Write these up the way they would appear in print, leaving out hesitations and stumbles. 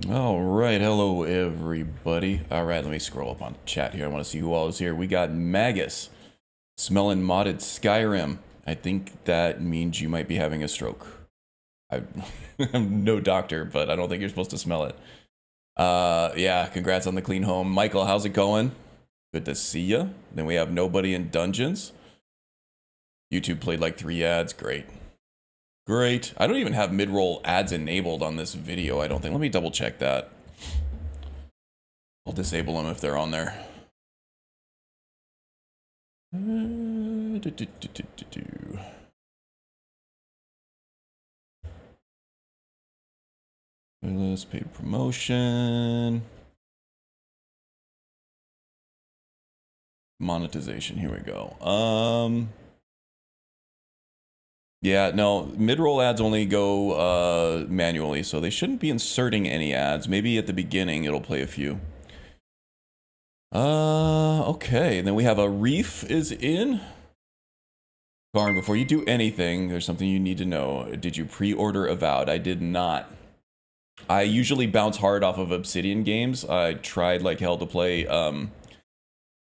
All right, hello everybody. All right, let me scroll up on chat here. I want to see who all is here. We got Magus, smelling modded Skyrim. I think that means you might be having a stroke. I'm no doctor, but I don't think you're supposed to smell it. Yeah, congrats on the clean home. Michael, how's it going? Good to see you. Then we have Nobody in Dungeons. YouTube played like 3 ads. Great. Great. I don't even have mid-roll ads enabled on this video, I don't think. Let me double check that. I'll disable them if they're on there. Playlist, paid promotion. Monetization, here we go. Yeah, no, mid-roll ads only go manually, so they shouldn't be inserting any ads. Maybe at the beginning it'll play a few. Okay, and then we have a Reef is in. Garn, before you do anything, there's something you need to know. Did you pre-order Avowed? I did not. I usually bounce hard off of Obsidian games. I tried like hell to play,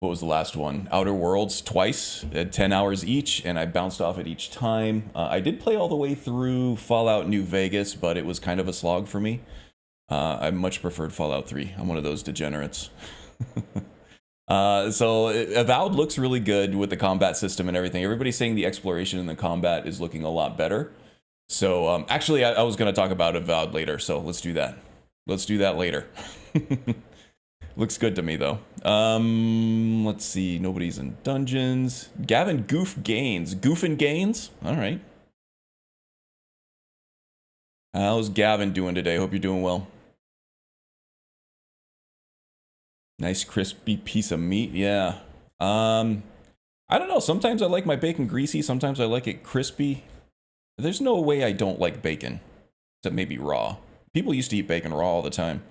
what was the last one? Outer Worlds twice at 10 hours each, and I bounced off it each time. I did play all the way through Fallout New Vegas, but it was kind of a slog for me. I much preferred Fallout 3. I'm one of those degenerates. So Avowed looks really good with the combat system and everything. Everybody's saying the exploration and the combat is looking a lot better. So actually, I was going to talk about Avowed later, so let's do that. Let's do that later. Looks good to me, though. Let's see. Nobody's in dungeons. Gavin Goof Gains. Goofin' Gains? All right. How's Gavin doing today? Hope you're doing well. Nice crispy piece of meat. Yeah. I don't know. Sometimes I like my bacon greasy. Sometimes I like it crispy. There's no way I don't like bacon. Except maybe raw. People used to eat bacon raw all the time.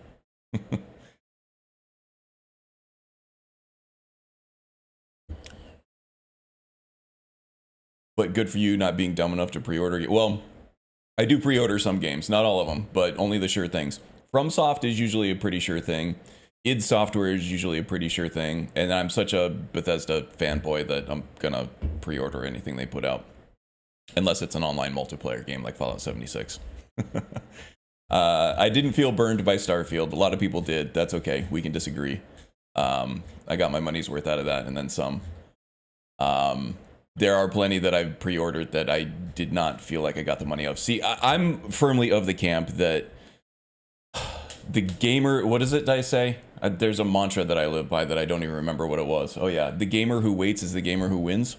But good for you not being dumb enough to pre-order. Well, I do pre-order some games, not all of them, but only the sure things. FromSoft is usually a pretty sure thing. id Software is usually a pretty sure thing, and I'm such a Bethesda fanboy that I'm gonna pre-order anything they put out, unless it's an online multiplayer game like Fallout 76. I didn't feel burned by Starfield. A lot of people did. That's okay. We can disagree. I got my money's worth out of that, and then some. There are plenty that I've pre-ordered that I did not feel like I got the money of. See, I'm firmly of the camp that the gamer, what is it I say? There's a mantra that I live by that I don't even remember what it was. Oh yeah, the gamer who waits is the gamer who wins.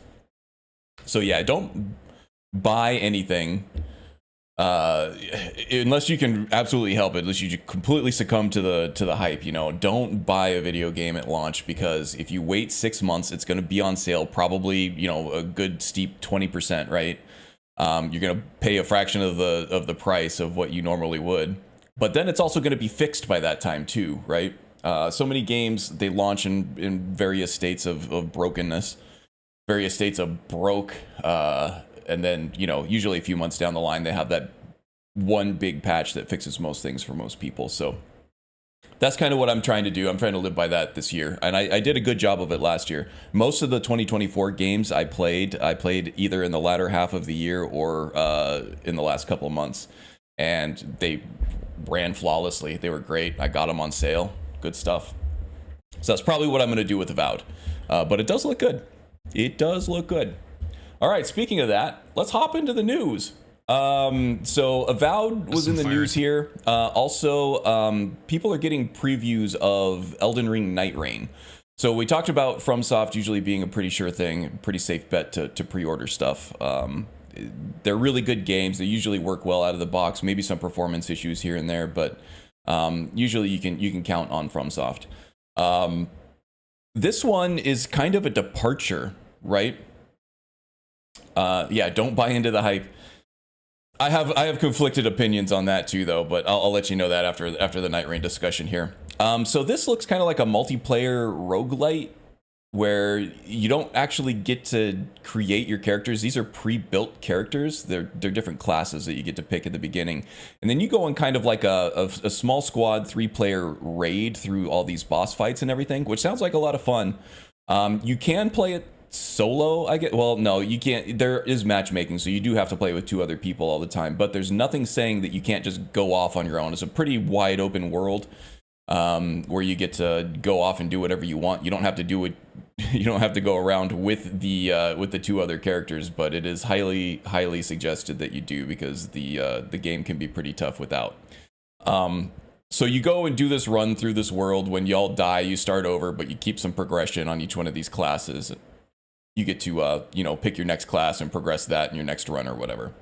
So yeah, don't buy anything unless you can absolutely help it, unless you completely succumb to the hype. You know, don't buy a video game at launch, because if you wait 6 months, it's going to be on sale, probably, you know, a good steep 20%, right? You're going to pay a fraction of the price of what you normally would, but then it's also going to be fixed by that time too, right? So many games, they launch in various states of brokenness, various states of broke, and then, you know, usually a few months down the line, they have that one big patch that fixes most things for most people. So that's kind of what I'm trying to do. I'm trying to live by that this year, and I did a good job of it last year. Most of the 2024 games I played either in the latter half of the year or in the last couple of months, and they ran flawlessly. They were great. I got them on sale. Good stuff. So that's probably what I'm going to do with Avowed. But it does look good. It does look good. All right, speaking of that, let's hop into the news. So Avowed was in the news here. Also, people are getting previews of Elden Ring Night Rain. So we talked about FromSoft usually being a pretty sure thing, pretty safe bet to pre-order stuff. They're really good games. They usually work well out of the box. Maybe some performance issues here and there, but usually you can count on FromSoft. This one is kind of a departure, right? Yeah, don't buy into the hype. I have conflicted opinions on that too, though, but I'll let you know that after the Night Rain discussion here. So this looks kind of like a multiplayer roguelite where you don't actually get to create your characters. These are pre-built characters. They're different classes that you get to pick at the beginning. And then you go on kind of like a small squad 3-player raid through all these boss fights and everything, which sounds like a lot of fun. You can play it solo, I get. Well, no, you can't. There is matchmaking, so you do have to play with 2 other people all the time, but there's nothing saying that you can't just go off on your own. It's a pretty wide open world where you get to go off and do whatever you want. You don't have to do it. You don't have to go around with the 2 other characters, but it is highly suggested that you do, because the game can be pretty tough without. So you go and do this run through this world. When y'all die, you start over, but you keep some progression on each one of these classes. You get to pick your next class and progress that in your next run or whatever.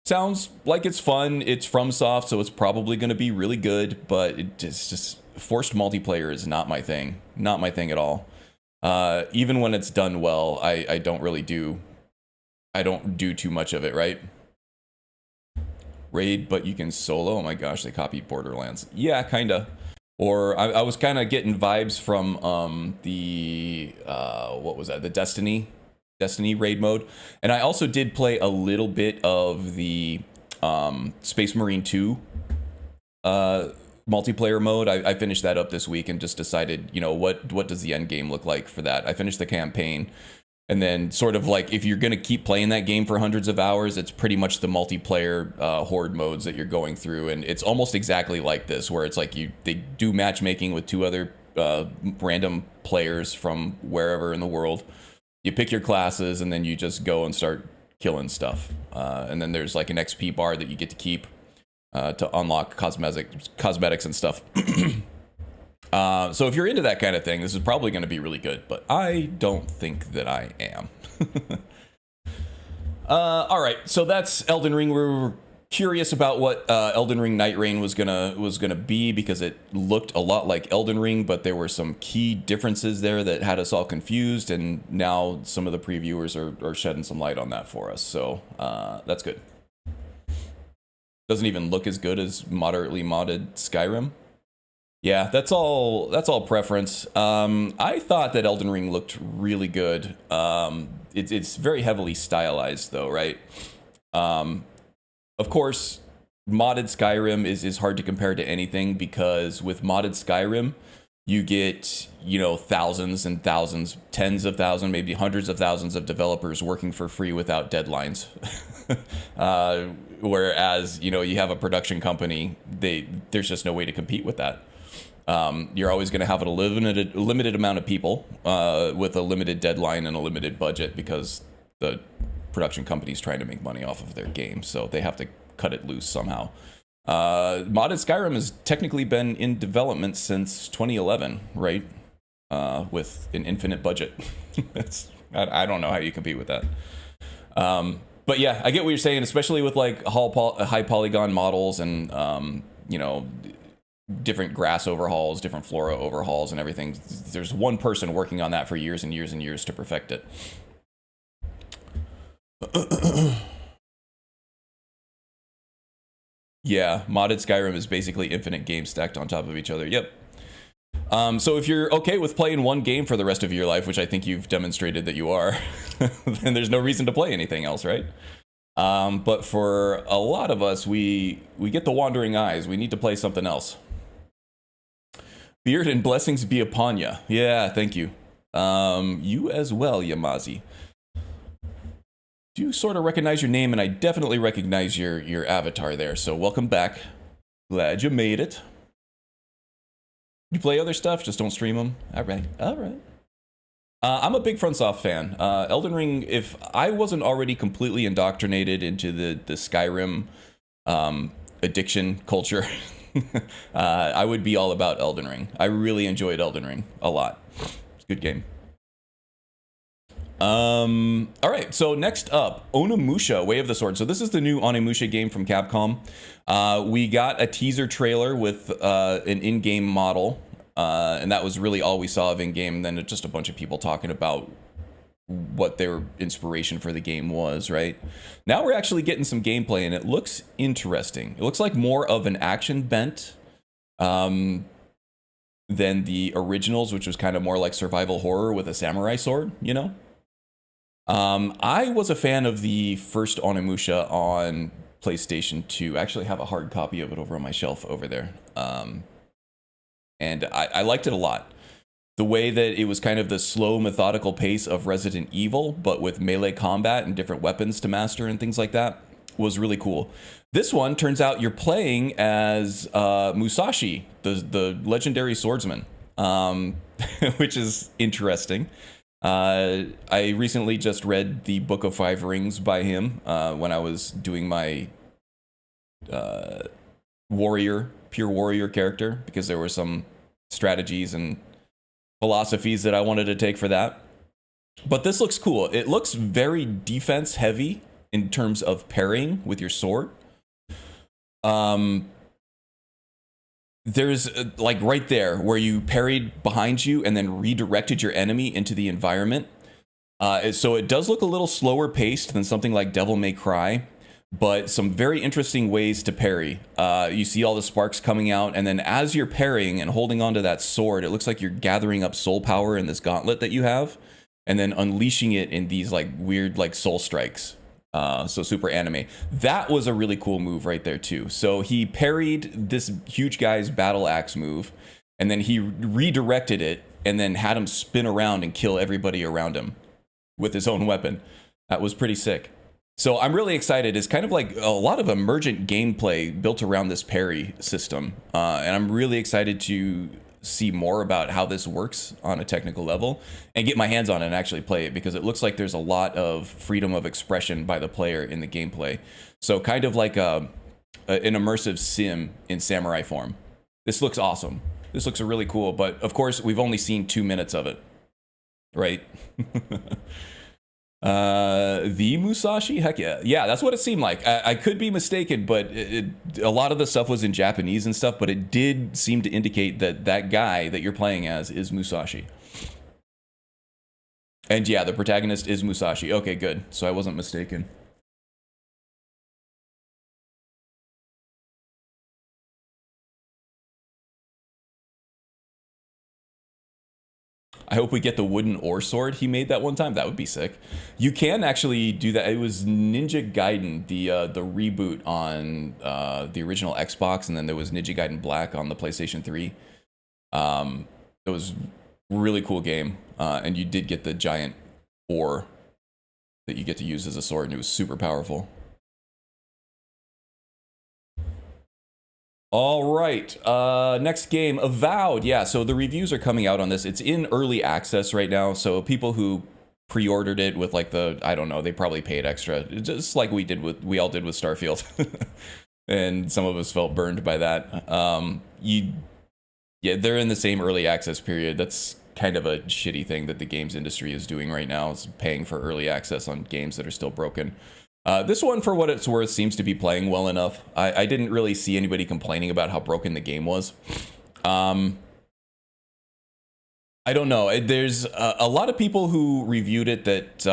Sounds like it's fun. It's FromSoft, so it's probably going to be really good, but it's just forced multiplayer is not my thing. Not my thing at all. Even when it's done well, I don't do too much of it, right? Raid, but you can solo. Oh my gosh, they copied Borderlands. Yeah, kinda. Or I was kind of getting vibes from what was that? The Destiny raid mode. And I also did play a little bit of the Space Marine 2 multiplayer mode. I finished that up this week and just decided, what does the end game look like for that? I finished the campaign, and then sort of like, if you're going to keep playing that game for hundreds of hours, it's pretty much the multiplayer horde modes that you're going through. And it's almost exactly like this, where it's like they do matchmaking with 2 other random players from wherever in the world. You pick your classes, and then you just go and start killing stuff. And then there's like an XP bar that you get to keep to unlock cosmetics and stuff. So if you're into that kind of thing, this is probably going to be really good, but I don't think that I am. All right, so that's Elden Ring. We're curious about what Elden Ring Night Rain was gonna be, because it looked a lot like Elden Ring, but there were some key differences there that had us all confused, and now some of the previewers are shedding some light on that for us. So that's good. Doesn't even look as good as moderately modded Skyrim. Yeah, that's all preference. I thought that Elden Ring looked really good. It's very heavily stylized though, right? Of course, modded Skyrim is hard to compare to anything, because with modded Skyrim, you get, thousands and thousands, tens of thousands, maybe hundreds of thousands of developers working for free without deadlines. Whereas, you have a production company, there's just no way to compete with that. You're always going to have a limited amount of people with a limited deadline and a limited budget, because the production company's trying to make money off of their game, so they have to cut it loose somehow. Modded Skyrim has technically been in development since 2011, right? With an infinite budget. I don't know how you compete with that. But yeah, I get what you're saying, especially with like high polygon models and different grass overhauls, different flora overhauls and everything. There's one person working on that for years and years and years to perfect it. Yeah, modded Skyrim is basically infinite games stacked on top of each other. Yep. So if you're okay with playing one game for the rest of your life, which I think you've demonstrated that you are, then there's no reason to play anything else, right? But for a lot of us, we get the wandering eyes. We need to play something else. Beard and blessings be upon ya. Yeah, thank you. You as well, Yamazi. Do sort of recognize your name, and I definitely recognize your avatar there, so welcome back. Glad you made it. You play other stuff, just don't stream them? Alright. I'm a big FromSoft fan. Elden Ring, if I wasn't already completely indoctrinated into the Skyrim addiction culture, I would be all about Elden Ring. I really enjoyed Elden Ring a lot. It's a good game. All right, so next up, Onimusha, Way of the Sword. So this is the new Onimusha game from Capcom. We got a teaser trailer with an in-game model, and that was really all we saw of in-game. And then just a bunch of people talking about what their inspiration for the game was, right? Now we're actually getting some gameplay, and it looks interesting. It looks like more of an action bent. than the originals, which was kind of more like survival horror with a samurai sword, you know? I was a fan of the first Onimusha on PlayStation 2. I actually have a hard copy of it over on my shelf over there. And I liked it a lot. The way that it was kind of the slow, methodical pace of Resident Evil, but with melee combat and different weapons to master and things like that, was really cool. This one, turns out you're playing as Musashi, the legendary swordsman, which is interesting. I recently just read the Book of Five Rings by him when I was doing my pure warrior character, because there were some strategies and philosophies that I wanted to take for that. But this looks cool. It looks very defense heavy in terms of parrying with your sword. There's like right there where you parried behind you and then redirected your enemy into the environment. So it does look a little slower paced than something like Devil May Cry, but some very interesting ways to parry. You see all the sparks coming out, and then as you're parrying and holding onto that sword, it looks like you're gathering up soul power in this gauntlet that you have, and then unleashing it in these like weird like soul strikes. So super anime. That was a really cool move right there too. So he parried this huge guy's battle axe move, and then he redirected it and then had him spin around and kill everybody around him with his own weapon. That was pretty sick. So I'm really excited. It's kind of like a lot of emergent gameplay built around this parry system. And I'm really excited to see more about how this works on a technical level and get my hands on it and actually play it, because it looks like there's a lot of freedom of expression by the player in the gameplay. So kind of like an immersive sim in samurai form. This looks awesome. This looks really cool, but of course we've only seen 2 minutes of it, right? The Musashi? Heck yeah. Yeah, that's what it seemed like. I could be mistaken, but a lot of the stuff was in Japanese and stuff, but it did seem to indicate that that guy that you're playing as is Musashi. And yeah, the protagonist is Musashi. Okay, good. So I wasn't mistaken. I hope we get the wooden ore sword he made that one time. That would be sick. You can actually do that. It was Ninja Gaiden, the reboot on the original Xbox, and then there was Ninja Gaiden Black on the PlayStation 3. It was a really cool game, and you did get the giant ore that you get to use as a sword, and it was super powerful. All right, next game, Avowed. Yeah, so the reviews are coming out on this. It's in early access right now, so people who pre-ordered it with like the, I don't know, they probably paid extra, just like we all did with Starfield. And some of us felt burned by that. Yeah, they're in the same early access period. That's kind of a shitty thing that the games industry is doing right now, is paying for early access on games that are still broken. This one, for what it's worth, seems to be playing well enough. I didn't really see anybody complaining about how broken the game was. I don't know. There's a lot of people who reviewed it that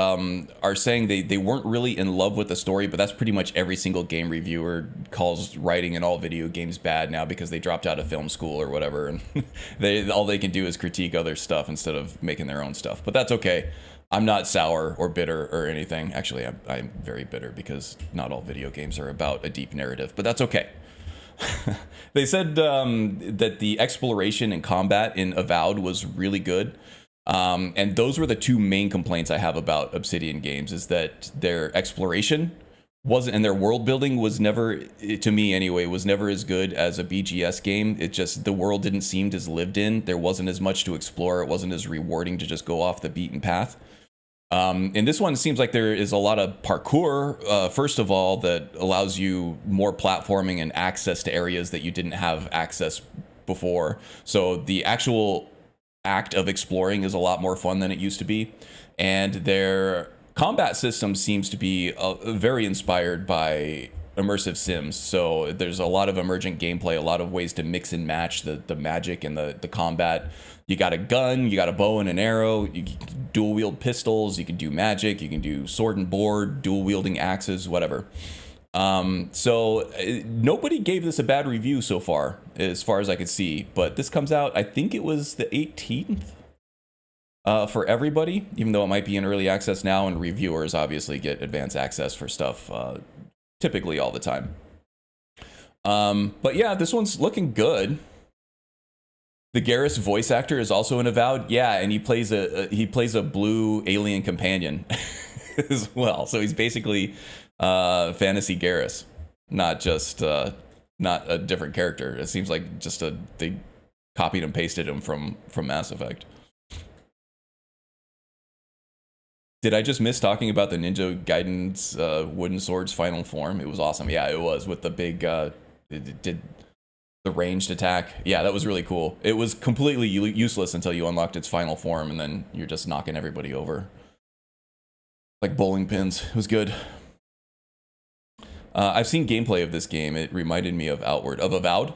are saying they weren't really in love with the story, but that's pretty much every single game reviewer calls writing in all video games bad now because they dropped out of film school or whatever, and all they can do is critique other stuff instead of making their own stuff. But that's okay. I'm not sour or bitter or anything. Actually, I'm very bitter because not all video games are about a deep narrative, but that's okay. They said that the exploration and combat in Avowed was really good. And those were the two main complaints I have about Obsidian games, is that their exploration wasn't, and their world building was never, to me anyway, was never as good as a BGS game. It just, the world didn't seem as lived in. There wasn't as much to explore. It wasn't as rewarding to just go off the beaten path. In this one, it seems like there is a lot of parkour, first of all, that allows you more platforming and access to areas that you didn't have access before. So the actual act of exploring is a lot more fun than it used to be. And their combat system seems to be very inspired by immersive sims. So there's a lot of emergent gameplay, a lot of ways to mix and match the magic and the combat. You got a gun, you got a bow and an arrow, you can dual wield pistols, you can do magic, you can do sword and board, dual wielding axes, whatever. So nobody gave this a bad review so far as I could see, but this comes out, I think it was the 18th for everybody, even though it might be in early access now, and reviewers obviously get advanced access for stuff typically all the time. But yeah, this one's looking good. The Garrus voice actor is also an Avowed, yeah, and he plays a blue alien companion as well. So he's basically fantasy Garrus, not just not a different character. It seems like just they copied and pasted him from Mass Effect. Did I just miss talking about the Ninja Gaiden's wooden sword's final form? It was awesome. Yeah, it was, with the big it did the ranged attack. Yeah, that was really cool. It was completely useless until you unlocked its final form, and then you're just knocking everybody over like bowling pins. It was good. I've seen gameplay of this game. It reminded me of Avowed.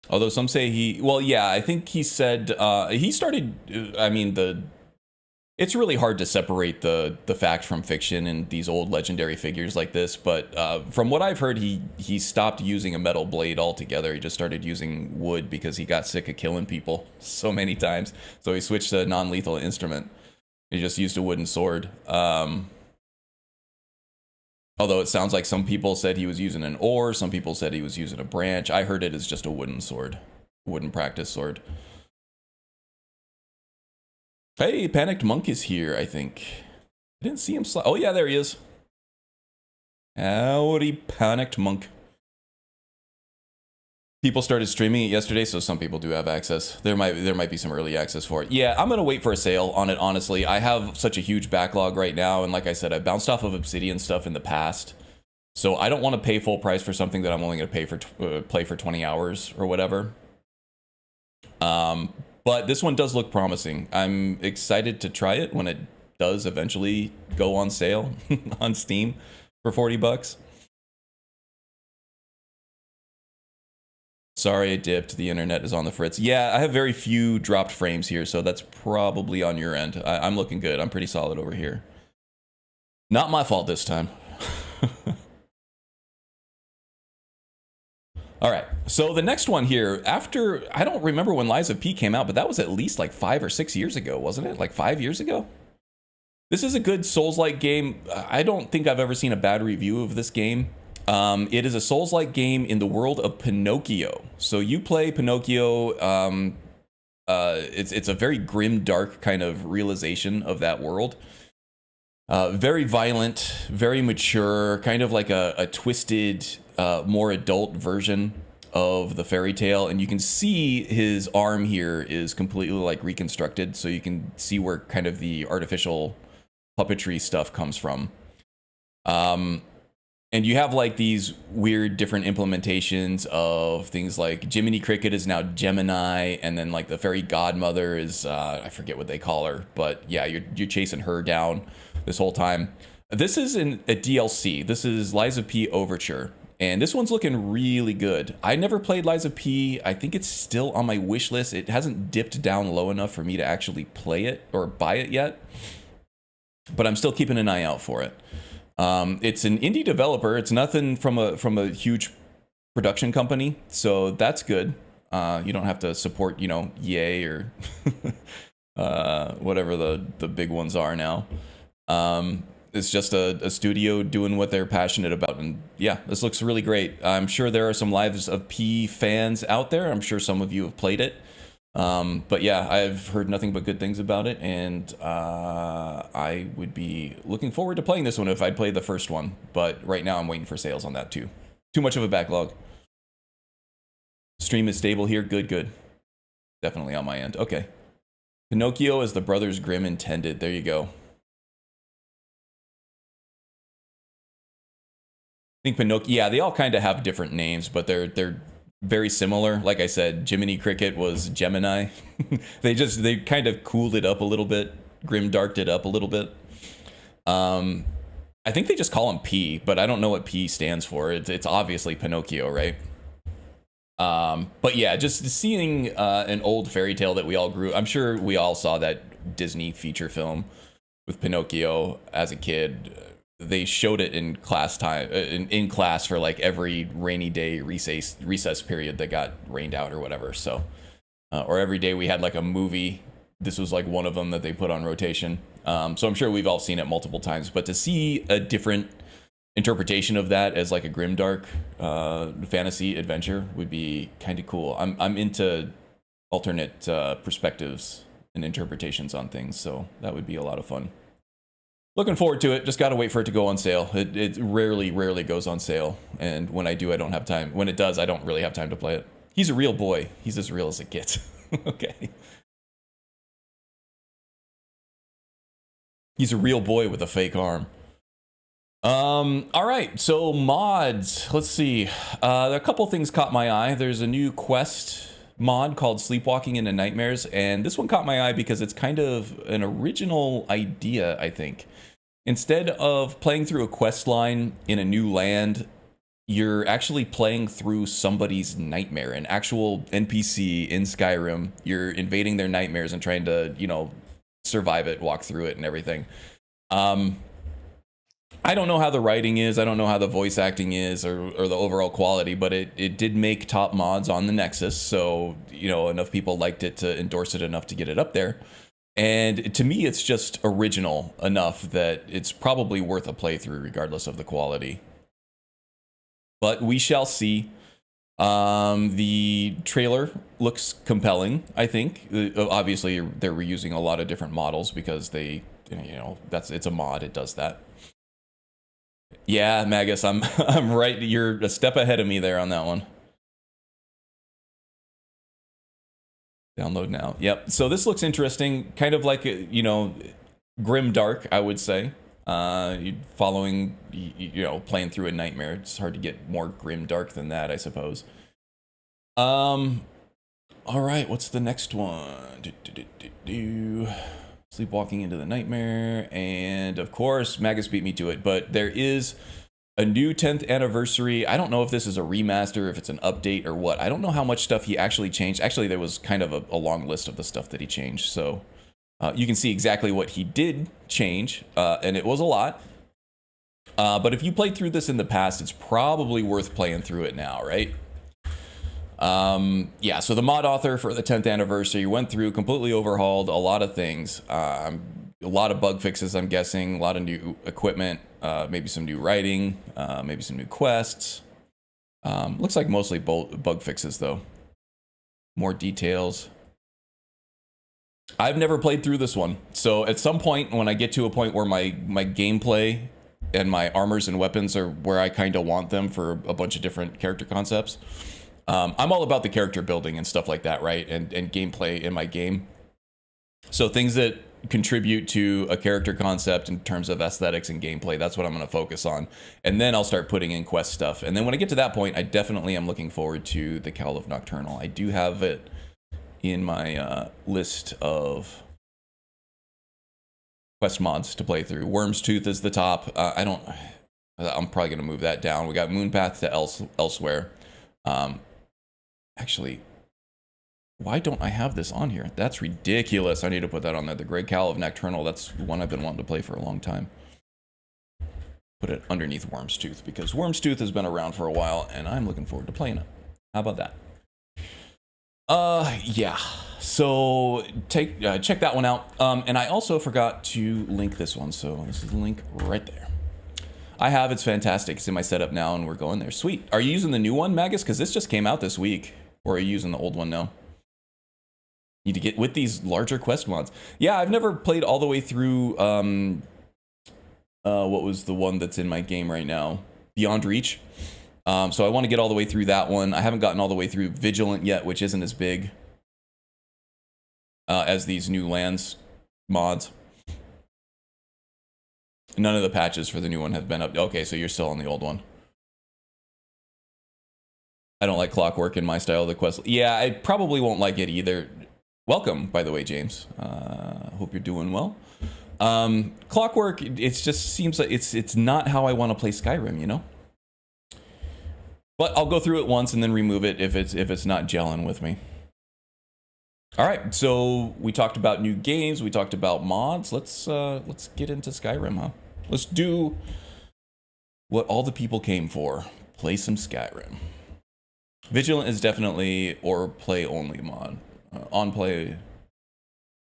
Although some say well, yeah, I think he said he started. I mean, it's really hard to separate the fact from fiction in these old legendary figures like this. But from what I've heard, he stopped using a metal blade altogether. He just started using wood because he got sick of killing people so many times. So he switched to a non-lethal instrument. He just used a wooden sword. Although it sounds like some people said he was using an oar, some people said he was using a branch. I heard it as just a wooden sword, wooden practice sword. Hey, Panicked Monk is here, I think. I didn't see him oh yeah, there he is. Howdy, Panicked Monk. People started streaming it yesterday, so some people do have access. There might be some early access for it. Yeah, I'm gonna wait for a sale on it, honestly. I have such a huge backlog right now, and like I said, I bounced off of Obsidian stuff in the past. So I don't want to pay full price for something that I'm only gonna pay for play for 20 hours or whatever. But this one does look promising. I'm excited to try it when it does eventually go on sale on Steam for $40. Sorry, I dipped. The internet is on the fritz. Yeah, I have very few dropped frames here, so that's probably on your end. I'm looking good. I'm pretty solid over here. Not my fault this time. All right, so the next one here, after, I don't remember when Lies of P came out, but that was at least like 5 or 6 years ago, wasn't it? Like 5 years ago? This is a good Souls-like game. I don't think I've ever seen a bad review of this game. It is a Souls-like game in the world of Pinocchio. So you play Pinocchio, it's a very grim, dark kind of realization of that world. Very violent, very mature, kind of like a twisted, more adult version of the fairy tale. And you can see his arm here is completely like reconstructed, so you can see where kind of the artificial puppetry stuff comes from. And you have like these weird different implementations of things like Jiminy Cricket is now Gemini, and then like the fairy godmother is I forget what they call her, but yeah, you're chasing her down this whole time. This is a DLC. This is Lies of P Overture, and this one's looking really good. I never played Lies of P. I think it's still on my wish list. It hasn't dipped down low enough for me to actually play it or buy it yet, but I'm still keeping an eye out for it. It's an indie developer. It's nothing from a huge production company, so that's good. You don't have to support, EA or whatever the big ones are now. It's just a studio doing what they're passionate about, and yeah, this looks really great. I'm sure there are some Lives of P fans out there. I'm sure some of you have played it. But yeah, I've heard nothing but good things about it, and I would be looking forward to playing this one if I'd played the first one, but right now I'm waiting for sales on that too. Too much of a backlog. Stream is stable here. Good. Definitely on my end. Okay. Pinocchio as the Brothers Grimm intended. There you go. I think Pinocchio, yeah, they all kind of have different names, but they're very similar. Like I said, Jiminy Cricket was Gemini. they kind of cooled it up a little bit, grim-darked it up a little bit. I think they just call him P, but I don't know what P stands for. It's obviously Pinocchio, right? But yeah, just seeing an old fairy tale that we all grew. I'm sure we all saw that Disney feature film with Pinocchio as a kid. They showed it in class time, in class for like every rainy day recess period that got rained out or whatever. So, or every day we had like a movie. This was like one of them that they put on rotation. So I'm sure we've all seen it multiple times. But to see a different interpretation of that as like a grimdark fantasy adventure would be kind of cool. I'm into alternate perspectives and interpretations on things, so that would be a lot of fun. Looking forward to it. Just gotta wait for it to go on sale. It rarely goes on sale, and when I do, I don't have time. When it does, I don't really have time to play it. He's a real boy. He's as real as it gets. Okay. He's a real boy with a fake arm. All right, so mods. Let's see. A couple things caught my eye. There's a new quest mod called Sleepwalking into Nightmares, and this one caught my eye because it's kind of an original idea, I think. Instead of playing through a quest line in a new land, you're actually playing through somebody's nightmare, an actual NPC in Skyrim. You're invading their nightmares and trying to, you know, survive it, walk through it and everything. I don't know how the writing is, I don't know how the voice acting is, or the overall quality, but it did make top mods on the Nexus, so, you know, enough people liked it to endorse it enough to get it up there. And to me, it's just original enough that it's probably worth a playthrough regardless of the quality. But we shall see. The trailer looks compelling, I think. Obviously, they're reusing a lot of different models because they, you know, it's a mod, it does that. Yeah, Magus, I'm right. You're a step ahead of me there on that one. Download now. Yep. So this looks interesting. Kind of like, you know, grim dark, I would say. Following, you know, playing through a nightmare. It's hard to get more grim dark than that, I suppose. All right. What's the next one? Sleepwalking into the nightmare, and of course Magus beat me to it, but there is a new 10th anniversary. I don't know if this is a remaster, if it's an update or what. I don't know how much stuff he actually changed. Actually, there was kind of a long list of the stuff that he changed, so you can see exactly what he did change, and it was a lot. But if you played through this in the past, it's probably worth playing through it now, right? Yeah, so the mod author for the 10th anniversary went through, completely overhauled a lot of things. A lot of bug fixes, I'm guessing, a lot of new equipment, maybe some new writing, maybe some new quests. Looks like mostly bug fixes, though. More details. I've never played through this one, so at some point when I get to a point where my gameplay and my armors and weapons are where I kind of want them for a bunch of different character concepts, I'm all about the character building and stuff like that, right? And gameplay in my game. So things that contribute to a character concept in terms of aesthetics and gameplay, that's what I'm going to focus on. And then I'll start putting in quest stuff. And then when I get to that point, I definitely am looking forward to the Cowl of Nocturnal. I do have it in my list of quest mods to play through. Worm's Tooth is the top. I'm probably going to move that down. We got Moonpath to Elsewhere. Actually, why don't I have this on here? That's ridiculous. I need to put that on there. The Great Cowl of Nocturnal, that's one I've been wanting to play for a long time. Put it underneath Worm's Tooth, because Worm's Tooth has been around for a while, and I'm looking forward to playing it. How about that? Yeah. So check that one out. And I also forgot to link this one, so this is the link right there. It's fantastic. It's in my setup now, and we're going there. Sweet. Are you using the new one, Magus? Because this just came out this week. Or are you using the old one now? Need to get with these larger quest mods. Yeah, I've never played all the way through, what was the one that's in my game right now? Beyond Reach. So I want to get all the way through that one. I haven't gotten all the way through Vigilant yet, which isn't as big as these new lands mods. None of the patches for the new one have been up. Okay, so you're still on the old one. I don't like Clockwork in my style of the quest. Yeah, I probably won't like it either. Welcome, by the way, James. Hope you're doing well. Clockwork, it just seems like it's not how I want to play Skyrim, you know? But I'll go through it once and then remove it if it's not gelling with me. All right, so we talked about new games, we talked about mods. Let's get into Skyrim, huh? Let's do what all the people came for. Play some Skyrim. Vigilant is definitely or play only mod. On play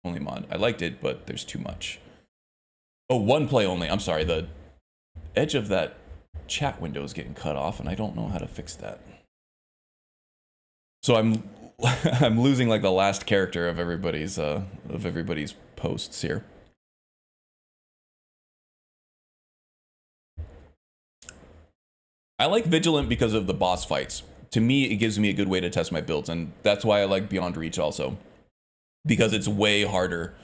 only mod. I liked it, but there's too much. Oh, one play only. I'm sorry. The edge of that chat window is getting cut off, and I don't know how to fix that. So I'm I'm losing like the last character of everybody's posts here. I like Vigilant because of the boss fights. To me, it gives me a good way to test my builds, and that's why I like Beyond Reach also, because it's way harder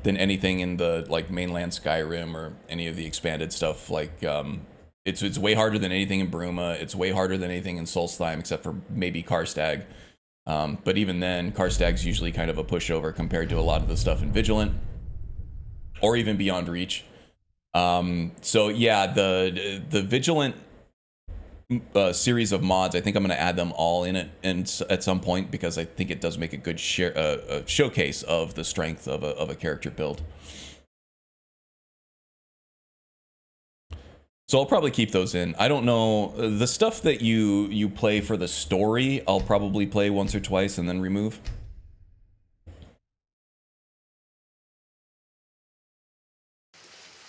than anything in the like mainland Skyrim or any of the expanded stuff. Like it's way harder than anything in Bruma. It's way harder than anything in Solstheim, except for maybe Karstag. But even then, Karstag's usually kind of a pushover compared to a lot of the stuff in Vigilant, or even Beyond Reach. So yeah, the Vigilant series of mods, I think I'm going to add them all in it and at some point, because I think it does make a good showcase of the strength of a character build. So I'll probably keep those in. I don't know, the stuff that you play for the story, I'll probably play once or twice and then remove.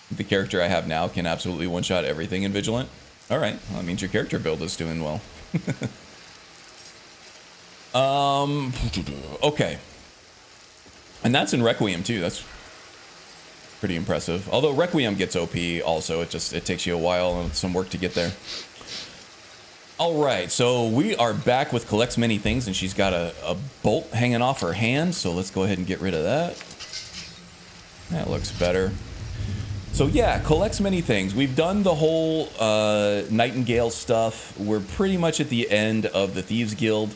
The character I have now can absolutely one-shot everything in Vigilant. All right, well, that means your character build is doing well. Okay. And that's in Requiem too. That's pretty impressive. Although Requiem gets OP also, it takes you a while and some work to get there. All right, so we are back with collects many things, and she's got a bolt hanging off her hand. So let's go ahead and get rid of that. That looks better. So yeah, collects many things. We've done the whole Nightingale stuff. We're pretty much at the end of the Thieves Guild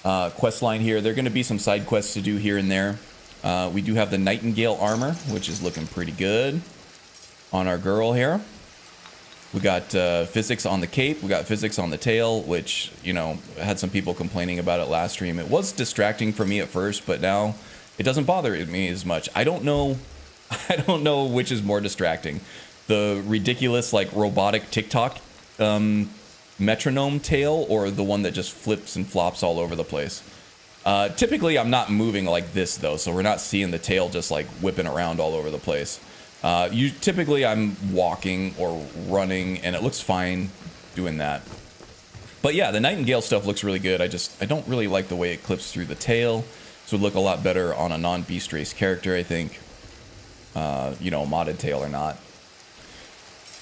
quest line here. There are going to be some side quests to do here and there. We do have the Nightingale armor, which is looking pretty good on our girl here. We got physics on the cape. We got physics on the tail, which, you know, had some people complaining about it last stream. It was distracting for me at first, but now it doesn't bother me as much. I don't know which is more distracting. The ridiculous, like, robotic TikTok metronome tail, or the one that just flips and flops all over the place. Typically, I'm not moving like this, though, so we're not seeing the tail just, like, whipping around all over the place. Typically, I'm walking or running, and it looks fine doing that. But yeah, the Nightingale stuff looks really good. I don't really like the way it clips through the tail. So it would look a lot better on a non-beast race character, I think. You know, modded tail or not.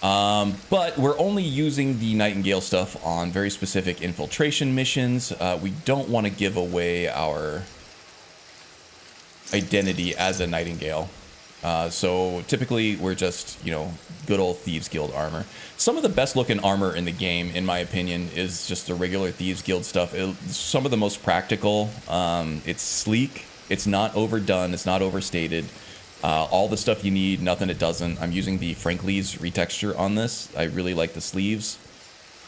But we're only using the Nightingale stuff on very specific infiltration missions. We don't want to give away our identity as a Nightingale. So typically we're just, you know, good old Thieves Guild armor. Some of the best looking armor in the game, in my opinion, is just the regular Thieves Guild stuff. Some of the most practical. It's sleek. It's not overdone. It's not overstated. All the stuff you need, nothing it doesn't. I'm using the Frankly's retexture on this. I really like the sleeves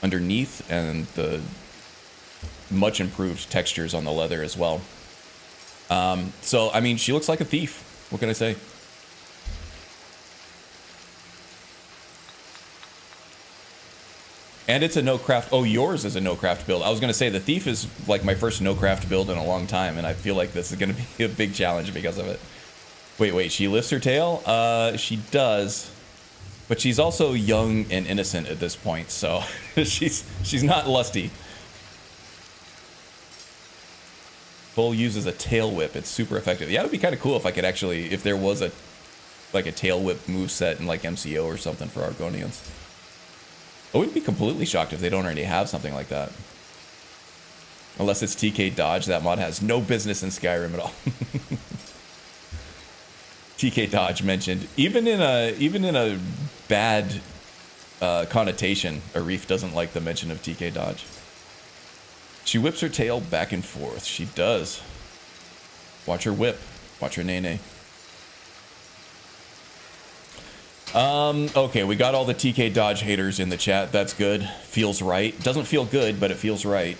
underneath and the much improved textures on the leather as well. So, I mean, she looks like a thief. What can I say? And it's a no-craft. Oh, yours is a no-craft build. I was going to say the thief is like my first no-craft build in a long time, and I feel like this is going to be a big challenge because of it. Wait, she lifts her tail? She does. But she's also young and innocent at this point, so she's not lusty. Bull uses a tail whip. It's super effective. Yeah, it would be kind of cool if I could actually, if there was a tail whip moveset in like MCO or something for Argonians. I wouldn't be completely shocked if they don't already have something like that. Unless it's TK Dodge, that mod has no business in Skyrim at all. TK Dodge mentioned, even in a bad connotation, Arif doesn't like the mention of TK Dodge. She whips her tail back and forth. She does. Watch her whip. Watch her nay-nay. Okay, we got all the TK Dodge haters in the chat. That's good. Feels right. Doesn't feel good, but it feels right.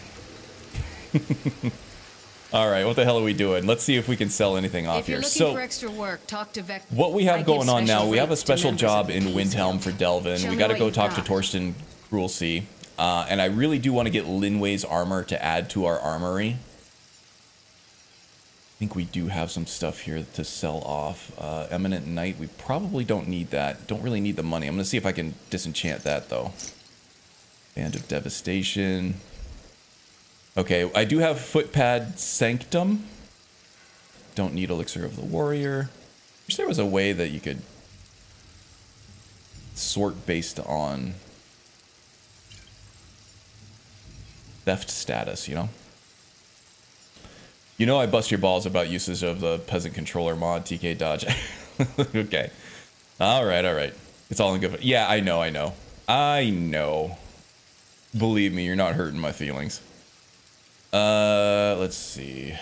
All right, what the hell are we doing? Let's see if we can sell anything off If you're here. looking So for extra work, talk to Vec. what we have I going give on now, special we have a rates to special members job of the in Peace Windhelm Guild. for Delvin. Show We me got to what go you've talk to got. Torsten Cruelsea. And I really do want to get Linway's armor to add to our armory. I think we do have some stuff here to sell off. Eminent Knight, we probably don't need that. Don't really need the money. I'm going to see if I can disenchant that, though. Band of Devastation. Okay, I do have Footpad Sanctum. Don't need Elixir of the Warrior. Wish there was a way that you could sort based on theft status, you know? You know I bust your balls about usage of the Peasant Controller mod, TK Dodge. Okay. Alright. It's all in good. Yeah, I know. Believe me, you're not hurting my feelings. Let's see.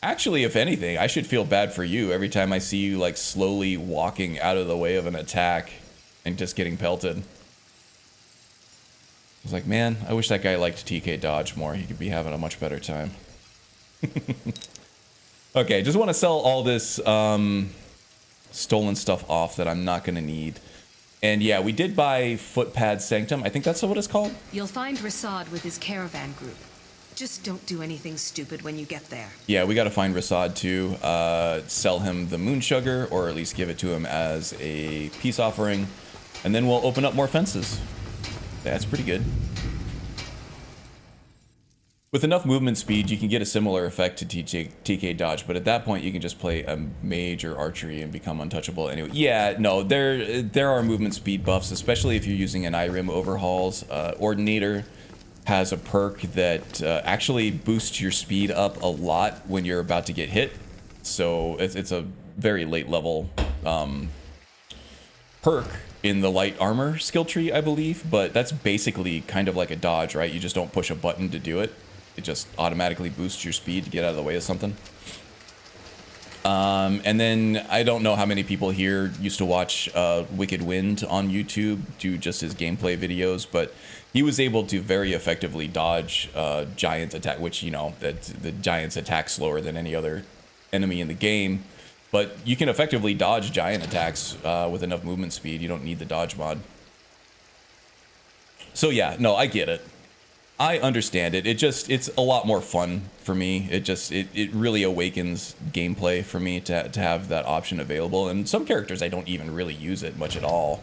Actually, if anything, I should feel bad for you every time I see you, like, slowly walking out of the way of an attack and just getting pelted. I was like, man, I wish that guy liked TK Dodge more. He could be having a much better time. Okay, just want to sell all this stolen stuff off that I'm not going to need. And yeah, we did buy Footpad Sanctum. I think that's what it's called. You'll find Rasad with his caravan group. Just don't do anything stupid when you get there. Yeah, we got to find Rasad too. Sell him the Moon Sugar, or at least give it to him as a peace offering. And then we'll open up more fences. That's pretty good. With enough movement speed, you can get a similar effect to TK Dodge, but at that point, you can just play a major archery and become untouchable anyway. Yeah, no, there are movement speed buffs, especially if you're using an IRIM overhauls. Ordinator has a perk that actually boosts your speed up a lot when you're about to get hit. So it's a very late level perk in the light armor skill tree, I believe, but that's basically kind of like a dodge, right? You just don't push a button to do it. It just automatically boosts your speed to get out of the way of something. And then I don't know how many people here used to watch Wicked Wind on YouTube do just his gameplay videos, but he was able to very effectively dodge giant attack, which, you know, that the giants attack slower than any other enemy in the game. But you can effectively dodge giant attacks with enough movement speed. You don't need the dodge mod. So yeah, no, I get it. I understand it. It's a lot more fun for me. It really awakens gameplay for me to have that option available. And some characters, I don't even really use it much at all.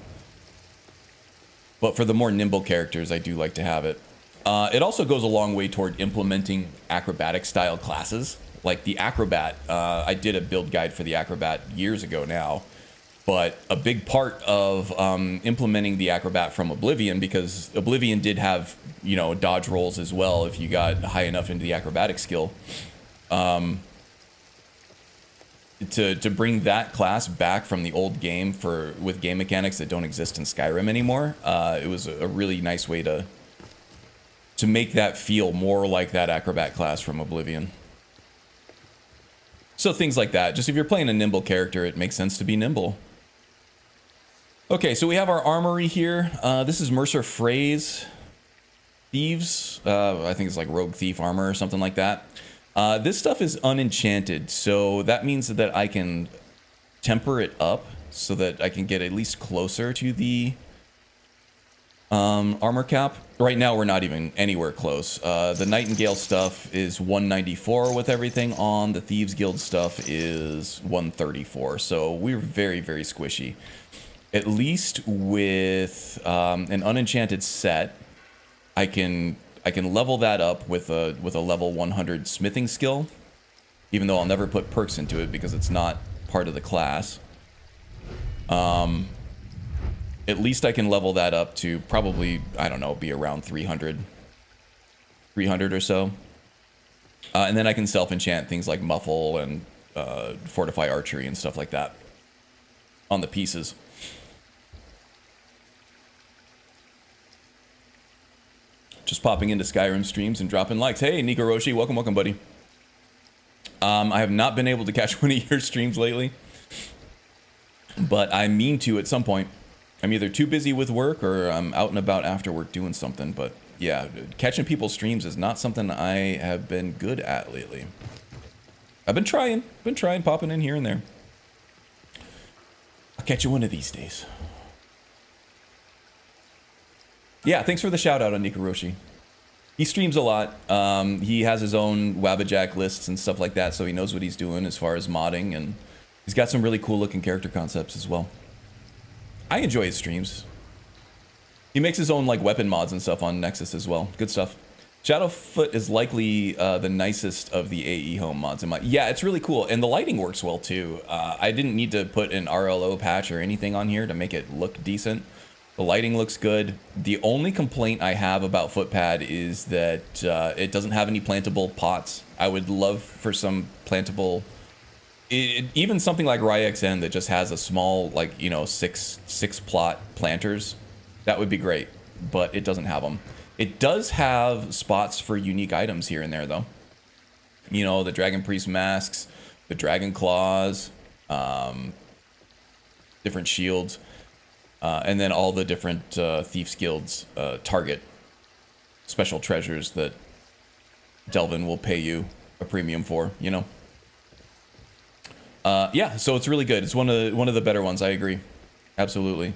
But for the more nimble characters, I do like to have it. It also goes a long way toward implementing acrobatic style classes. Like the Acrobat, I did a build guide for the Acrobat years ago now. But a big part of implementing the Acrobat from Oblivion, because Oblivion did have, you know, dodge rolls as well if you got high enough into the acrobatic skill. To bring that class back from the old game with game mechanics that don't exist in Skyrim anymore, it was a really nice way to make that feel more like that Acrobat class from Oblivion. So things like that. Just if you're playing a nimble character, it makes sense to be nimble. Okay, so we have our armory here. This is Mercer Frey's Thieves. I think it's like Rogue Thief armor or something like that. This stuff is unenchanted, so that means that I can temper it up so that I can get at least closer to the armor cap. Right now, we're not even anywhere close. The Nightingale stuff is 194 with everything on. The Thieves Guild stuff is 134, so we're very, very squishy. At least with an unenchanted set, I can level that up with a level 100 smithing skill, even though I'll never put perks into it because it's not part of the class. At least I can level that up to probably, I don't know, be around 300 or so. And then I can self-enchant things like Muffle and Fortify Archery and stuff like that on the pieces. Just popping into Skyrim streams and dropping likes. Hey, Nico Roshi, welcome, buddy. I have not been able to catch one of your streams lately, but I mean to at some point. I'm either too busy with work or I'm out and about after work doing something. But yeah, catching people's streams is not something I have been good at lately. I've been trying popping in here and there. I'll catch you one of these days. Yeah, thanks for the shout out on Nikaroshi. He streams a lot. He has his own Wabbajack lists and stuff like that, so he knows what he's doing as far as modding, and he's got some really cool looking character concepts as well. I enjoy his streams. He makes his own like weapon mods and stuff on Nexus as well. Good stuff. Shadowfoot is likely the nicest of the AE home mods in my... Yeah, it's really cool, and the lighting works well too. I didn't need to put an RLO patch or anything on here to make it look decent. The lighting looks good. The only complaint I have about Footpad is that it doesn't have any plantable pots. I would love for some plantable... even something like RyXN that just has a small, like, you know, six plot planters. That would be great, but it doesn't have them. It does have spots for unique items here and there, though. You know, the Dragon Priest masks, the Dragon Claws, different shields, and then all the different Thieves Guild's target special treasures that Delvin will pay you a premium for, you know. Yeah, so it's really good. It's one of the better ones, I agree. Absolutely.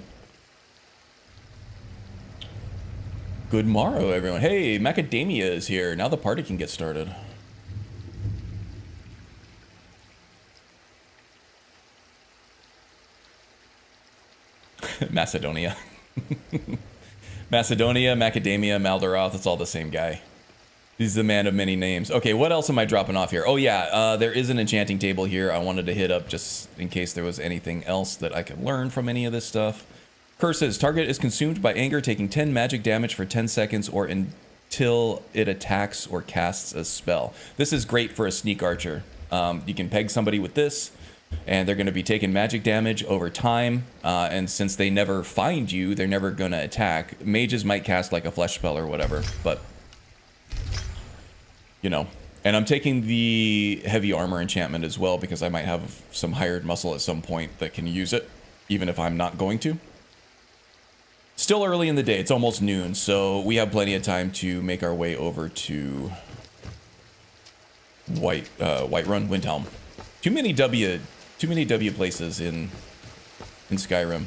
Good morrow, everyone. Hey, Macadamia is here. Now the party can get started. Macedonia. Macedonia, Macadamia, Maldaroth, it's all the same guy. He's the man of many names. Okay, what else am I dropping off here? Oh yeah, there is an enchanting table here I wanted to hit up just in case there was anything else that I could learn from any of this stuff. Curses. Target is consumed by anger, taking 10 magic damage for 10 seconds or until it attacks or casts a spell. This is great for a sneak archer. You can peg somebody with this, and they're going to be taking magic damage over time. And since they never find you, they're never going to attack. Mages might cast like a flesh spell or whatever, but... you know, and I'm taking the heavy armor enchantment as well because I might have some hired muscle at some point that can use it, even if I'm not going to. Still early in the day, it's almost noon, so we have plenty of time to make our way over to Whiterun, Windhelm. Too many W places in Skyrim.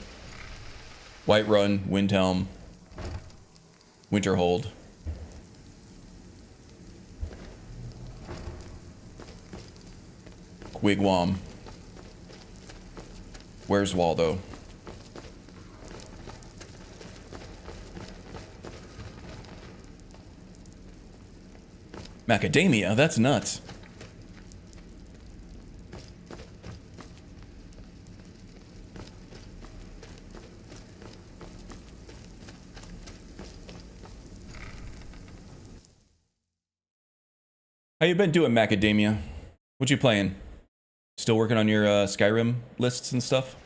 Whiterun, Windhelm, Winterhold. Wigwam. Where's Waldo? Macadamia, that's nuts. How you been doing, Macadamia? What you playing? Still working on your Skyrim lists and stuff?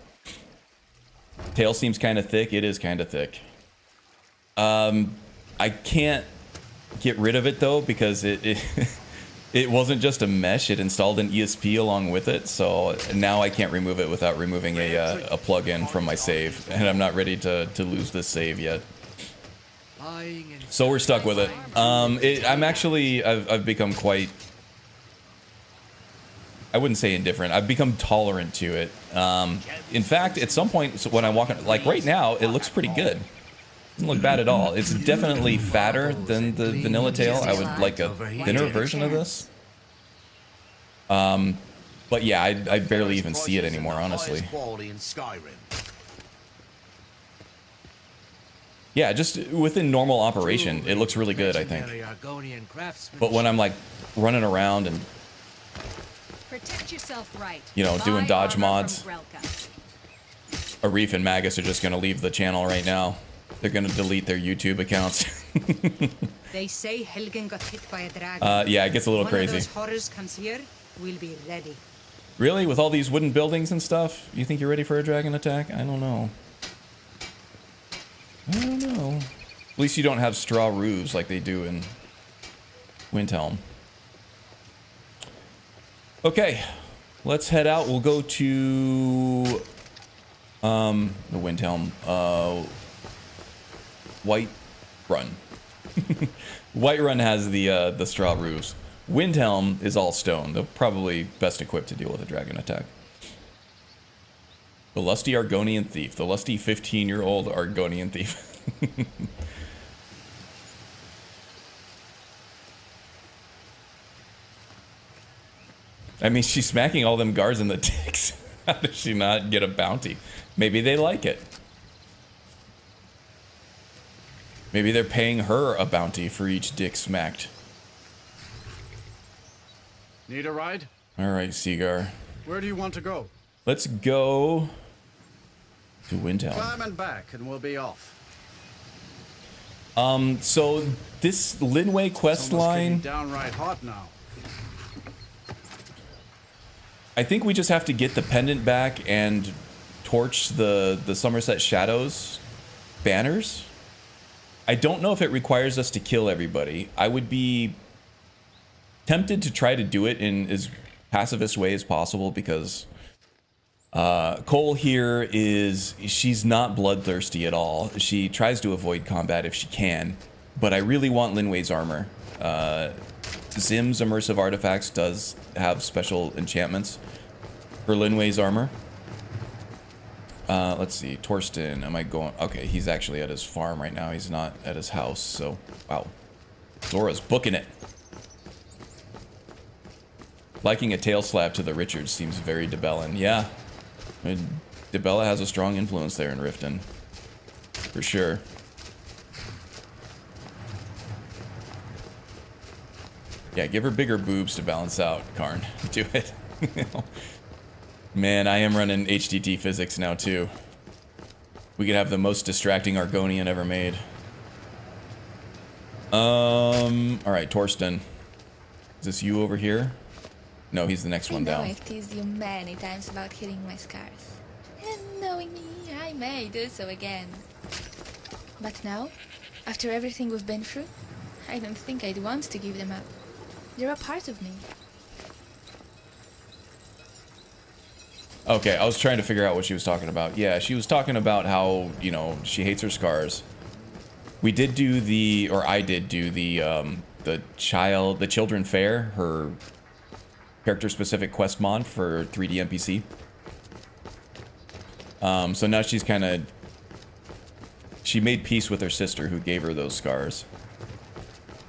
Tail seems kind of thick. It is kind of thick. I can't get rid of it though because it wasn't just a mesh. It installed an ESP along with it, so now I can't remove it without removing a plugin from my save, and I'm not ready to lose this save yet. So we're stuck with it. I've become quite... I wouldn't say indifferent. I've become tolerant to it. In fact, at some point when I'm walking, like right now, it looks pretty good. Doesn't look bad at all. It's definitely fatter than the vanilla tail. I would like a thinner version of this. But yeah, I barely even see it anymore, honestly. Yeah, just within normal operation, it looks really good, I think. But when I'm like running around and Protect yourself right. You know, doing dodge mods. Arif and Magus are just going to leave the channel right now. They're going to delete their YouTube accounts. They say Helgen got hit by a dragon. Yeah, it gets a little crazy. One of those horrors comes here, we'll be ready. Really? With all these wooden buildings and stuff? You think you're ready for a dragon attack? I don't know. I don't know. At least you don't have straw roofs like they do in Windhelm. Okay, let's head out. We'll go to The Windhelm. White Run. White Run has the straw roofs. Windhelm is all stone. They're probably best equipped to deal with a dragon attack. The lusty Argonian thief. The lusty 15-year-old Argonian thief. I mean, she's smacking all them guards in the dicks. How does she not get a bounty? Maybe they like it. Maybe they're paying her a bounty for each dick smacked. Need a ride? Alright, Seagar. Where do you want to go? Let's go to Windhelm. Climb and back and we'll be off. So this Linway quest line, Downright hot now. I think we just have to get the pendant back and torch the Somerset Shadows banners. I don't know if it requires us to kill everybody. I would be tempted to try to do it in as pacifist way as possible because Cole here she's not bloodthirsty at all. She tries to avoid combat if she can, but I really want Linway's armor. Zim's Immersive Artifacts does have special enchantments for Linway's armor. Let's see, Torsten, am I going? Okay, he's actually at his farm right now. He's not at his house, so, wow. Zora's booking it. Liking a tail slap to the Richards seems very Debellan. Yeah, I mean, Debella has a strong influence there in Riften, for sure. Yeah, give her bigger boobs to balance out, Karn. Do it. Man, I am running HTT physics now, too. We could have the most distracting Argonian ever made. Alright, Torsten. Is this you over here? No, he's the next one down. I know I've teased you many times about hitting my scars. And knowing me, I may do so again. But now, after everything we've been through, I don't think I'd want to give them up. They're a part of me. Okay, I was trying to figure out what she was talking about. Yeah, she was talking about how, you know, she hates her scars. We did do I did do the Children Fair, her character-specific quest mod for 3D NPC. So now she's kind of... She made peace with her sister who gave her those scars.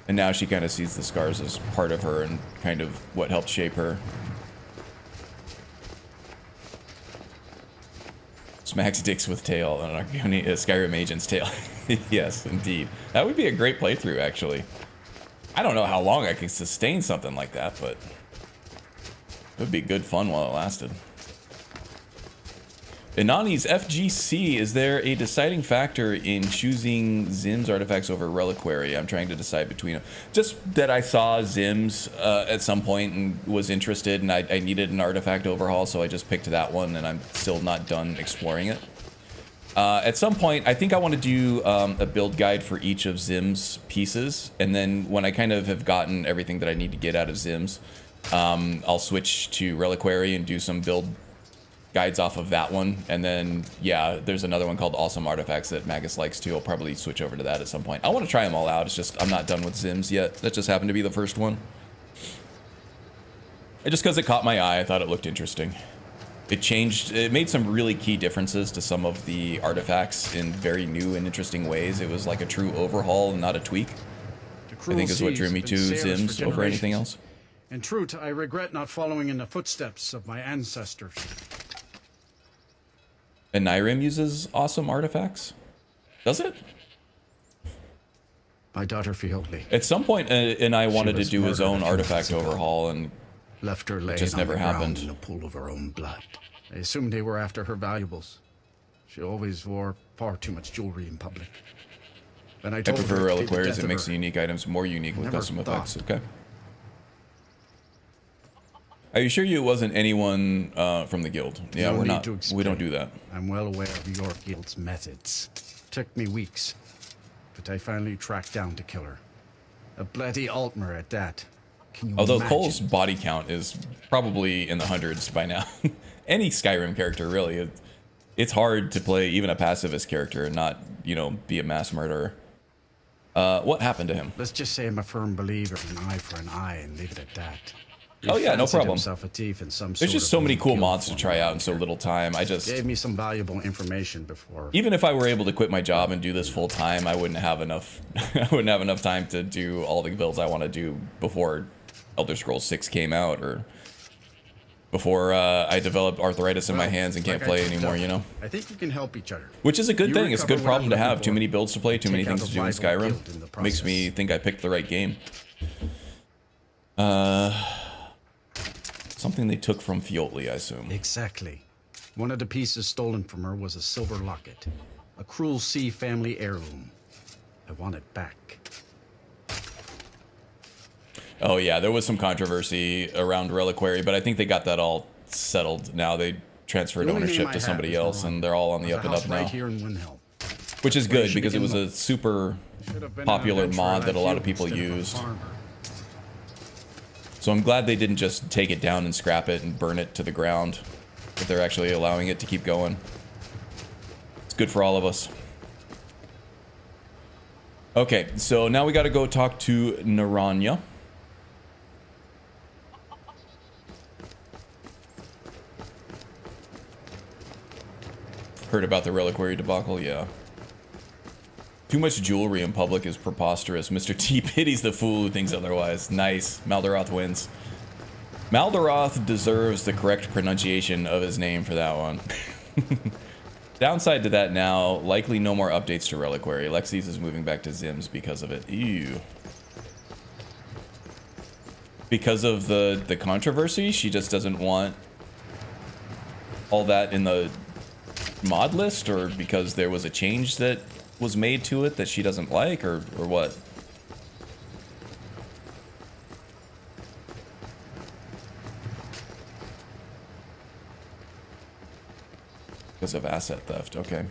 And now she kind of sees the scars as part of her and kind of what helped shape her. Smacks dicks with tail on a Skyrim agent's tail. Yes, indeed. That would be a great playthrough, actually. I don't know how long I can sustain something like that, but it would be good fun while it lasted. Inani's FGC, is there a deciding factor in choosing Zim's artifacts over Reliquary? I'm trying to decide between them. Just that I saw Zim's at some point and was interested, and I needed an artifact overhaul, so I just picked that one, and I'm still not done exploring it. At some point, I think I want to do a build guide for each of Zim's pieces, and then when I kind of have gotten everything that I need to get out of Zim's, I'll switch to Reliquary and do some build guides off of that one, and then yeah, there's another one called Awesome Artifacts that Magus likes too. I'll probably switch over to that at some point. I want to try them all out. It's just I'm not done with Zim's yet. That just happened to be the first one. And just because it caught my eye, I thought it looked interesting. It made some really key differences to some of the artifacts in very new and interesting ways. It was like a true overhaul, not a tweak. I think is what drew me to Zim's over anything else. In truth, I regret not following in the footsteps of my ancestors. And Nyrim uses awesome artifacts? Does it? My daughter Fiotli. At some point, and I wanted to do his own artifact overhaul, and left her laying it just never happened. In a pool of her own blood. I assumed they were after her valuables. She always wore far too much jewelry in public. Then I prefer Reliquaries. It makes the unique items more unique with custom effects. Okay. Are you sure you wasn't anyone from the guild? Yeah, we're not. We don't do that. I'm well aware of your guild's methods. Took me weeks, but I finally tracked down to kill her. A bloody Altmer at that. Can you Although imagine? Cole's body count is probably in the hundreds by now. Any Skyrim character, really. it's hard to play even a pacifist character and not, you know, be a mass murderer. What happened to him? Let's just say I'm a firm believer in an eye for an eye and leave it at that. Oh yeah, no problem. Himself a thief in some There's sort just of so many elite cool guild mods to form try out in around so here. little time. I just Gave me some valuable information before. even if I were able to quit my job and do this full time, I wouldn't have enough. I wouldn't have enough time to do all the builds I want to do before Elder Scrolls 6 came out, or before I developed arthritis in my hands and can't like I play told anymore. Doug, you know, I think we can help each other. which is a good You thing. It's a good recover what problem to I'm have. looking Too for. many builds to play, too many Take out things to the do in rival Skyrim. guild in the Makes me process. think I picked the right game. Something they took from Fiotli, I assume. Exactly. One of the pieces stolen from her was a silver locket. A Cruel Sea family heirloom. I want it back. Oh yeah, there was some controversy around Reliquary, but I think they got that all settled now. They transferred The only ownership name I to have somebody is else, Miranda. and they're all on the There's up a and house up right now. here in Windhelm. Which is Where you good should because it was begin a super Should have been popular an adventurer mod that a lot like of you people instead of a used. farmer. So I'm glad they didn't just take it down and scrap it and burn it to the ground, but they're actually allowing it to keep going. It's good for all of us. Okay, so now we got to go talk to Naranya. Heard about the Reliquary debacle? Yeah. Too much jewelry in public is preposterous. Mr. T pities the fool who thinks otherwise. Nice. Maldaroth wins. Maldaroth deserves the correct pronunciation of his name for that one. Downside to that now, likely no more updates to Reliquary. Lexis is moving back to Zims because of it. Ew. Because of the controversy, she just doesn't want all that in the mod list, or because there was a change that was made to it that she doesn't like, or what? Because of asset theft, okay.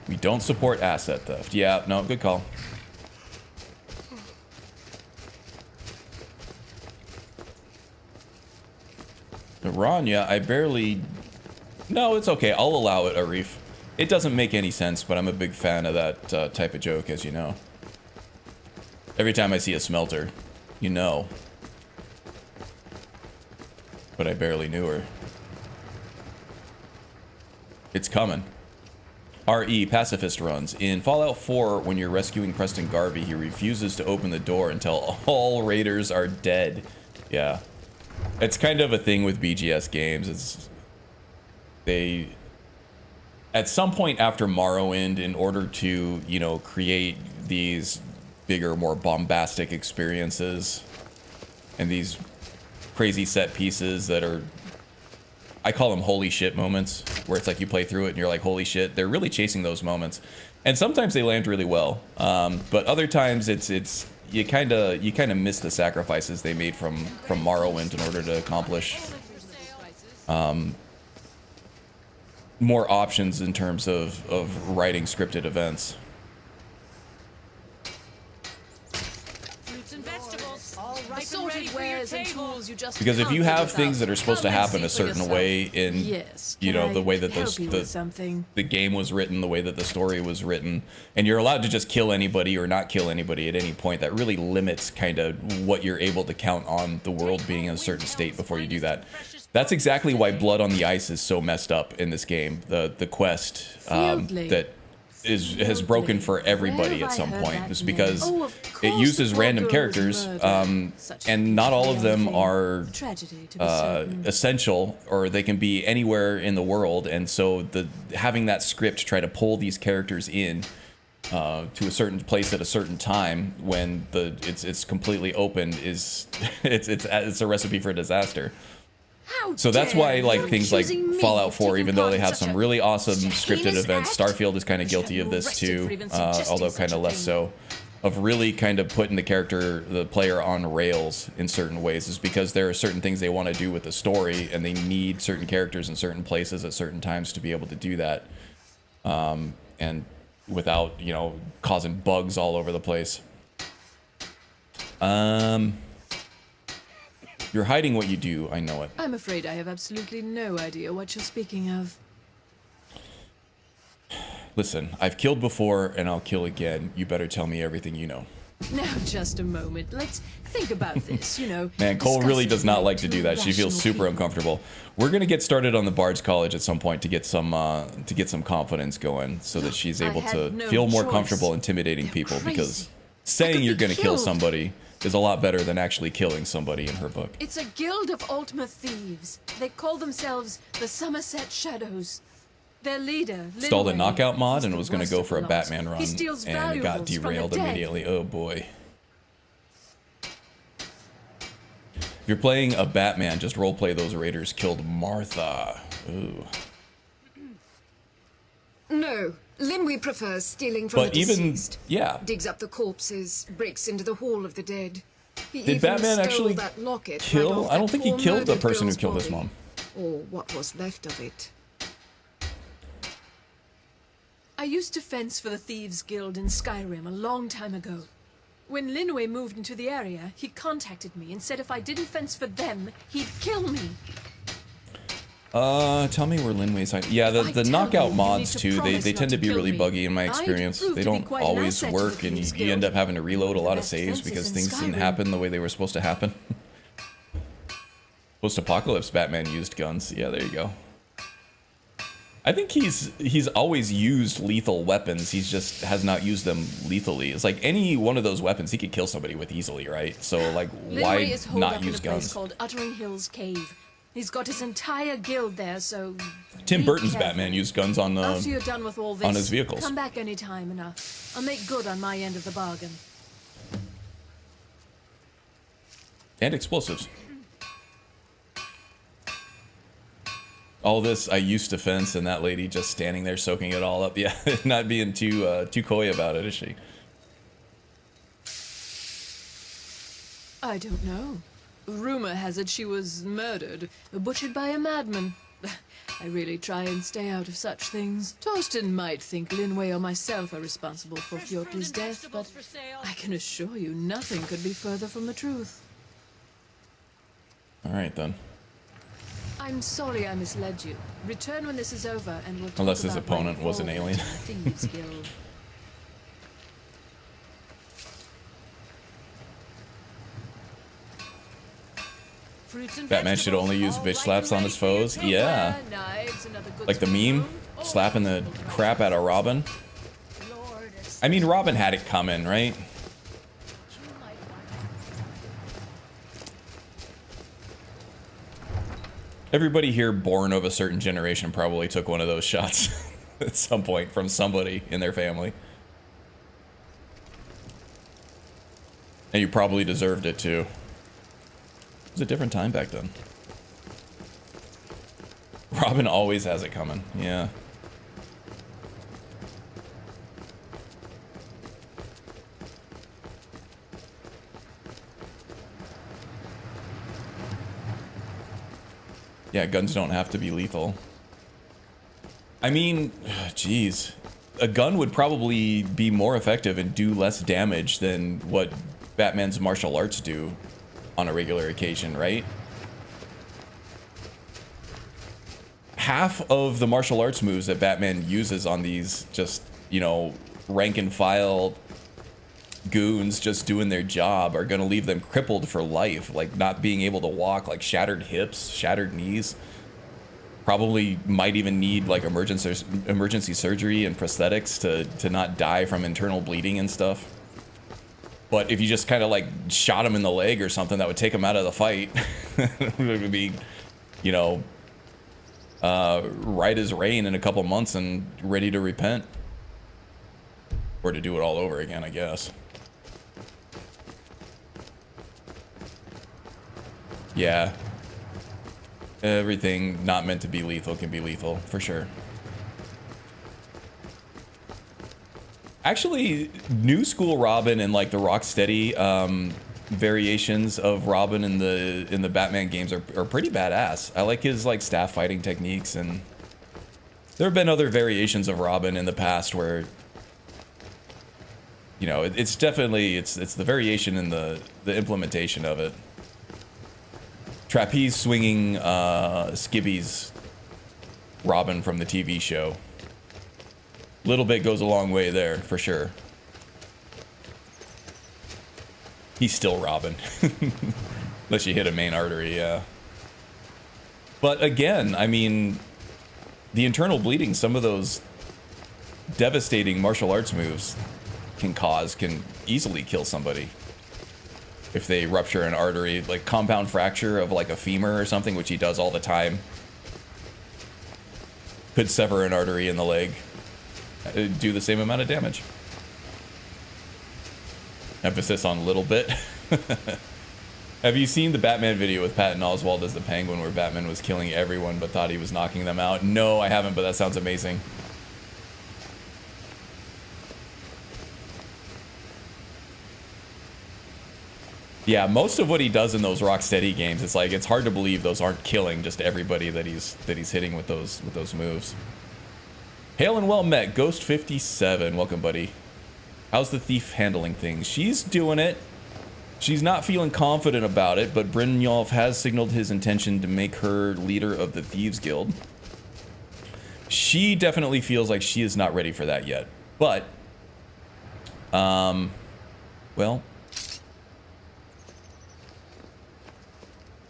We don't support asset theft. Yeah, no, good call. Rania, I barely... No, it's okay. I'll allow it, Arif. It doesn't make any sense, but I'm a big fan of that type of joke, as you know. Every time I see a smelter, you know. But I barely knew her. It's coming. RE, pacifist runs. In Fallout 4, when you're rescuing Preston Garvey, he refuses to open the door until all raiders are dead. Yeah. It's kind of a thing with BGS games. It's... They... At some point after Morrowind, in order to, you know, create these bigger, more bombastic experiences and these crazy set pieces that are... I call them holy shit moments, where it's like you play through it and you're like, holy shit. They're really chasing those moments. And sometimes they land really well. But other times it's you kind of miss the sacrifices they made from Morrowind in order to accomplish more options in terms of writing scripted events. Because if you have things that are supposed to happen a certain way in, you know, the way that the game was written, the way that the story was written, and you're allowed to just kill anybody or not kill anybody at any point, that really limits kind of what you're able to count on the world being in a certain state before you do that. That's exactly why Blood on the Ice is so messed up in this game. The quest that has broken for everybody at some point. It's because it uses random characters, and not all of them are essential, or they can be anywhere in the world. And so having that script try to pull these characters in to a certain place at a certain time when it's completely open is it's a recipe for disaster. So that's why, like, things like Fallout 4, even though they have some really awesome scripted events, Starfield is kind of guilty of this too, although kind of less so, of really kind of putting the player on rails in certain ways, is because there are certain things they want to do with the story, and they need certain characters in certain places at certain times to be able to do that, and without, you know, causing bugs all over the place. You're hiding what you do, I know it. I'm afraid I have absolutely no idea what you're speaking of. Listen, I've killed before and I'll kill again. You better tell me everything you know. Now, just a moment. Let's think about this, you know. Man, Cole really does not like to do that. She feels rational super people. uncomfortable. We're gonna get started on the Bard's College at some point to get some confidence going, so that she's I able had to no feel more choice. comfortable intimidating They're people. crazy. Because I saying could you're be gonna kill killed. somebody is a lot better than actually killing somebody in her book. It's a guild of Ultima thieves. They call themselves the Somerset Shadows. Their leader, Installed a Linway, knockout mod is and the was gonna worst go of for a the lot. Batman run, He steals and it got valuables from the derailed dead. immediately. Oh boy. If you're playing a Batman, just roleplay those raiders killed Martha. Ooh. No, Linwe prefers stealing from But the even, deceased. yeah. Digs up the corpses, breaks into the Hall of the Dead. He Did even Batman stole actually that locket kill? right off I don't that think he poor killed the murdered person who girl's killed his body. mom. Or what was left of it. I used to fence for the Thieves Guild in Skyrim a long time ago. When Linway moved into the area, he contacted me and said if I didn't fence for them, he'd kill me. Tell me where Linway's hiding. Yeah, the I tell knockout you, you mods need to too, promise they not tend to to be kill really me. buggy in my I'd experience. prove They to be don't quite an always asset to work, the and Thieves you end Guild. up having to reload a lot of Best saves fences because in things didn't Skyrim. happen the way they were supposed to happen. Post-apocalypse Batman used guns. Yeah, there you go. I think he's always used lethal weapons. He's just has not used them lethally. It's like any one of those weapons he could kill somebody with easily, right? So like, Linway why is holed not up use in a place guns? called Uttering Hills Cave. He's got his entire guild there, so Tim be Burton's careful. Batman used guns on After you're done with all this, on his vehicles. come back anytime and I'll make good on my end of the bargain. and explosives. All this I used to fence, and that lady just standing there soaking it all up. Yeah, not being too coy about it, is she? I don't know. Rumor has it she was murdered, butchered by a madman. I really try and stay out of such things. Torsten might think Linway or myself are responsible for Fjortli's death, but I can assure you nothing could be further from the truth. All right then. I'm sorry I misled you. Return when this is over and we'll talk Unless his about my opponent was an involvement alien. in the Thieves Guild. Batman should only use bitch slaps on his foes. Yeah. Like the meme, slapping the crap out of Robin. I mean, Robin had it coming, right? Everybody here born of a certain generation probably took one of those shots at some point from somebody in their family. And you probably deserved it too. It was a different time back then. Robin always has it coming, yeah. Yeah, guns don't have to be lethal. I mean, geez. A gun would probably be more effective and do less damage than what Batman's martial arts do on a regular occasion, right? Half of the martial arts moves that Batman uses on these just, you know, rank and file goons just doing their job are going to leave them crippled for life, like not being able to walk, like shattered hips, shattered knees. Probably might even need like emergency surgery and prosthetics to not die from internal bleeding and stuff. But if you just kind of like shot him in the leg or something, that would take him out of the fight. It would be, you know, right as rain in a couple months and ready to repent. Or to do it all over again, I guess. Yeah. Everything not meant to be lethal can be lethal, for sure. Actually, new school Robin and like the Rocksteady variations of Robin in the Batman games are pretty badass. I like his like staff fighting techniques, and there have been other variations of Robin in the past where, you know, it's definitely it's the variation in the implementation of it. Trapeze swinging Skibby's Robin from the TV show. Little bit goes a long way there, for sure. He's still robbing. Unless you hit a main artery, yeah. But again, I mean, the internal bleeding, some of those devastating martial arts moves can easily kill somebody. If they rupture an artery, like compound fracture of like a femur or something, which he does all the time. Could sever an artery in the leg. Do the same amount of damage. Emphasis on little bit. Have you seen the Batman video with Patton Oswalt as the Penguin where Batman was killing everyone but thought he was knocking them out? No, I haven't, but that sounds amazing. Yeah, most of what he does in those Rocksteady games, it's like it's hard to believe those aren't killing just everybody that he's hitting with those moves. Hail and well met, Ghost 57. Welcome, buddy. How's the thief handling things? She's doing it. She's not feeling confident about it, but Brynjolf has signaled his intention to make her leader of the Thieves Guild. She definitely feels like she is not ready for that yet. But, well,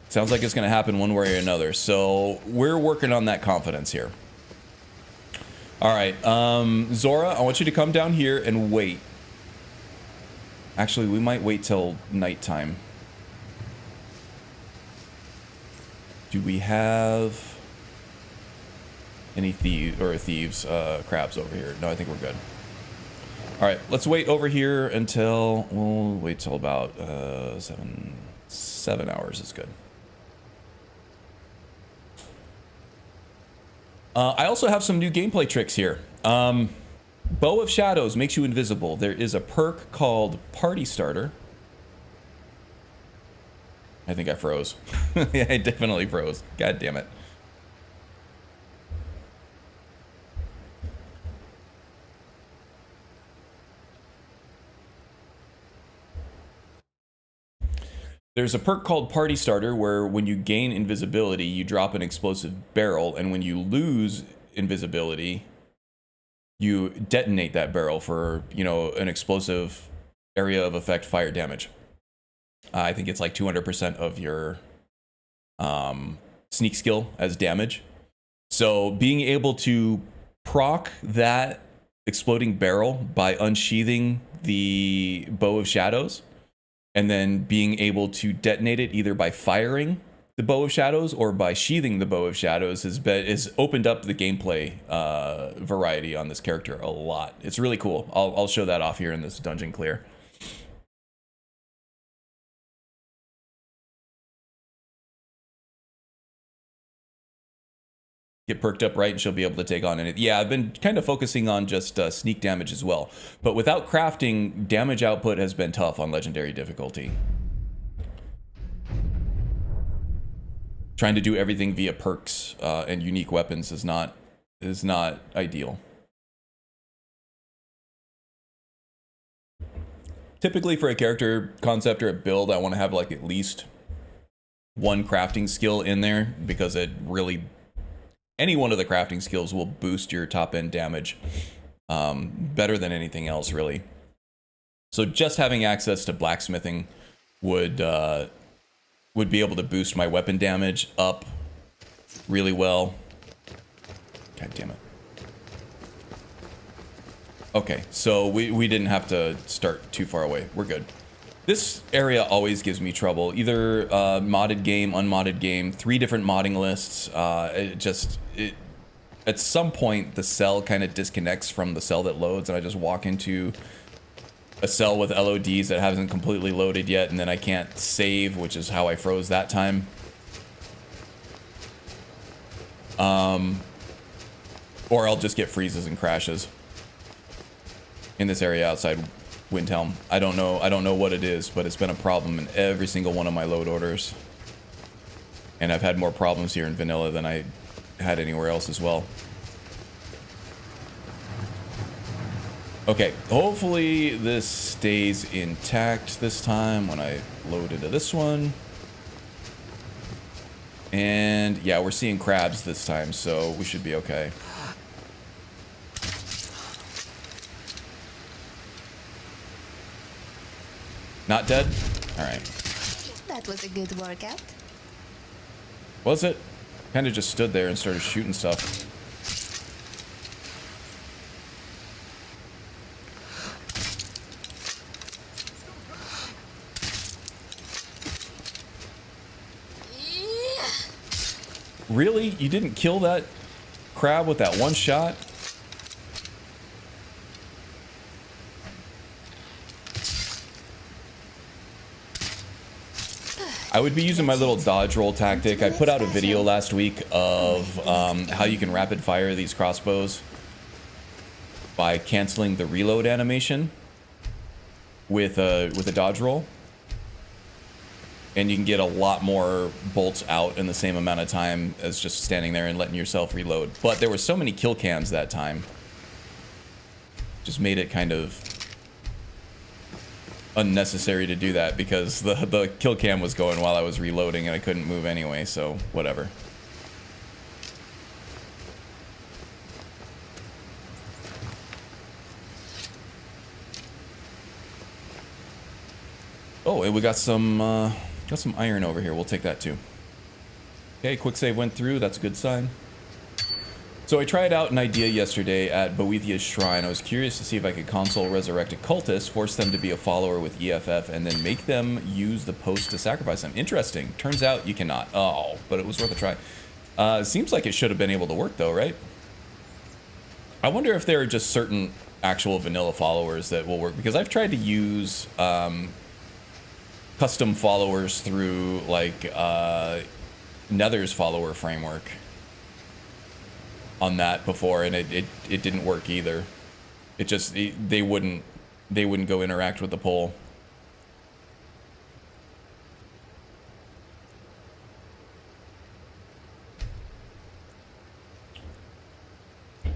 sounds like it's going to happen one way or another. So we're working on that confidence here. All right, Zora, I want you to come down here and wait. Actually, we might wait till nighttime. Do we have any thieves crabs over here? No, I think we're good. All right, let's wait over here until, we'll wait till about 7 hours is good. I also have some new gameplay tricks here. Bow of Shadows makes you invisible. There is a perk called Party Starter. I think I froze. Yeah, I definitely froze. God damn it. There's a perk called Party Starter where when you gain invisibility, you drop an explosive barrel, and when you lose invisibility, you detonate that barrel for, you know, an explosive area of effect fire damage. I think it's like 200% of your sneak skill as damage. So being able to proc that exploding barrel by unsheathing the Bow of Shadows and then being able to detonate it either by firing the Bow of Shadows or by sheathing the Bow of Shadows has opened up the gameplay variety on this character a lot. It's really cool. I'll show that off here in this dungeon clear. Get perked up right and she'll be able to take on it. Yeah, I've been kind of focusing on just sneak damage as well. But without crafting, damage output has been tough on legendary difficulty. Trying to do everything via perks and unique weapons is not ideal. Typically for a character concept or a build, I want to have like at least one crafting skill in there because it really, any one of the crafting skills will boost your top end damage better than anything else really. So just having access to blacksmithing would be able to boost my weapon damage up really well. God damn it. Okay, so we didn't have to start too far away. We're good. This area always gives me trouble. Either modded game, unmodded game, 3 different modding lists. At some point, the cell kind of disconnects from the cell that loads, and I just walk into a cell with LODs that hasn't completely loaded yet, and then I can't save, which is how I froze that time. Or I'll just get freezes and crashes in this area outside Windhelm. I don't know what it is, but it's been a problem in every single one of my load orders. And I've had more problems here in vanilla than I had anywhere else as well. Okay, hopefully this stays intact this time when I load into this one. And yeah, we're seeing crabs this time, so we should be okay. Not dead? Alright. That was a good workout. Was it? Kind of just stood there and started shooting stuff. Really? You didn't kill that crab with that one shot? I would be using my little dodge roll tactic. I put out a video last week of how you can rapid fire these crossbows by canceling the reload animation with a dodge roll. And you can get a lot more bolts out in the same amount of time as just standing there and letting yourself reload. But there were so many kill cams that time. Just made it kind of unnecessary to do that because the kill cam was going while I was reloading and I couldn't move anyway, so whatever. Oh, and we got some iron over here. We'll take that too. Okay, quick save went through. That's a good sign. So I tried out an idea yesterday at Boethia's Shrine. I was curious to see if I could console resurrected cultists, force them to be a follower with EFF, and then make them use the post to sacrifice them. Interesting. Turns out you cannot. Oh, but it was worth a try. Seems like it should have been able to work though, right? I wonder if there are just certain actual vanilla followers that will work, because I've tried to use custom followers through like Nether's follower framework on that before, and it didn't work either. It just they wouldn't go interact with the poll.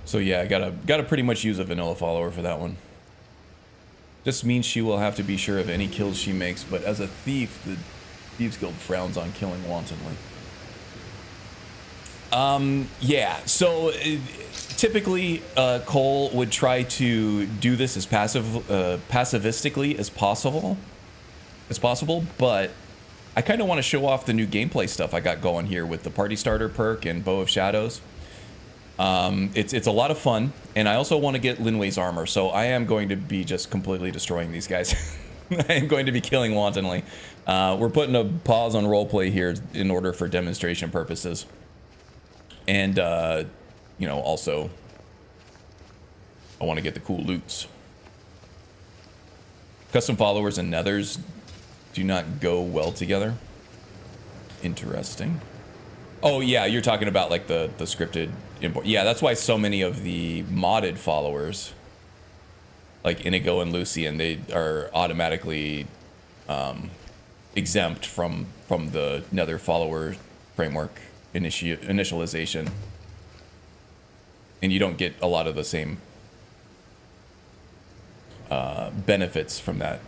So yeah, I gotta pretty much use a vanilla follower for that one. This means she will have to be sure of any kills she makes, but as a thief, the Thieves Guild frowns on killing wantonly. Yeah, so typically Cole would try to do this as passivistically as possible, but I kind of want to show off the new gameplay stuff I got going here with the Party Starter perk and Bow of Shadows. It's a lot of fun, and I also want to get Linway's armor, so I am going to be just completely destroying these guys. I am going to be killing wantonly. We're putting a pause on roleplay here in order for demonstration purposes. And, you know, also, I want to get the cool loots. Custom followers and nethers do not go well together. Interesting. Oh, yeah, you're talking about, like, the scripted import. Yeah, that's why so many of the modded followers, like Inigo and Lucian, they are automatically exempt from the nether follower framework initialization, and you don't get a lot of the same benefits from that.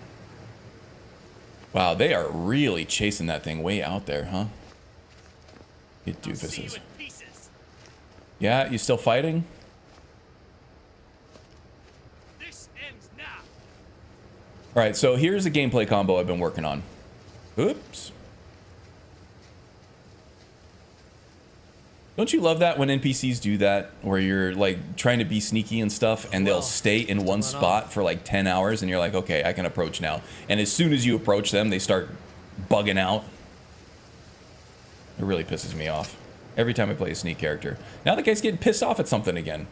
Wow, they are really chasing that thing way out there, huh? You doofuses. Yeah, you still fighting? This ends now. All right, so here's a gameplay combo I've been working on. Oops. Don't you love that when NPCs do that, where you're like trying to be sneaky and stuff, and they'll stay in one spot for like 10 hours, and you're like, okay, I can approach now. And as soon as you approach them, they start bugging out. It really pisses me off every time I play a sneak character. Now the guy's getting pissed off at something again.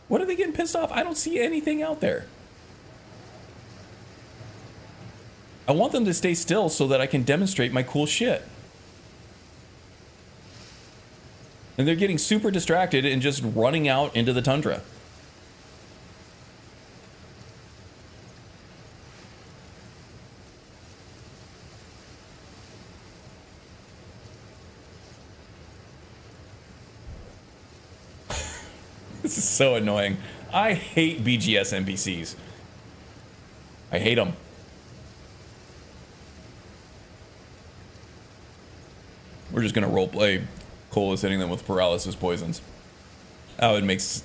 What are they getting pissed off? I don't see anything out there. I want them to stay still so that I can demonstrate my cool shit. And they're getting super distracted and just running out into the tundra. This is so annoying. I hate BGS NPCs. I hate them. We're just gonna roleplay Cole is hitting them with paralysis poisons. Oh, it makes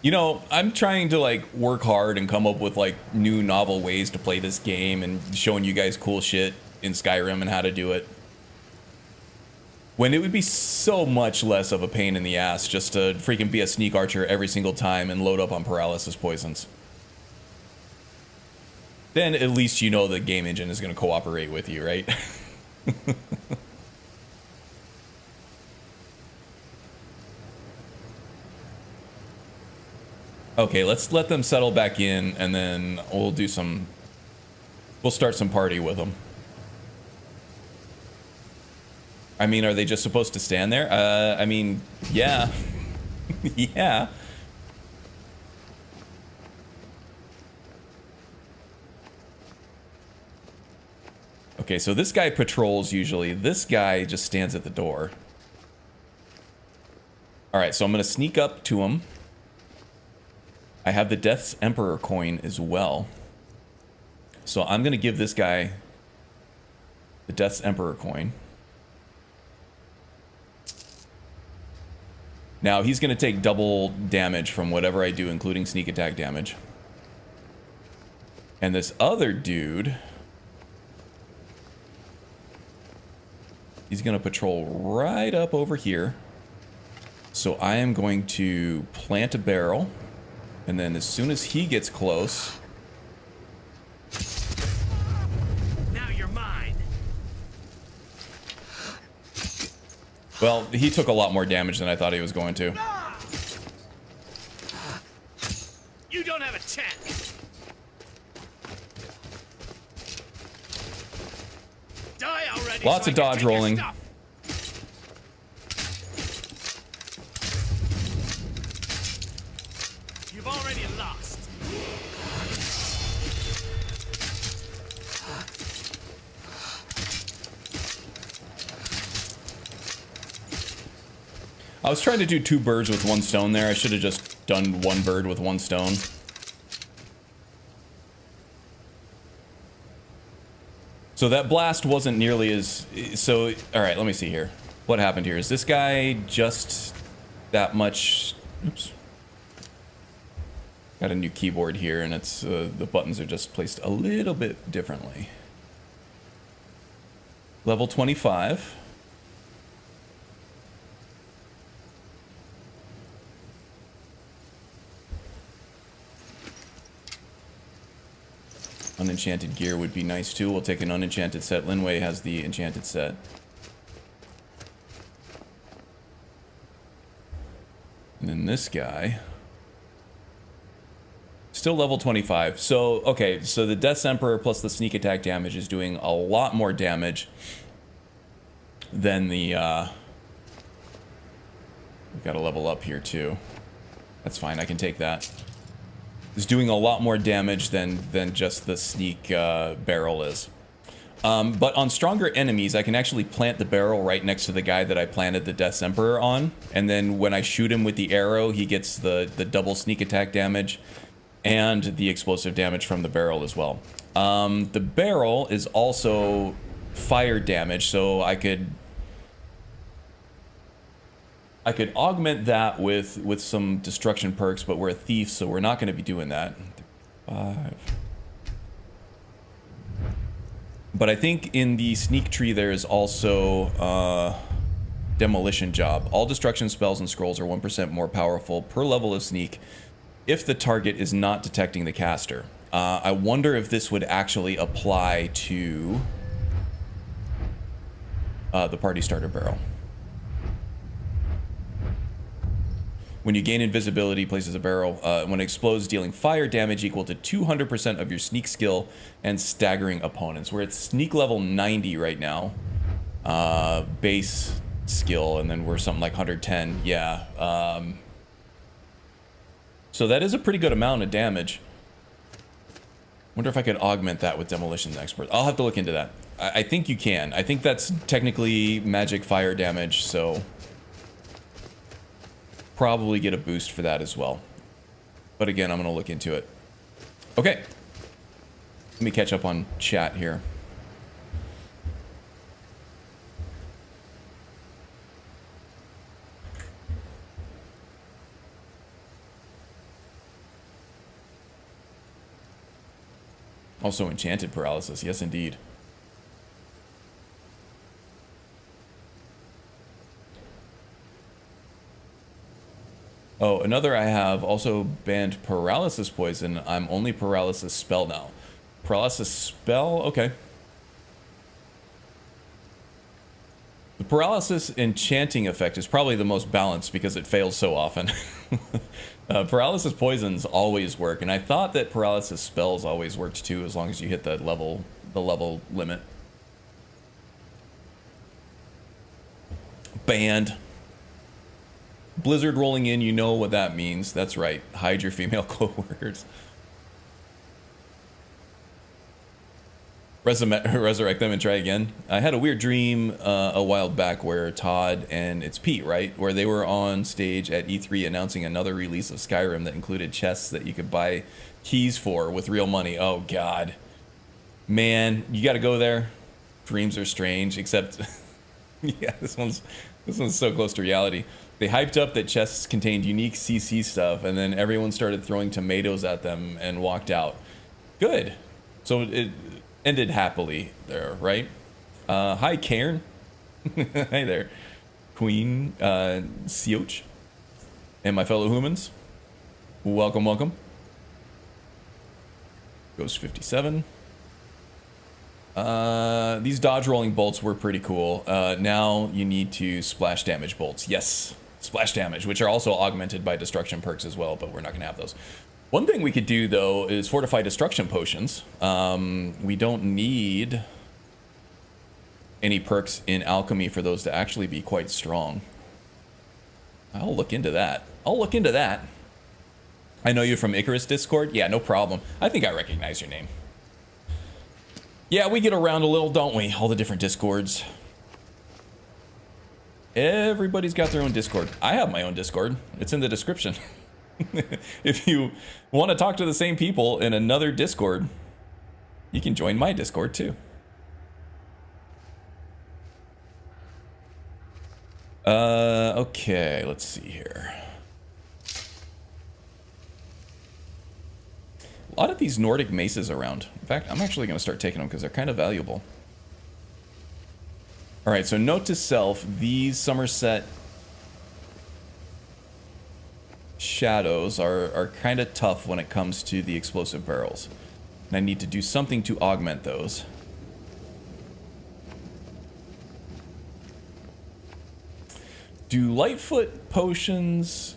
You know, I'm trying to like work hard and come up with like new novel ways to play this game and showing you guys cool shit in Skyrim and how to do it. When it would be so much less of a pain in the ass just to freaking be a sneak archer every single time and load up on paralysis poisons. Then at least you know the game engine is going to cooperate with you, right? Okay, let's let them settle back in, and then we'll start some party with them. I mean, are they just supposed to stand there? I mean, yeah. Yeah. Okay, so this guy patrols usually. This guy just stands at the door. Alright, so I'm going to sneak up to him. I have the Death's Emperor coin as well. So I'm going to give this guy the Death's Emperor coin. Now he's going to take double damage from whatever I do, including sneak attack damage. And this other dude, he's going to patrol right up over here. So I am going to plant a barrel. And then as soon as he gets close... Now you're mine. Well, he took a lot more damage than I thought he was going to. You don't have a chance. Die already. Lots so of I can dodge take your rolling. stuff. You've already lost. I was trying to do 2 birds with 1 stone there. I should have just done 1 bird with 1 stone. So that blast wasn't nearly as... So, alright, let me see here. What happened here? Is this guy just that much... Oops. Got a new keyboard here, and it's the buttons are just placed a little bit differently. Level 25. Unenchanted gear would be nice too. We'll take an unenchanted set. Linway has the enchanted set. And then this guy... Still level 25. So, okay, so the Death's Emperor plus the sneak attack damage is doing a lot more damage than the, we've got to level up here too. That's fine, I can take that. It's doing a lot more damage than just the sneak barrel is. But on stronger enemies, I can actually plant the barrel right next to the guy that I planted the Death's Emperor on. And then when I shoot him with the arrow, he gets the double sneak attack damage and the explosive damage from the barrel as well. The barrel is also fire damage, so I could augment that with some destruction perks, but we're a thief, so we're not going to be doing that. 5. But I think in the sneak tree there is also demolition job. All destruction spells and scrolls are 1% more powerful per level of sneak if the target is not detecting the caster. I wonder if this would actually apply to the party starter barrel. When you gain invisibility, places a barrel. When it explodes, dealing fire damage equal to 200% of your sneak skill and staggering opponents. We're at sneak level 90 right now. Base skill, and then we're something like 110. Yeah. So that is a pretty good amount of damage. Wonder if I could augment that with Demolition Expert. I'll have to look into that. I think you can. I think that's technically magic fire damage, so probably get a boost for that as well. But again, I'm going to look into it. Okay. Let me catch up on chat here. Also enchanted paralysis. Yes, indeed. Oh, another I have also banned paralysis poison. I'm only paralysis spell now. Paralysis spell? Okay. The paralysis enchanting effect is probably the most balanced because it fails so often. Paralysis poisons always work, and I thought that paralysis spells always worked too, as long as you hit the level limit. Banned. Blizzard rolling in, you know what that means. That's right. Hide your female co-workers. Resurrect them and try again. I had a weird dream a while back where Todd and it's Pete, right? Where they were on stage at E3 announcing another release of Skyrim that included chests that you could buy keys for with real money. Oh, God. Man, you got to go there. Dreams are strange, except... yeah, this one's so close to reality. They hyped up that chests contained unique CC stuff, and then everyone started throwing tomatoes at them and walked out. Good. So it ended happily there, right? Hi, Cairn. Hi there. Queen Sioch. And my fellow humans. Welcome, welcome. Ghost 57. These dodge rolling bolts were pretty cool. Now you need to splash damage bolts. Yes, splash damage, which are also augmented by destruction perks as well, but we're not going to have those. One thing we could do, though, is fortify destruction potions. We don't need any perks in alchemy for those to actually be quite strong. I'll look into that. I know you from Icarus Discord? Yeah, no problem. I think I recognize your name. Yeah, we get around a little, don't we? All the different Discords. Everybody's got their own Discord. I have my own Discord. It's in the description. If you want to talk to the same people in another Discord, you can join my Discord too. Okay, let's see here. A lot of these Nordic maces around. In fact, I'm actually going to start taking them because they're kind of valuable. All right, so note to self, these Somerset shadows are kind of tough when it comes to the explosive barrels. And I need to do something to augment those. Do Lightfoot potions,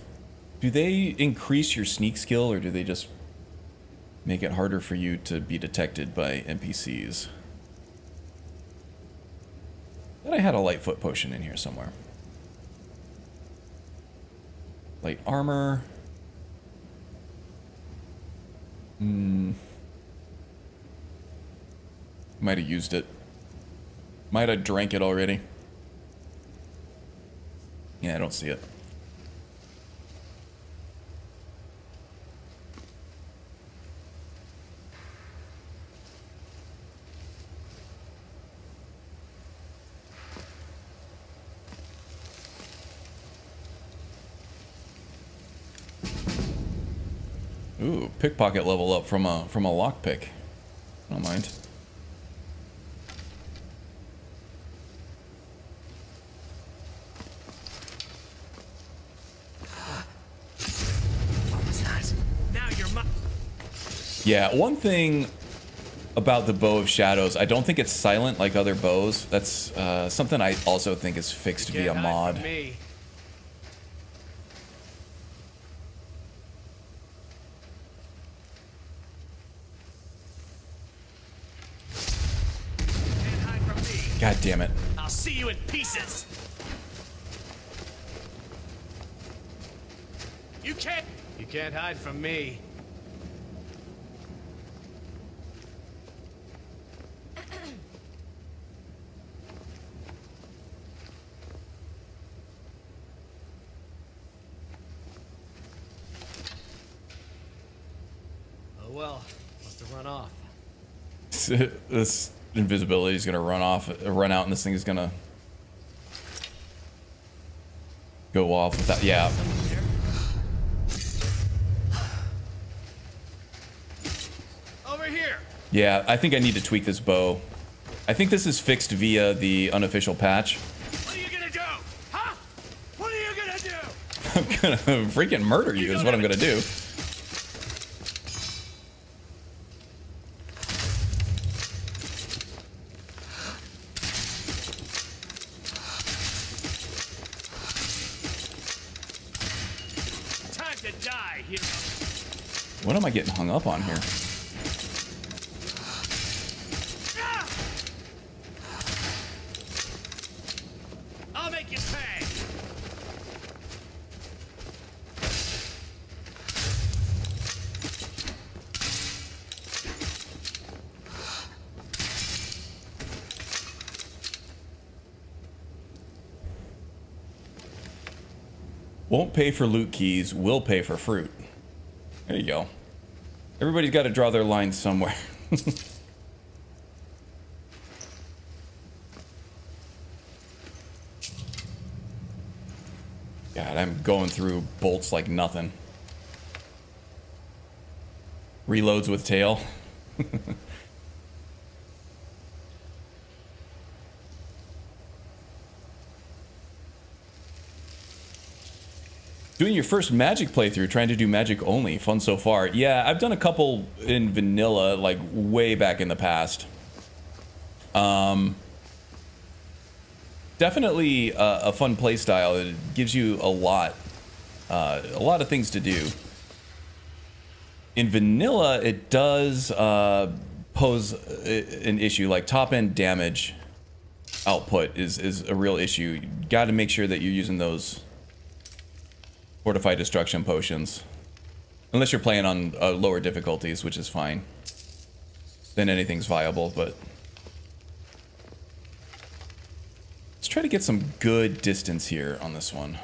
do they increase your sneak skill, or do they just make it harder for you to be detected by NPCs? I thought I had a Lightfoot potion in here somewhere. Light armor. Might have used it. Might have drank it already. Yeah, I don't see it. Ooh, pickpocket level up from a lockpick. I don't mind. What was that? Now you're my... Yeah, one thing about the Bow of Shadows, I don't think it's silent like other bows. That's something I also think is fixed via mod. Me. Can't hide from me. God damn it. I'll see you in pieces. You can't hide from me. Oh well, must have run off. This invisibility is gonna run out, and this thing is gonna go off with that. Yeah. Over here. Yeah, I think I need to tweak this bow. I think this is fixed via the unofficial patch. What are you gonna do? Huh? What are you gonna do? I'm gonna freaking murder you is what I'm gonna do. Time to die, hero. What am I getting hung up on here? I'll make you pay. Won't pay for loot keys, will pay for fruit. There you go. Everybody's got to draw their lines somewhere. God, I'm going through bolts like nothing. Reloads with tail. Doing your first Magic playthrough, trying to do Magic only. Fun so far. Yeah, I've done a couple in vanilla, like way back in the past. Definitely a fun playstyle. It gives you a lot of things to do. In vanilla, it does pose an issue. Like top end damage output is a real issue. You got to make sure that you're using those Fortified Destruction potions. Unless you're playing on lower difficulties, which is fine. Then anything's viable, but... Let's try to get some good distance here on this one.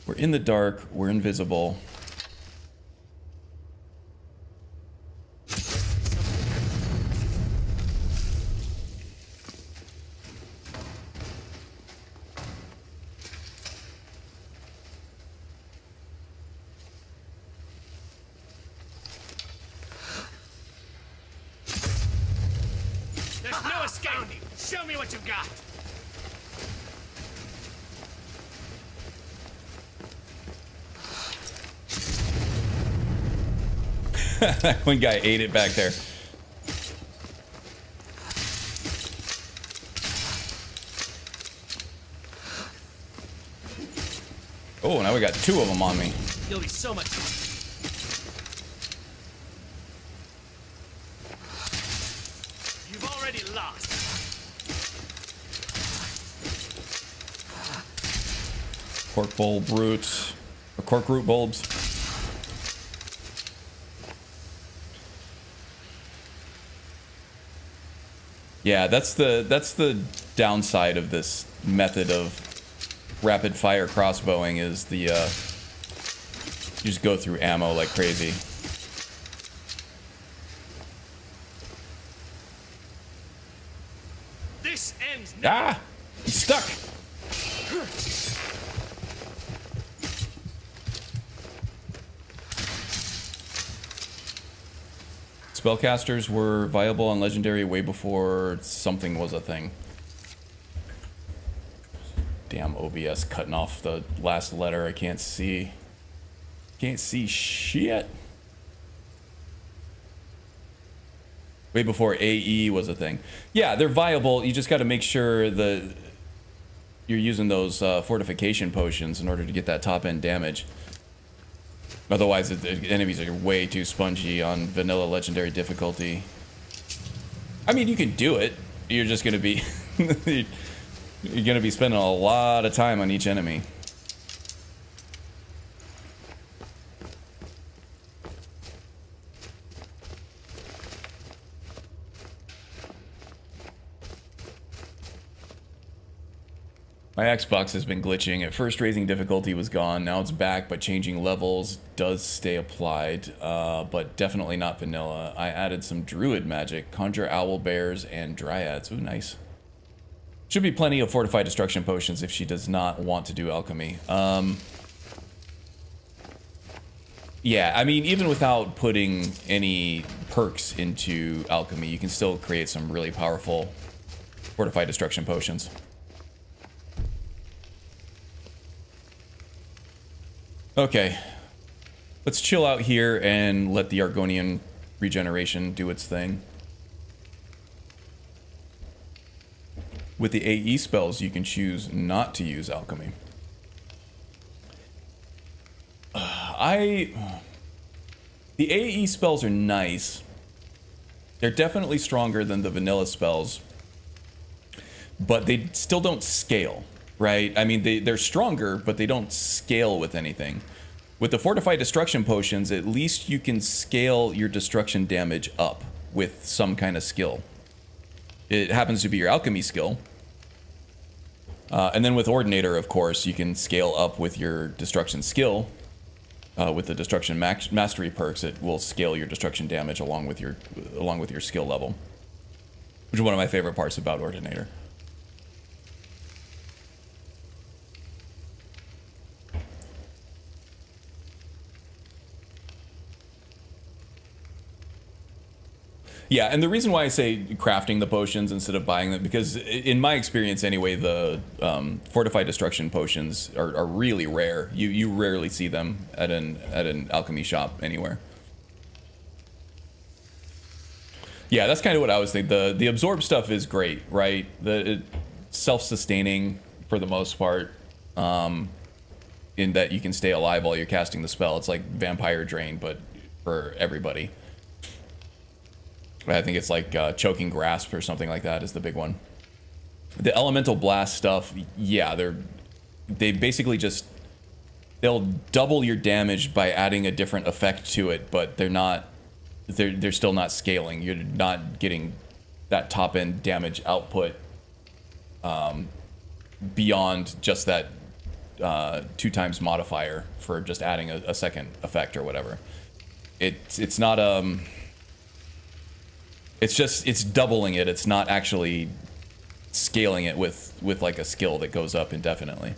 We're in the dark, we're invisible. There's no escape. Show me what you've got. One guy ate it back there. Oh, now we got two of them on me. You'll be so much fun. You've already lost. Cork bulb roots, or cork root bulbs. Yeah, that's the downside of this method of rapid fire crossbowing is the you just go through ammo like crazy. This ends now. Ah! I'm stuck! Spellcasters were viable on Legendary way before something was a thing. Damn OBS cutting off the last letter. I can't see. Can't see shit. Way before AE was a thing. Yeah, they're viable. You just got to make sure that you're using those fortification potions in order to get that top end damage. Otherwise, the enemies are way too spongy on vanilla legendary difficulty. I mean, you can do it. You're just going to be... you're going to be spending a lot of time on each enemy. My Xbox has been glitching. At first, raising difficulty was gone. Now it's back, but changing levels does stay applied. But definitely not vanilla. I added some druid magic, conjure owl bears, and dryads. Ooh, nice. Should be plenty of fortified destruction potions if she does not want to do alchemy. Yeah, I mean, even without putting any perks into alchemy, you can still create some really powerful fortified destruction potions. Okay, let's chill out here and let the Argonian regeneration do its thing. With the AE spells, you can choose not to use alchemy. The AE spells are nice. They're definitely stronger than the vanilla spells, but they still don't scale, right? I mean, they're stronger, but they don't scale with anything. With the fortified destruction potions, at least you can scale your destruction damage up with some kind of skill. It happens to be your alchemy skill. And then with Ordinator, of course, you can scale up with your destruction skill. With the destruction mastery perks, it will scale your destruction damage along with your skill level, which is one of my favorite parts about Ordinator. Yeah, and the reason why I say crafting the potions instead of buying them, because in my experience anyway, the fortified destruction potions are really rare. You rarely see them at an alchemy shop anywhere. Yeah, that's kind of what I was thinking. The absorb stuff is great, right? It's self-sustaining for the most part, in that you can stay alive while you're casting the spell. It's like vampire drain, but for everybody. I think it's like choking grasp or something like that is the big one. The elemental blast stuff, yeah, they basically just, they'll double your damage by adding a different effect to it, but they're still not scaling. You're not getting that top end damage output beyond just that 2x modifier for just adding a second effect or whatever. It's not it's doubling it. It's not actually scaling it with like a skill that goes up indefinitely.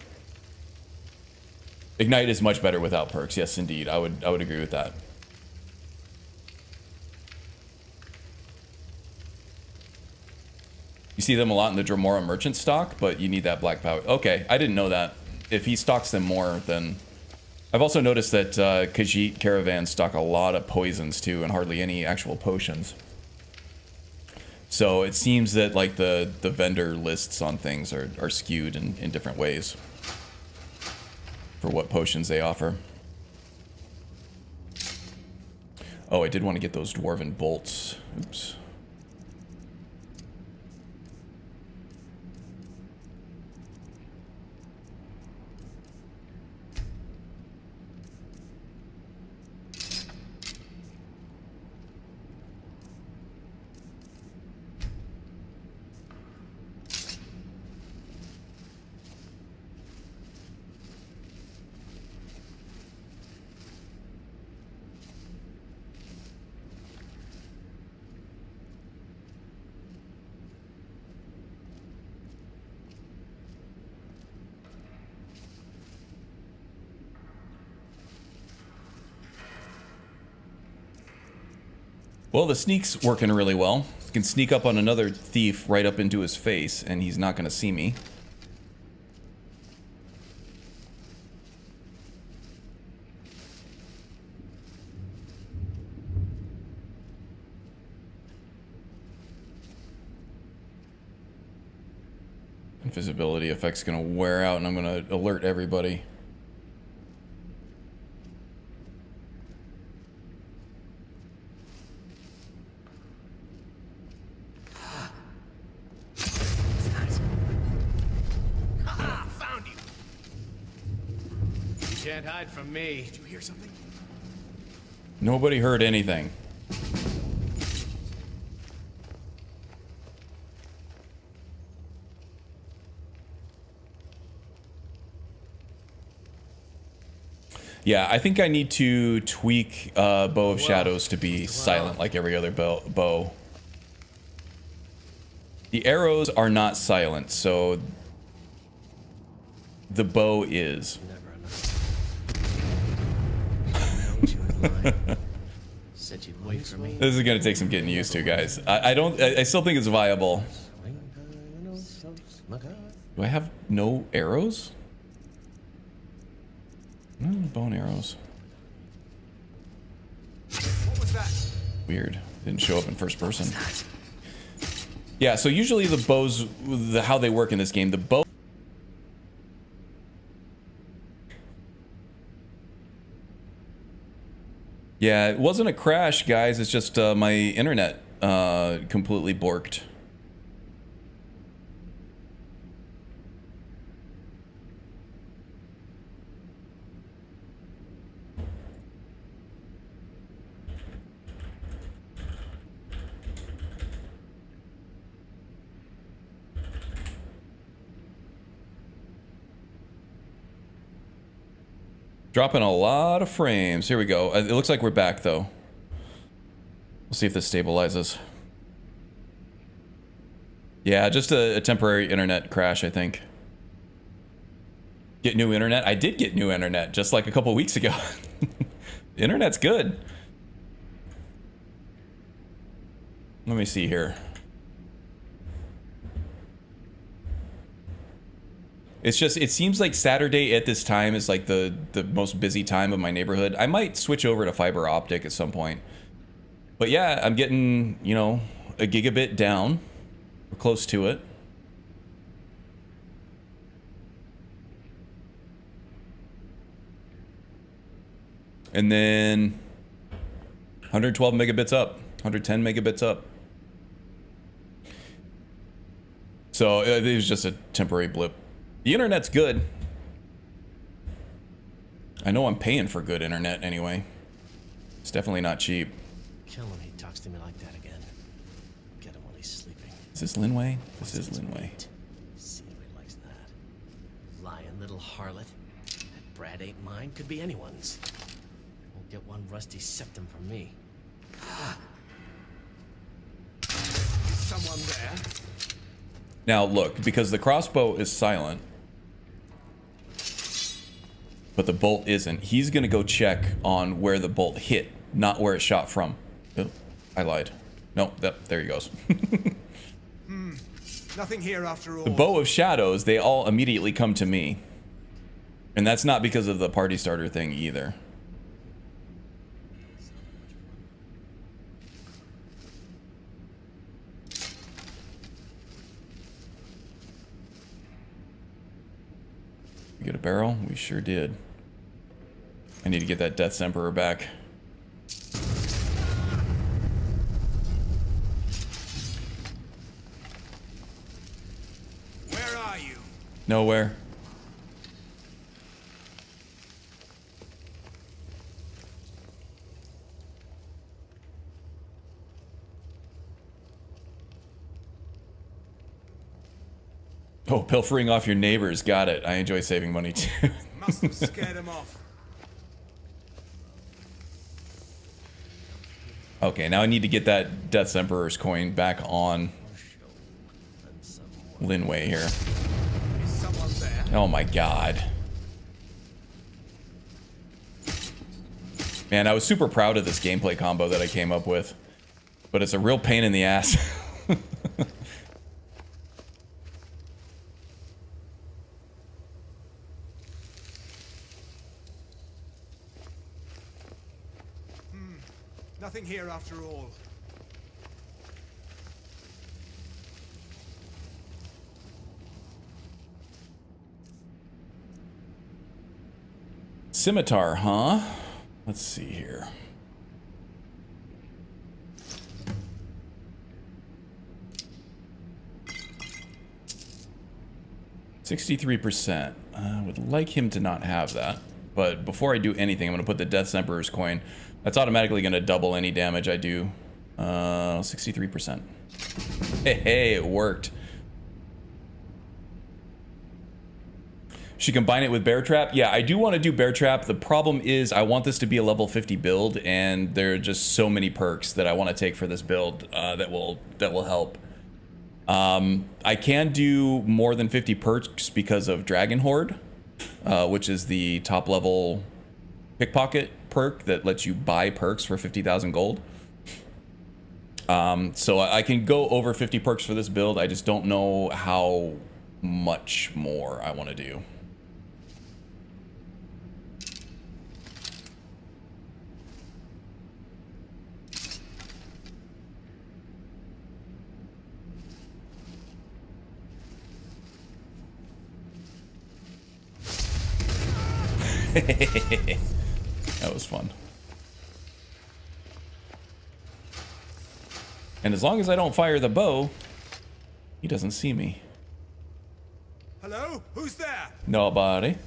Ignite is much better without perks. Yes, indeed. I would agree with that. You see them a lot in the Dremora merchant stock, but you need that black power. Okay, I didn't know that. If he stocks them more, then... I've also noticed that Khajiit caravans stock a lot of poisons too, and hardly any actual potions. So it seems that like the vendor lists on things are skewed in different ways for what potions they offer. Oh, I did want to get those dwarven bolts. Oops. Well, the sneak's working really well. You can sneak up on another thief right up into his face, and he's not going to see me. Invisibility effect's going to wear out, and I'm going to alert everybody. Can't hide from me. Did you hear something? Nobody heard anything. Yeah, I think I need to tweak Bow of Shadows to be silent like every other bow. The arrows are not silent, so the bow is. Said you'd wait for me. This is gonna take some getting used to, guys. I still think it's viable. Do I have no arrows? No bow and arrows. What was that? Weird. Didn't show up in first person. Yeah, so usually the bows, how they work in this game, the bow. Yeah, it wasn't a crash, guys. It's just my internet completely borked. Dropping a lot of frames. Here we go. It looks like we're back, though. We'll see if this stabilizes. Yeah, just a temporary internet crash, I think. Get new internet? I did get new internet just like a couple weeks ago. The internet's good. Let me see here. It's just, it seems like Saturday at this time is like the most busy time of my neighborhood. I might switch over to fiber optic at some point. But yeah, I'm getting, you know, a gigabit down. We're close to it. And then 112 megabits up, 110 megabits up. So it was just a temporary blip. The internet's good. I know I'm paying for good internet anyway. It's definitely not cheap. Kill him, he talks to me like that again. Get him while he's sleeping. Is this Linway? This is Linway. See if he likes that. Lying little harlot. That brat ain't mine, could be anyone's. Won't get one rusty septum from me. Is someone there? Now look, because the crossbow is silent, but the bolt isn't, he's gonna go check on where the bolt hit, not where it shot from. Oh, I lied. No, there he goes. Nothing here after all. The bow of shadows, they all immediately come to me. And that's not because of the party starter thing either. We get a barrel? We sure did. I need to get that Death's Emperor back. Where are you? Nowhere. Oh, pilfering off your neighbors. Got it. I enjoy saving money too. Must have scared him off. Okay, now I need to get that Death's Emperor's coin back on Linway here. Is someone there? Oh my god. Man, I was super proud of this gameplay combo that I came up with. But it's a real pain in the ass. Nothing here after all. Scimitar, huh? Let's see here. %. I would like him to not have that. But before I do anything, I'm going to put the Death's Emperor's coin. That's automatically going to double any damage I do. 63%. Hey, it worked. Should combine it with Bear Trap? Yeah, I do want to do Bear Trap. The problem is I want this to be a level 50 build, and there are just so many perks that I want to take for this build that will help. I can do more than 50 perks because of Dragon Horde, which is the top level pickpocket perk that lets you buy perks for 50,000 gold. So I can go over 50 perks for this build. I just don't know how much more I want to do. That was fun. And as long as I don't fire the bow, he doesn't see me. Hello? Who's there? Nobody.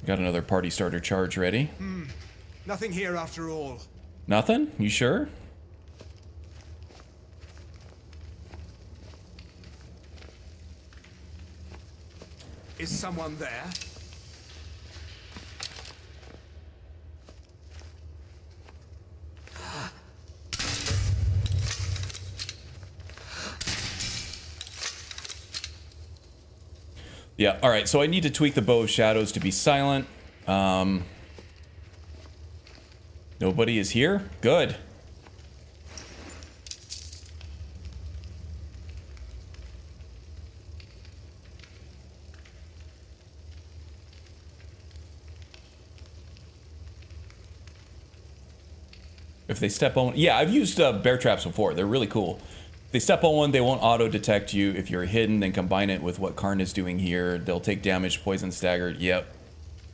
Got another party starter charge ready. Nothing here after all. Nothing? You sure? Is someone there? Yeah, alright, so I need to tweak the bow of shadows to be silent. Nobody is here? Good. If they step on... Yeah, I've used bear traps before. They're really cool. If they step on one, they won't auto-detect you. If you're hidden, then combine it with what Karn is doing here. They'll take damage, poison, staggered. Yep.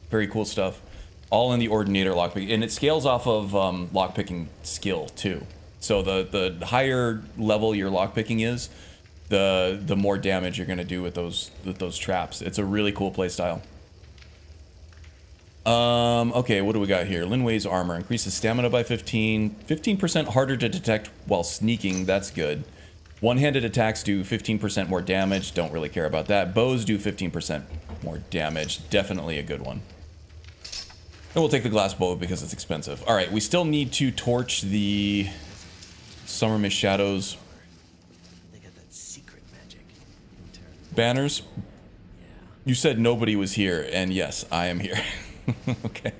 Very cool stuff. All in the Ordinator lockpick. And it scales off of lockpicking skill, too. So the higher level your lockpicking is, the more damage you're going to do with those traps. It's a really cool playstyle. Okay, what do we got here? Linway's armor increases stamina by 15% harder to detect while sneaking. That's good. One-handed attacks do 15% more damage. Don't really care about that. Bows do 15% more damage. Definitely a good one. And we'll take the glass bow because it's expensive. All right, we still need to torch the Summer Mist Shadows They got that secret magic. banners. You said nobody was here, and yes, I am here. Okay.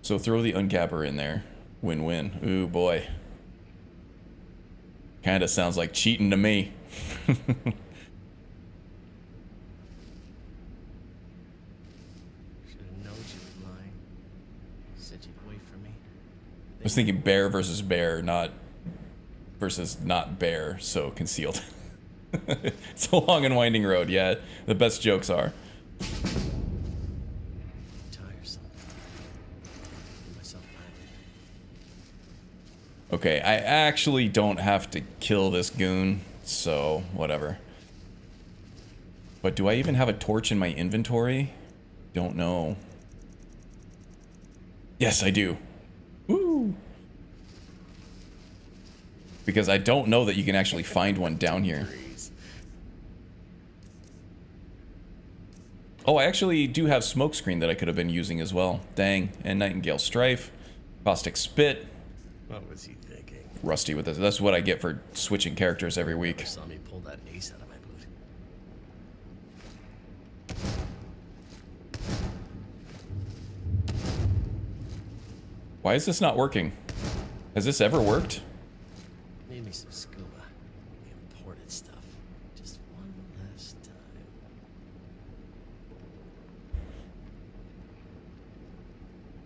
So throw the uncapper in there. Win-win. Ooh, boy. Kinda sounds like cheating to me. Should have known you were lying. Said you'd wait for me. I was thinking bear versus bear, not versus not bear, so concealed. It's a long and winding road, yeah. The best jokes are. Tiresome. Give myself landed. Okay, I actually don't have to kill this goon, so whatever. But do I even have a torch in my inventory? Don't know. Yes, I do. Woo! Because I don't know that you can actually find one down here. Oh, I actually do have smokescreen that I could have been using as well. Dang. And Nightingale Strife. Caustic Spit. What was he thinking? Rusty with this. That's what I get for switching characters every week. Saw me pull that ace out of my boot. Why is this not working? Has this ever worked? Need me some scuba. The imported stuff. Just one last time.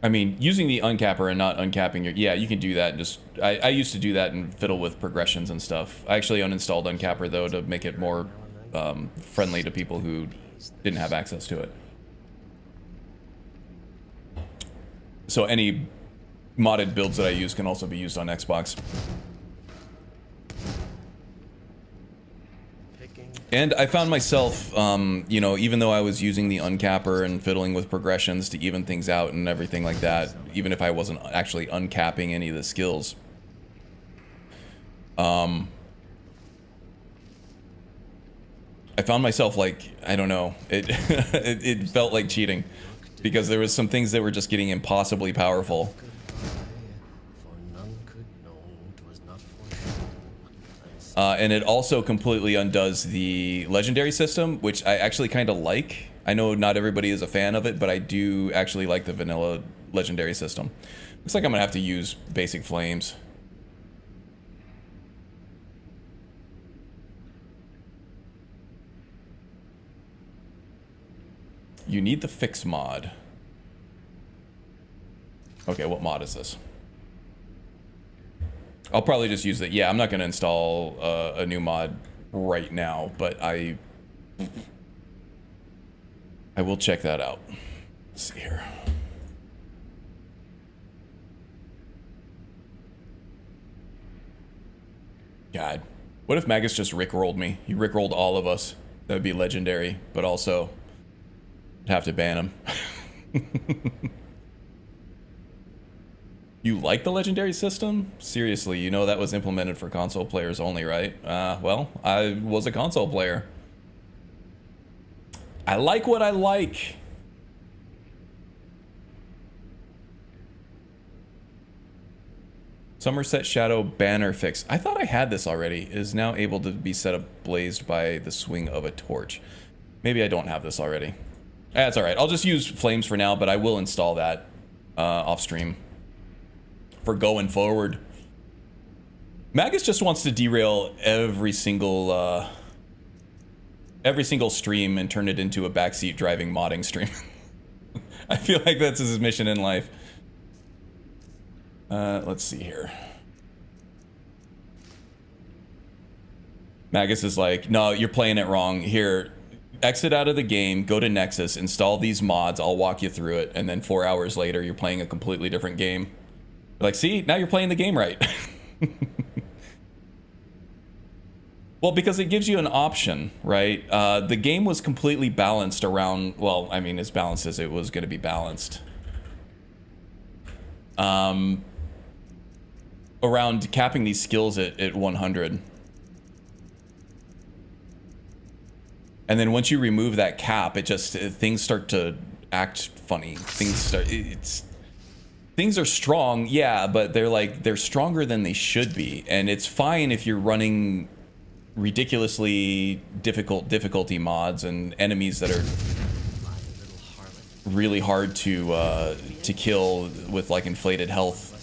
I mean, using the uncapper and not uncapping your... Yeah, you can do that. Just I used to do that and fiddle with progressions and stuff. I actually uninstalled uncapper, though, to make it more friendly to people who didn't have access to it. So any modded builds that I use can also be used on Xbox. And I found myself, you know, even though I was using the uncapper and fiddling with progressions to even things out and everything like that, even if I wasn't actually uncapping any of the skills, I found myself like, I don't know, it felt like cheating because there was some things that were just getting impossibly powerful. And it also completely undoes the legendary system, which I actually kind of like. I know not everybody is a fan of it, but I do actually like the vanilla legendary system. Looks like I'm gonna have to use basic flames. You need the fix mod. Okay, what mod is this? I'll probably just use it. Yeah, I'm not going to install a new mod right now, but I will check that out. Let's see here. God, what if Magus just rickrolled me? He rickrolled all of us. That would be legendary, but also I'd have to ban him. You like the legendary system? Seriously, you know that was implemented for console players only, right? Well, I was a console player. I like what I like. Somerset Shadow banner fix. I thought I had this already. It is now able to be set ablaze by the swing of a torch. Maybe I don't have this already. That's alright. I'll just use flames for now, but I will install that off stream for going forward. Magus just wants to derail every single stream and turn it into a backseat driving modding stream. I feel like that's his mission in life. Let's see here. Magus is like, no, you're playing it wrong. Here, exit out of the game, go to Nexus, install these mods, I'll walk you through it, and then 4 hours later, you're playing a completely different game. Like, see, now you're playing the game right. Well, because it gives you an option, right? The game was completely balanced around, well, I mean, as balanced as it was going to be balanced. Around capping these skills at 100. And then once you remove that cap, it just, things start to act funny. Things are strong, yeah, but they're stronger than they should be. And it's fine if you're running ridiculously difficulty mods and enemies that are really hard to kill with like inflated health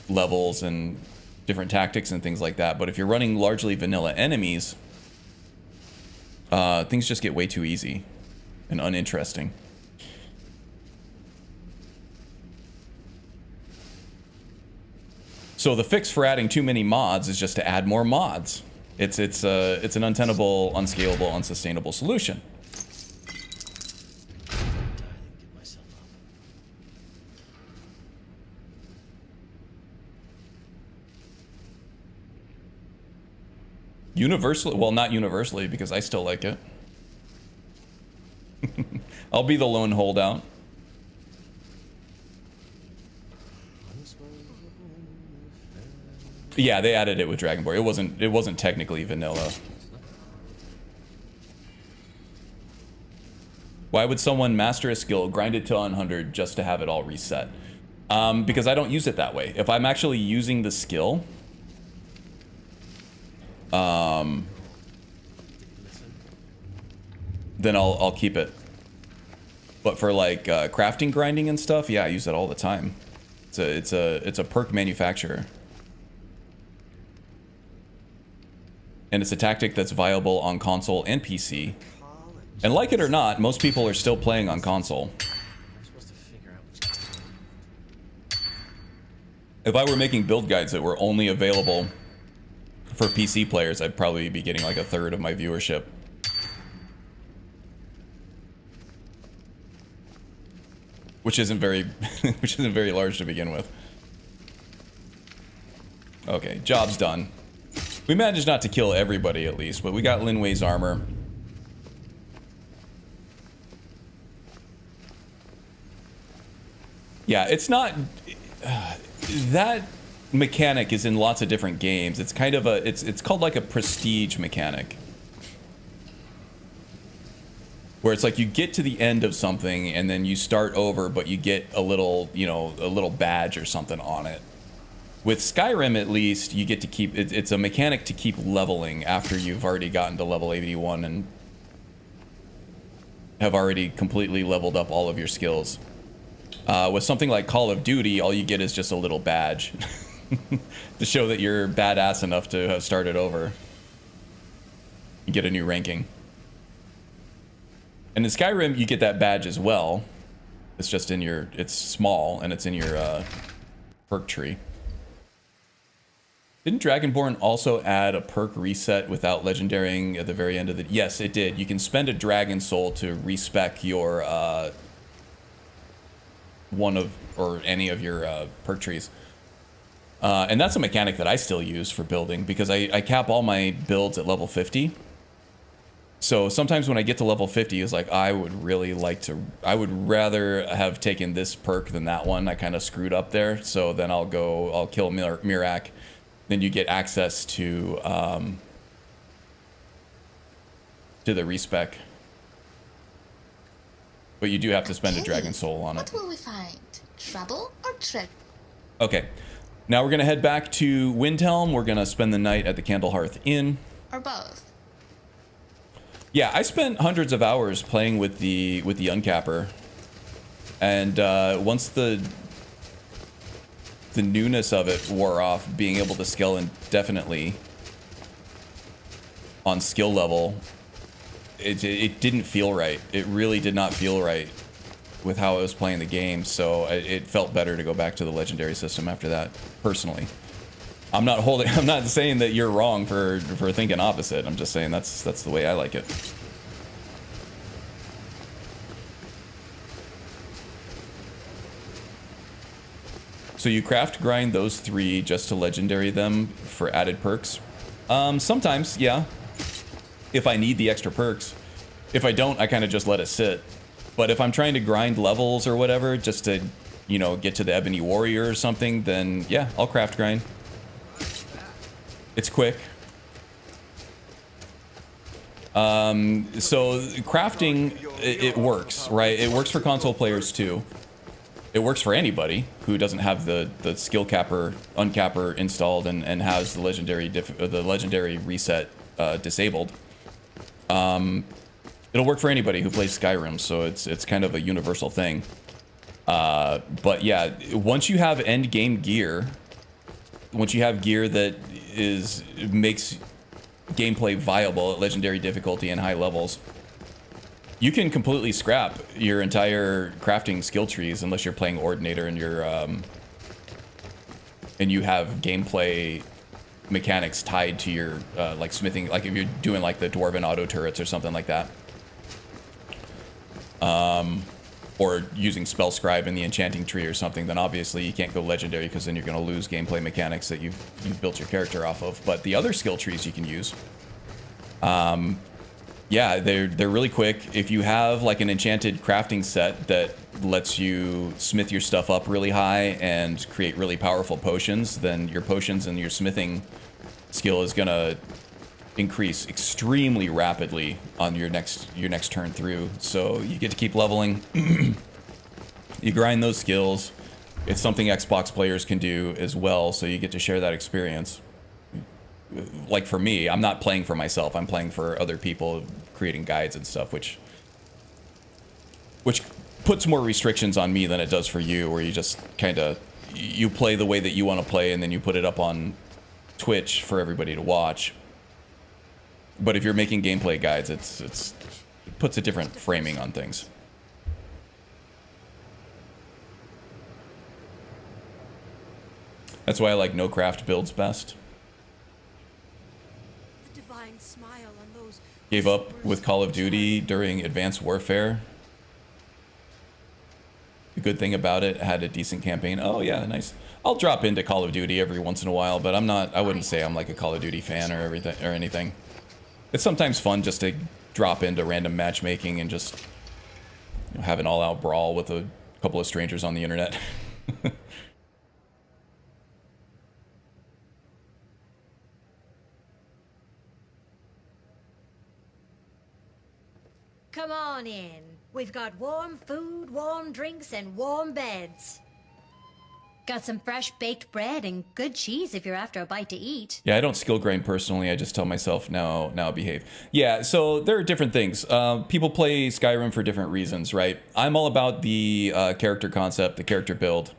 levels and different tactics and things like that. But if you're running largely vanilla enemies, things just get way too easy and uninteresting. So the fix for adding too many mods is just to add more mods. It's an untenable, unscalable, unsustainable solution. Universally, well, not universally, because I still like it. I'll be the lone holdout. Yeah, they added it with Dragonborn. It wasn't technically vanilla. Why would someone master a skill, grind it to 100 just to have it all reset? Because I don't use it that way. If I'm actually using the skill, then I'll keep it. But for like crafting, grinding, and stuff, yeah, I use it all the time. It's a perk manufacturer. And it's a tactic that's viable on console and PC. And like it or not, most people are still playing on console. If I were making build guides that were only available for PC players, I'd probably be getting like a third of my viewership. Which isn't very large to begin with. Okay, job's done. We managed not to kill everybody at least, but we got Linway's armor. Yeah, it's not... that mechanic is in lots of different games. It's kind of a... It's called like a prestige mechanic. Where it's like you get to the end of something and then you start over, but you get a little, you know, a little badge or something on it. With Skyrim, at least, you get to keep... It's a mechanic to keep leveling after you've already gotten to level 81 and have already completely leveled up all of your skills. With something like Call of Duty, all you get is just a little badge to show that you're badass enough to have started over. You get a new ranking. And in Skyrim, you get that badge as well. It's just in your... It's small, and it's in your perk tree. Didn't Dragonborn also add a perk reset without legendarying at the very end of the... Yes, it did. You can spend a dragon soul to respec your one of or any of your perk trees. And that's a mechanic that I still use for building because I cap all my builds at level 50. So sometimes when I get to level 50, it's like, I would really like to... I would rather have taken this perk than that one. I kind of screwed up there. So then I'll kill Mirak. Then you get access to the respec. But you do have to spend a dragon soul on it. What will we find? Trouble or treasure? Okay. Now we're going to head back to Windhelm. We're going to spend the night at the Candlehearth Inn. Or both? Yeah, I spent hundreds of hours playing with the uncapper. And once the newness of it wore off, being able to scale indefinitely on skill level, it didn't feel right. It really did not feel right with how I was playing the game, so it felt better to go back to the legendary system after that, personally. I'm not saying that you're wrong for thinking opposite. I'm just saying that's the way I like it. So you craft grind those 3 just to legendary them for added perks? Sometimes, yeah. If I need the extra perks. If I don't, I kind of just let it sit. But if I'm trying to grind levels or whatever, just to, you know, get to the Ebony Warrior or something, then yeah, I'll craft grind. It's quick. So crafting, it works, right? It works for console players too. It works for anybody who doesn't have the skill capper, uncapper installed and has the legendary reset disabled. It'll work for anybody who plays Skyrim, so it's kind of a universal thing. But yeah, once you have end game gear, once you have gear that makes gameplay viable at legendary difficulty and high levels, you can completely scrap your entire crafting skill trees unless you're playing Ordinator and you have gameplay mechanics tied to your like smithing, like if you're doing like the dwarven auto turrets or something like that, or using spell scribe in the enchanting tree or something, then obviously you can't go legendary because then you're going to lose gameplay mechanics that you've built your character off of. But the other skill trees you can use, yeah, they're really quick. If you have like an enchanted crafting set that lets you smith your stuff up really high and create really powerful potions, then your potions and your smithing skill is gonna increase extremely rapidly on your next turn through. So you get to keep leveling. You grind those skills. It's something Xbox players can do as well, so you get to share that experience. Like for me, I'm not playing for myself. I'm playing for other people, creating guides and stuff, which puts more restrictions on me than it does for you, where you just kind of you play the way that you want to play, and then you put it up on Twitch for everybody to watch. But if you're making gameplay guides, it puts a different framing on things. That's why I like no craft builds best. Gave up with Call of Duty during Advanced Warfare. The good thing about it had a decent campaign. Oh yeah, nice. I'll drop into Call of Duty every once in a while, but I wouldn't say I'm like a Call of Duty fan or anything. It's sometimes fun just to drop into random matchmaking and just have an all-out brawl with a couple of strangers on the internet. Come on in. We've got warm food, warm drinks, and warm beds. Got some fresh baked bread and good cheese if you're after a bite to eat. Yeah, I don't skill grind personally. I just tell myself, now behave. Yeah, so there are different things. People play Skyrim for different reasons, right? I'm all about the character concept, the character build.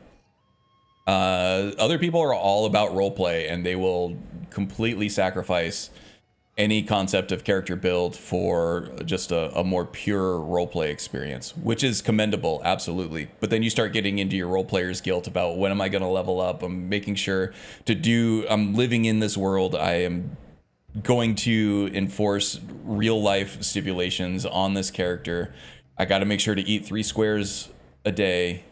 Other people are all about roleplay, and they will completely sacrifice any concept of character build for just a more pure roleplay experience, which is commendable, absolutely. But then you start getting into your role player's guilt about when am I going to level up? I'm making sure I'm living in this world. I am going to enforce real life stipulations on this character. I got to make sure to eat 3 squares a day.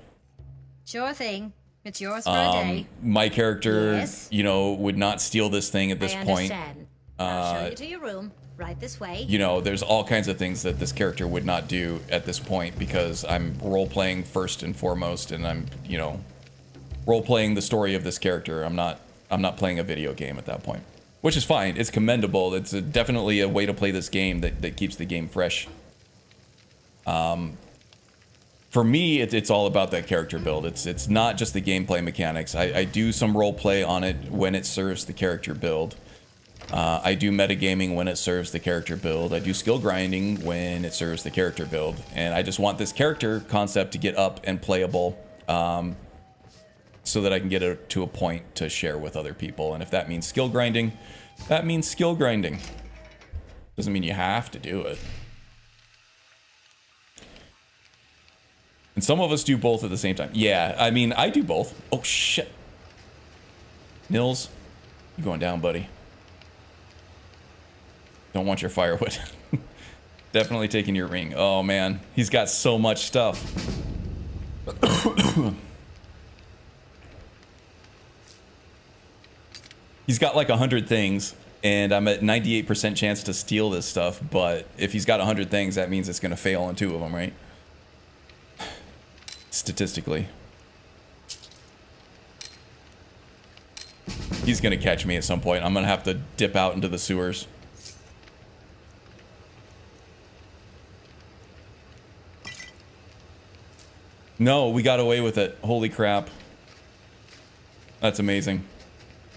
Sure thing. It's yours for a day. My character, Yes. you know, would not steal this thing at this I point. understand. I'll show you to your room. Right this way. You know, there's all kinds of things that this character would not do at this point because I'm role-playing first and foremost, and I'm, you know, role-playing the story of this character. I'm not playing a video game at that point, which is fine. It's commendable. It's definitely a way to play this game that keeps the game fresh. For me, it's all about that character build. It's not just the gameplay mechanics. I do some role-play on it when it serves the character build. I do metagaming when it serves the character build. I do skill grinding when it serves the character build. And I just want this character concept to get up and playable so that I can get it to a point to share with other people. And if that means skill grinding, that means skill grinding. Doesn't mean you have to do it. And some of us do both at the same time. Yeah, I mean, I do both. Oh, shit. Nils, you going down, buddy. Don't want your firewood. Definitely taking your ring. Oh man, he's got so much stuff. He's got like 100 things, and I'm at 98% chance to steal this stuff, but if he's got 100 things, that means it's gonna fail on 2 of them, right? Statistically. He's gonna catch me at some point. I'm gonna have to dip out into the sewers. No, we got away with it. Holy crap. That's amazing.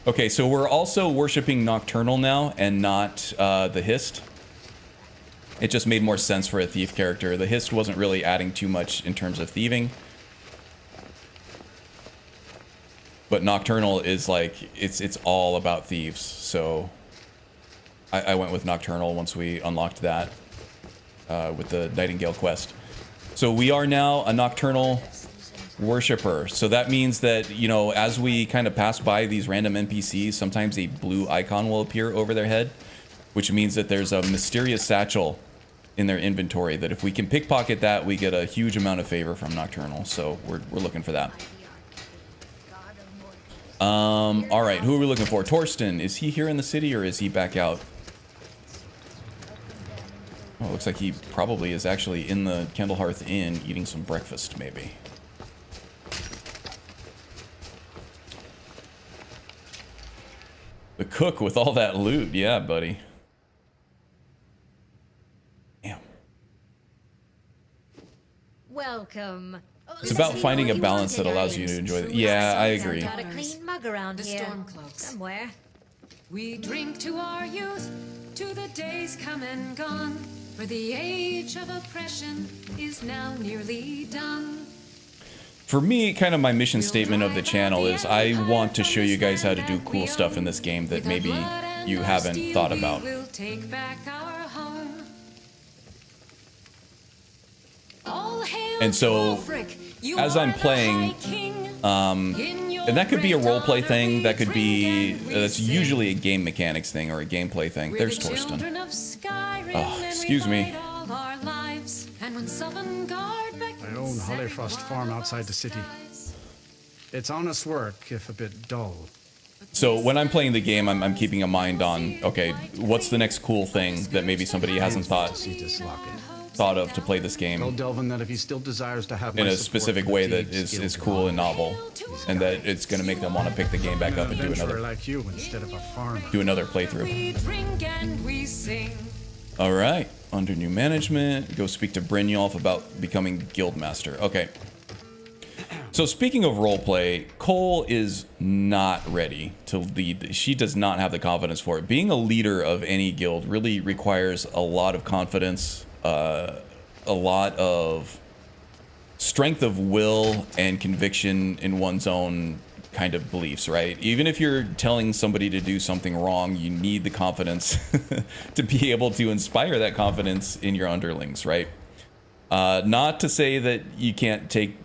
Okay, so we're also worshiping Nocturnal now and not the Hist. It just made more sense for a thief character. The Hist wasn't really adding too much in terms of thieving. But Nocturnal is like, it's all about thieves. So I went with Nocturnal once we unlocked that with the Nightingale quest. So we are now a Nocturnal worshipper. So that means that, you know, as we kind of pass by these random NPCs, sometimes a blue icon will appear over their head, which means that there's a mysterious satchel in their inventory that if we can pickpocket that, we get a huge amount of favor from Nocturnal. So we're looking for that. All right, who are we looking for? Torsten, is he here in the city or is he back out? Oh, looks like he probably is actually in the Candlehearth Inn eating some breakfast, maybe. The cook with all that loot. Yeah, buddy. Damn. Welcome. It's about finding a balance that allows you to enjoy it. Yeah, I agree. Got a clean mug around The here. Stormcloaks. Somewhere. We drink to our youth, to the days come and gone, for the age of oppression is now nearly done. For me, kind of my mission statement of the channel is I want to show you guys how to do cool stuff in this game that maybe you haven't thought about. We'll take back our home. All hail And so, Ulfric, you as are I'm the playing, High King. and that could be a roleplay thing, that could be, that's usually a game mechanics thing or a gameplay thing. There's Torsten. Oh, excuse me. I own Hollyfrost Farm outside the city. It's honest work, if a bit dull. So when I'm playing the game, I'm keeping a mind on, okay, what's the next cool thing that maybe somebody hasn't thought of to play this game Tell Delvin that if he still desires to have in my a support specific for way the that deeds, is he'll cool go and on. novel, and that it's going to make them want to pick the game back up and do Adventurer another like you instead of a farmer. playthrough. We drink and we sing. All right, under new management, go speak to Brynjolf about becoming guildmaster. Okay. So speaking of roleplay, Cole is not ready to lead. She does not have the confidence for it. Being a leader of any guild really requires a lot of confidence, a lot of strength of will and conviction in one's own kind of beliefs, right? Even if you're telling somebody to do something wrong, you need the confidence to be able to inspire that confidence in your underlings, right? Not to say that you can't take,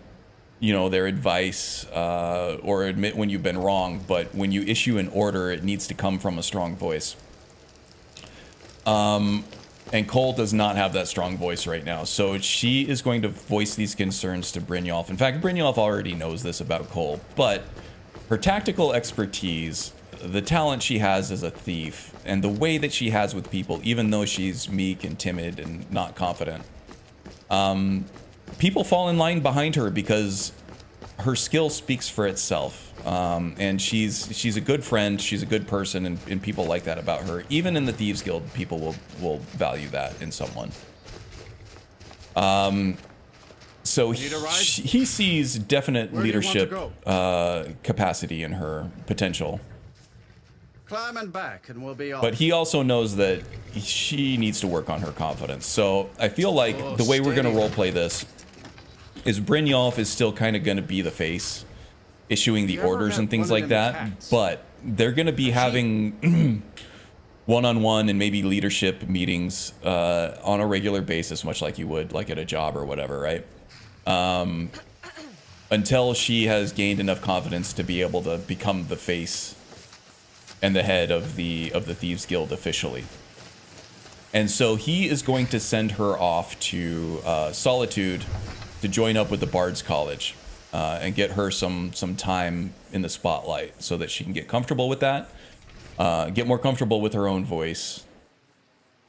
you know, their advice or admit when you've been wrong, but when you issue an order, it needs to come from a strong voice. And Cole does not have that strong voice right now, so she is going to voice these concerns to Brynjolf. In fact, Brynjolf already knows this about Cole, but her tactical expertise, the talent she has as a thief, and the way that she has with people, even though she's meek and timid and not confident, people fall in line behind her because her skill speaks for itself. And she's a good friend, she's a good person, and people like that about her. Even in the Thieves Guild, people will value that in someone. So he sees definite leadership capacity in her potential. Climb and back, and we'll be off. But he also knows that she needs to work on her confidence. So I feel like the way we're going to roleplay this is Brynjolf is still kind of going to be the face, issuing the orders and things like that. But they're going to be having one-on-one and maybe leadership meetings on a regular basis, much like you would like at a job or whatever, right? Until she has gained enough confidence to be able to become the face and the head of the Thieves Guild officially. And so he is going to send her off to Solitude to join up with the Bard's College and get her some time in the spotlight so that she can get comfortable with that, get more comfortable with her own voice,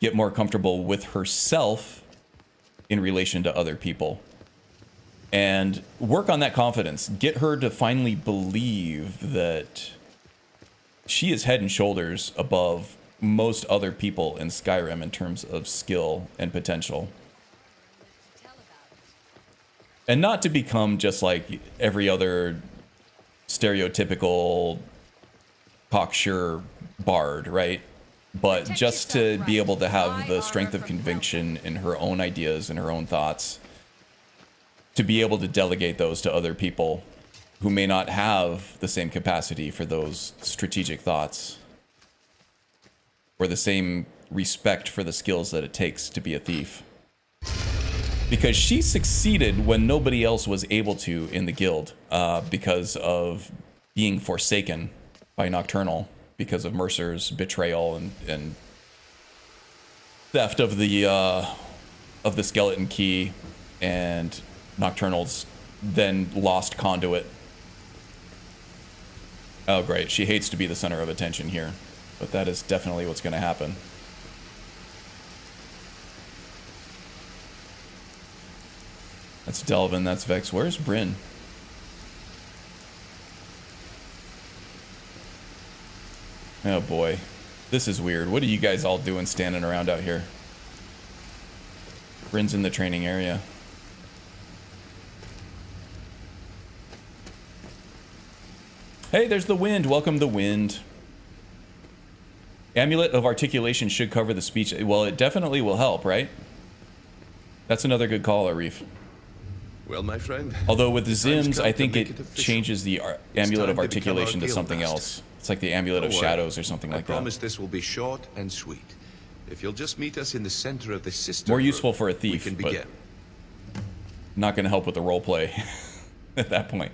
get more comfortable with herself in relation to other people, and work on that confidence. Get her to finally believe that she is head and shoulders above most other people in Skyrim in terms of skill and potential. And not to become just like every other stereotypical cocksure bard, right? But just to be able to have the strength of conviction in her own ideas and her own thoughts, to be able to delegate those to other people who may not have the same capacity for those strategic thoughts or the same respect for the skills that it takes to be a thief. Because she succeeded when nobody else was able to in the guild, because of being forsaken by Nocturnal, because of Mercer's betrayal and theft of the skeleton key, and Nocturnal's then lost conduit. Oh great, she hates to be the center of attention here, but that is definitely what's going to happen. That's Delvin, that's Vex. Where's Bryn? Oh boy. This is weird. What are you guys all doing standing around out here? Bryn's in the training area. Hey, there's the wind. Welcome the wind. Amulet of Articulation should cover the speech. Well, it definitely will help, right? That's another good call, Arif. Well, my friend. Although with the Zims, I think it changes the Amulet of Articulation to something else. It's like the Amulet of Shadows or something like that. I promise this will be short and sweet. If you'll just meet us in the center of the system. More useful for a thief, but not going to help with the roleplay at that point.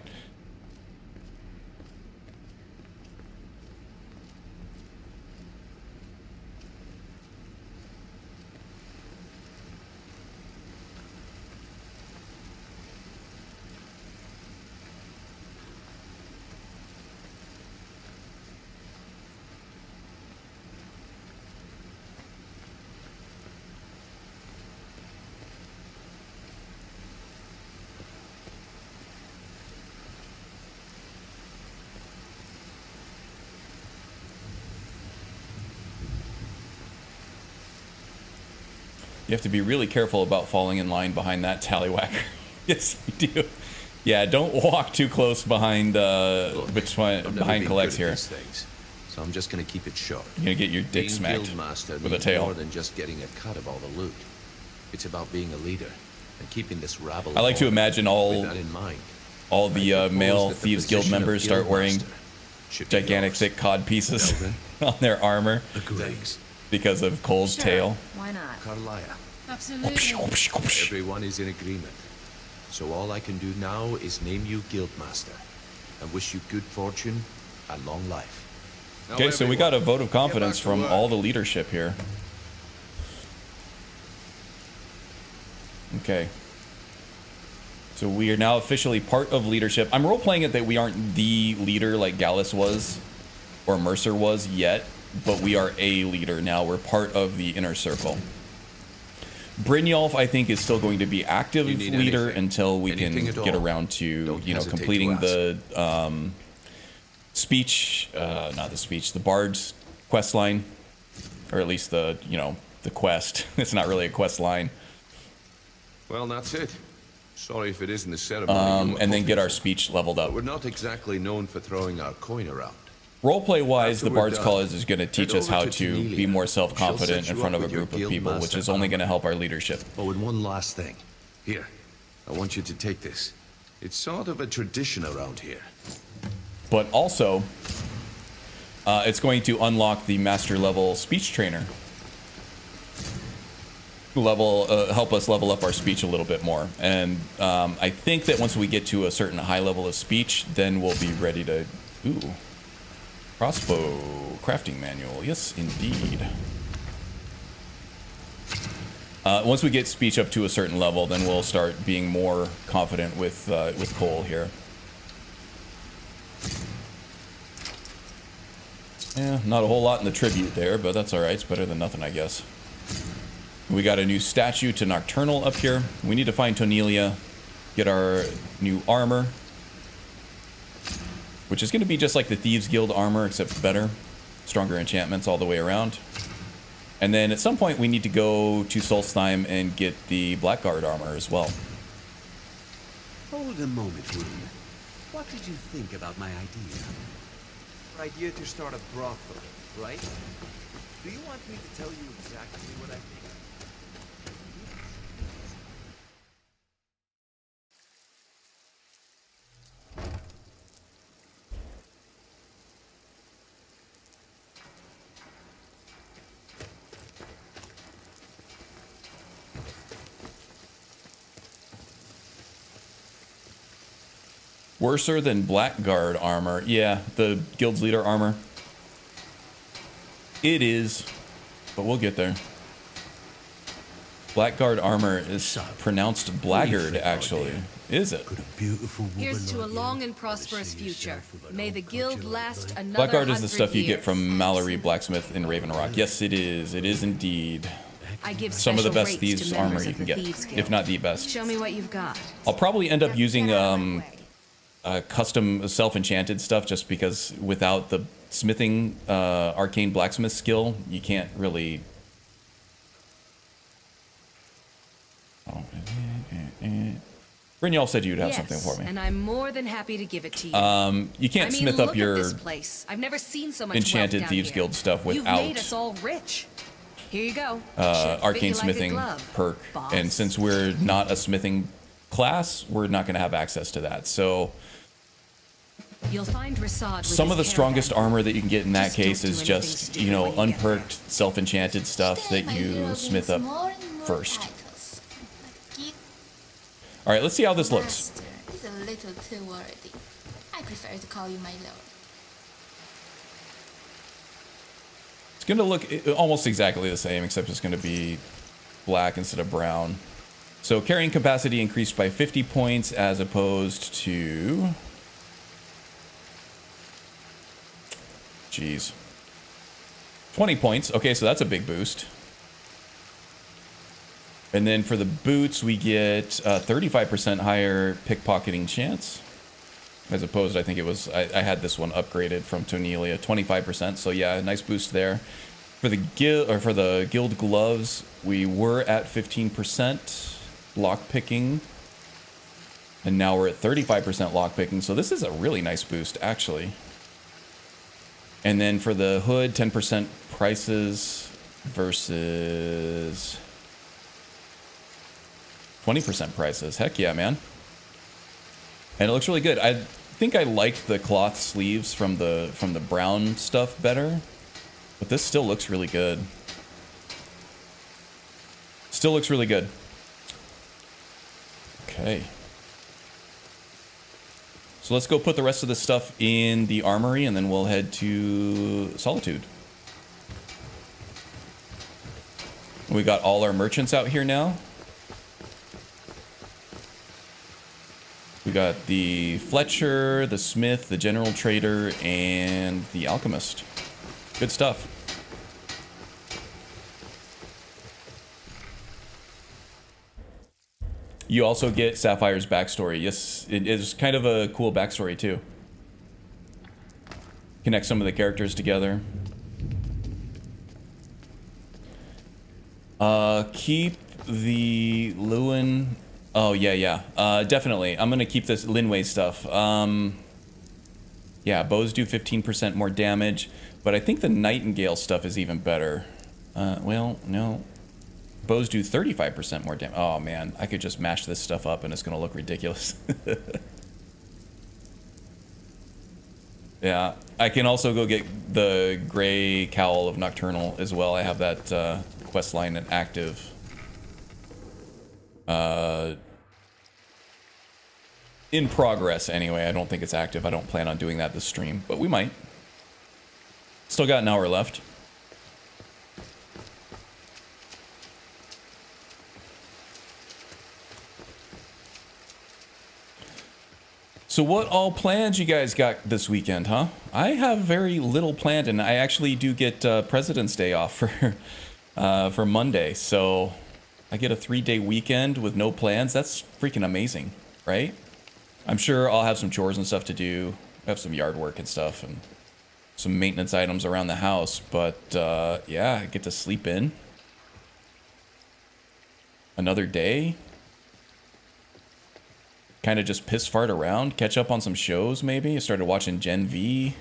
You have to be really careful about falling in line behind that tallywhacker. Yes, you do. Yeah, don't walk too close behind Look, behind I've never been Collects good at here. these things, so I'm just gonna keep it short. You're gonna get your dick Being smacked Guildmaster with a means tail. more than just getting a cut of all the loot. It's about being a leader and keeping this rabble. I like to in order. imagine With all that in mind, the I propose male that the Thieves Guild position of members start wearing Guildmaster should be gigantic yours. thick cod pieces Well on their armor Thanks. because of Cole's tail. Why not? Carlia, Absolutely. everyone is in agreement. So all I can do now is name you Guildmaster and wish you good fortune and long life. Now Okay, so we got a everyone, vote of get back confidence to from work. all the leadership here. Okay. So we are now officially part of leadership. I'm role-playing it that we aren't the leader like Gallus was or Mercer was yet, but we are a leader now. We're part of the inner circle. Brynjolf, I think, is still going to be active You need leader anything? until we Anything can at get all. around to, Don't you know, hesitate to completing the ask. speech, not the speech, the Bard's quest line, or at least the, you know, the quest. It's not really a quest line. Well, that's it. Sorry if it isn't the ceremony. you were And then get hoping our for. speech leveled up. But we're not exactly known for throwing our coin around. Roleplay wise, After the we're Bard's done, College is going to teach head us how over to to be Cornelia. more She'll self-confident set in you front up of a with your group of guild people, which master is only going to armor. help our leadership. Oh, and one last thing. Here, I want you to take this. It's sort of a tradition around here. But also, it's going to unlock the master level speech trainer. Help us level up our speech a little bit more. And I think that once we get to a certain high level of speech, then we'll be ready to... Ooh. Crossbow crafting manual. Yes, indeed. Once we get speech up to a certain level, then we'll start being more confident with Cole here. Yeah, not a whole lot in the tribute there, but that's alright. It's better than nothing, I guess. We got a new statue to Nocturnal up here. We need to find Tonelia, get our new armor, which is going to be just like the Thieves Guild armor, except better. Stronger enchantments all the way around. And then at some point we need to go to Solstheim and get the Blackguard armor as well. Hold a moment, Rune. What did you think about my idea? Idea to start a brothel, right? Do you want me to tell you exactly what I think? Worser than Blackguard armor. Yeah, the guild's leader armor. It is, but we'll get there. Blackguard armor is pronounced Blackguard, actually. Is it? Here's to a long and prosperous future. May the guild last another Blackguard is the 100 stuff you get years. from Mallory Blacksmith in Raven Rock. Yes, it is. It is indeed. I give Some of the special best rates Thieves to armor members you of can the get, Thieves Guild. if not the best. Show me what you've got. I'll probably end up using custom self-enchanted stuff just because without the smithing arcane blacksmith skill, you can't really... Oh. Brynjolf said you'd have Yes, something for me. and I'm more than happy to give it to you. You can't I mean, smith look up your at this place. I've never seen so much enchanted wealth down Thieves here. Guild stuff You've made without us all rich. Here you go. Should fit arcane you like a smithing glove, perk. boss. And since we're not a smithing class, we're not going to have access to that. So You'll find Rasad with some of the his strongest caravan. armor that you can get in that Just don't case do is anything just, stupid you know, when you get there. unperked self-enchanted stuff that you smith up first. All right, let's see how this looks. Master is a little too worthy. I prefer to call you my lord. It's going to look almost exactly the same, except it's going to be black instead of brown. So carrying capacity increased by 50 points as opposed to... Jeez. 20 points. Okay, so that's a big boost. And then for the boots, we get 35% higher pickpocketing chance. As opposed, I think it was, I had this one upgraded from Tonelia, 25%. So yeah, nice boost there. For the guild gloves, we were at 15% lock picking. And now we're at 35% lockpicking, so this is a really nice boost, actually. And then for the hood, 10% prices versus 20% prices. Heck yeah, man. And it looks really good. I think I liked the cloth sleeves from the brown stuff better, but this still looks really good. Still looks really good. Okay. So let's go put the rest of this stuff in the armory, and then we'll head to Solitude. We got all our merchants out here now. We got the Fletcher, the Smith, the General Trader, and the Alchemist. Good stuff. You also get Sapphire's backstory. Yes, it is kind of a cool backstory too. Connect some of the characters together. Keep the Lewin. Oh yeah. Definitely. I'm gonna keep this Linway stuff. Yeah, bows do 15% more damage, but I think the Nightingale stuff is even better. Well, no. Bows do 35% more damage. Oh man, I could just mash this stuff up and it's gonna look ridiculous. Yeah, I can also go get the Gray Cowl of Nocturnal as well. I have that quest line active. In progress anyway. I don't think it's active. I don't plan on doing that this stream, but we might. Still got an hour left. So what all plans you guys got this weekend, huh? I have very little planned, and I actually do get President's Day off for Monday, so I get a 3-day weekend with no plans. That's freaking amazing, right? I'm sure I'll have some chores and stuff to do. I have some yard work and stuff, and some maintenance items around the house, but yeah, I get to sleep in. Another day. Kind of just piss fart around, catch up on some shows maybe. I started watching Gen V.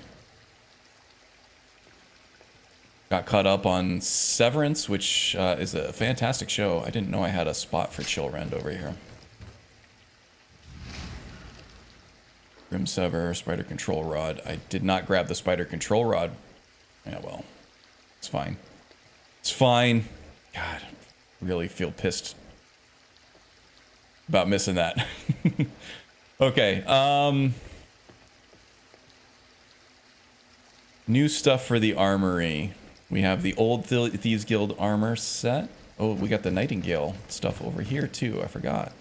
Got caught up on Severance, which is a fantastic show. I didn't know I had a spot for Chillrend over here. Grim Sever, Spider Control Rod. I did not grab the Spider Control Rod. Yeah, well, it's fine. It's fine. God, really feel pissed about missing that. Okay, new stuff for the armory. We have the old Thieves Guild armor set. Oh, we got the Nightingale stuff over here too. I forgot.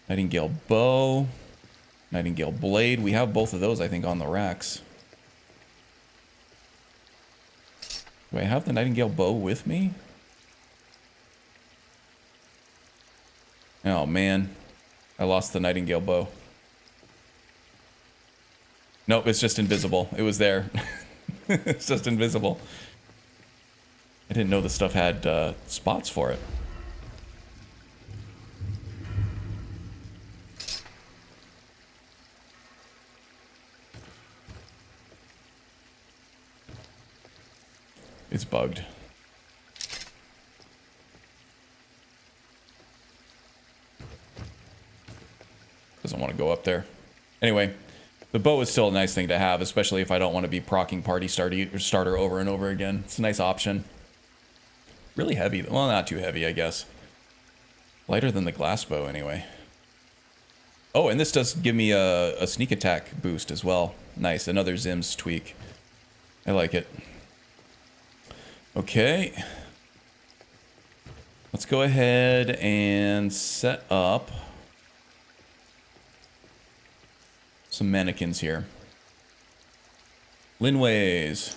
Nightingale bow, Nightingale blade. We have both of those, I think, on the racks. Do I have the Nightingale bow with me? Oh man, I lost the Nightingale bow. Nope, it's just invisible. It was there. It's just invisible. I didn't know the stuff had spots for it. It's bugged. Doesn't want to go up there. Anyway, the bow is still a nice thing to have, especially if I don't want to be proccing party starter over and over again. It's a nice option. Really heavy. Well, not too heavy, I guess. Lighter than the glass bow, anyway. Oh, and this does give me a sneak attack boost as well. Nice. Another Zim's tweak. I like it. Okay. Let's go ahead and set up some mannequins here. Linways.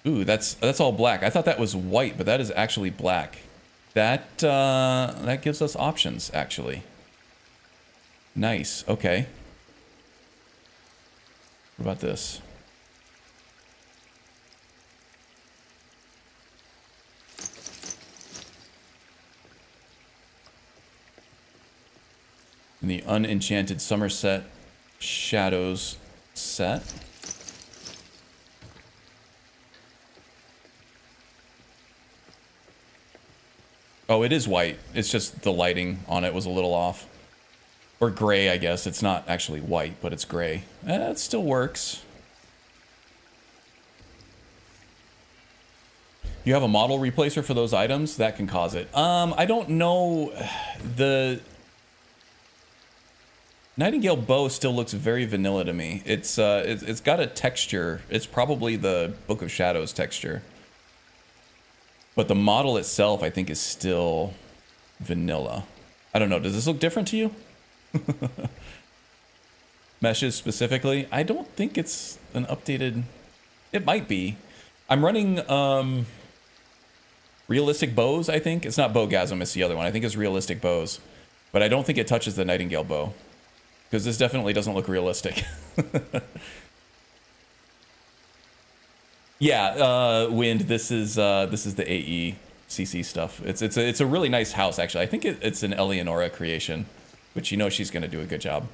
Ooh, that's all black. I thought that was white, but that is actually black. That that gives us options, actually. Nice. Okay. What about this? In the Unenchanted Somerset Shadows set. Oh, it is white. It's just the lighting on it was a little off. Or gray, I guess. It's not actually white, but it's gray. It still works. You have a model replacer for those items? That can cause it. I don't know. The Nightingale bow still looks very vanilla to me. It's got a texture. It's probably the Book of Shadows texture. But the model itself, I think, is still vanilla. I don't know. Does this look different to you? Meshes specifically? I don't think it's an updated... It might be. I'm running realistic bows, I think. It's not Bowgasm, it's the other one. I think it's realistic bows. But I don't think it touches the Nightingale bow. Because this definitely doesn't look realistic. Yeah, Wind, this is the AE CC stuff. It's a really nice house, actually. I think it's an Eleonora creation. Which you know she's going to do a good job.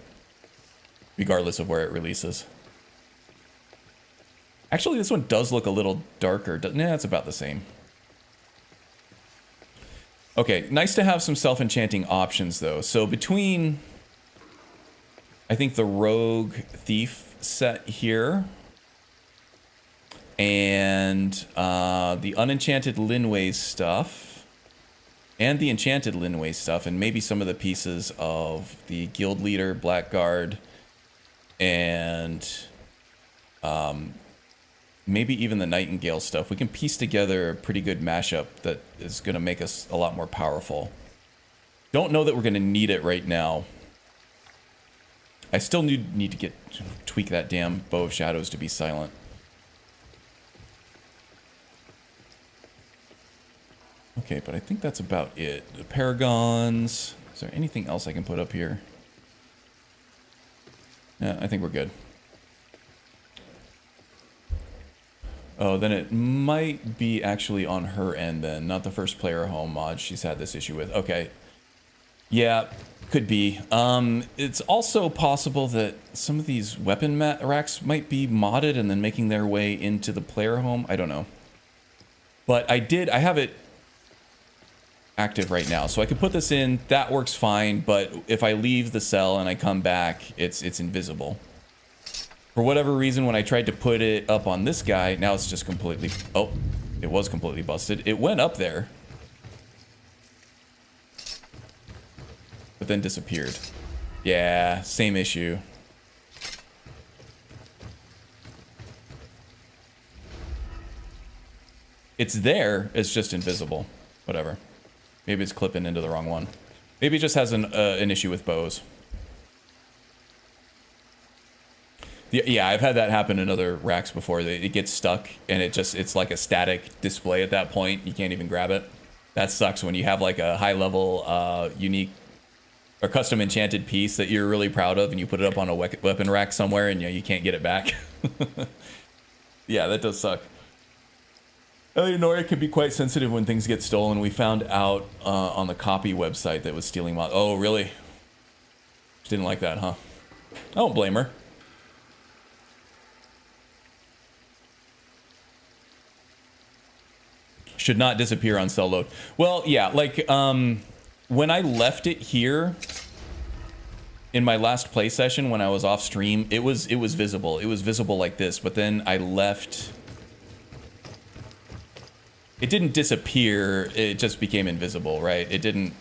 Regardless of where it releases. Actually, this one does look a little darker. Nah, it's about the same. Okay, nice to have some self-enchanting options, though. So between, I think, the Rogue Thief set here and the Unenchanted Linway stuff and the Enchanted Linway stuff, and maybe some of the pieces of the Guild Leader, Blackguard, and maybe even the Nightingale stuff, we can piece together a pretty good mashup that is going to make us a lot more powerful. Don't know that we're going to need it right now. I still need to tweak that damn Bow of Shadows to be silent. Okay, but I think that's about it. The Paragons. Is there anything else I can put up here? Yeah, I think we're good. Oh, then it might be actually on her end then, not the first player home mod she's had this issue with. Okay. Yeah, could be. It's also possible that some of these weapon racks might be modded and then making their way into the player home. I don't know. But I have it active right now, so I could put this in. That works fine, but if I leave the cell and I come back, it's invisible. For whatever reason, when I tried to put it up on this guy, now it's just completely... Oh, it was completely busted. It went up there, but then disappeared. Yeah, same issue. It's there, it's just invisible. Whatever. Maybe it's clipping into the wrong one. Maybe it just has an issue with bows. Yeah, I've had that happen in other racks before. It gets stuck, and it's like a static display at that point. You can't even grab it. That sucks when you have like a high-level, unique, or custom enchanted piece that you're really proud of, and you put it up on a weapon rack somewhere, and you can't get it back. Yeah, that does suck. Eleonora can be quite sensitive when things get stolen. We found out on the copy website that was stealing mod. Oh, really? She didn't like that, huh? I don't blame her. Should not disappear on cell load. Well, yeah, like when I left it here in my last play session when I was off stream, it was visible. It was visible like this, but then I left. It didn't disappear, it just became invisible, right? It didn't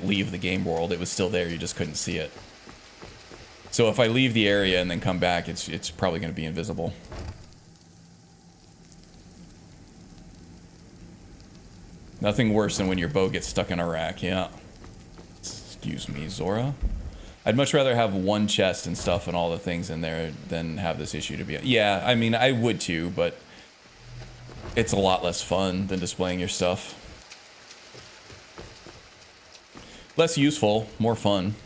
leave the game world, it was still there, you just couldn't see it. So if I leave the area and then come back, it's probably going to be invisible. Nothing worse than when your bow gets stuck in a rack, yeah. Excuse me, Zora. I'd much rather have one chest and stuff and all the things in there than have this issue to be... Yeah, I mean, I would too, but... It's a lot less fun than displaying your stuff. Less useful, more fun.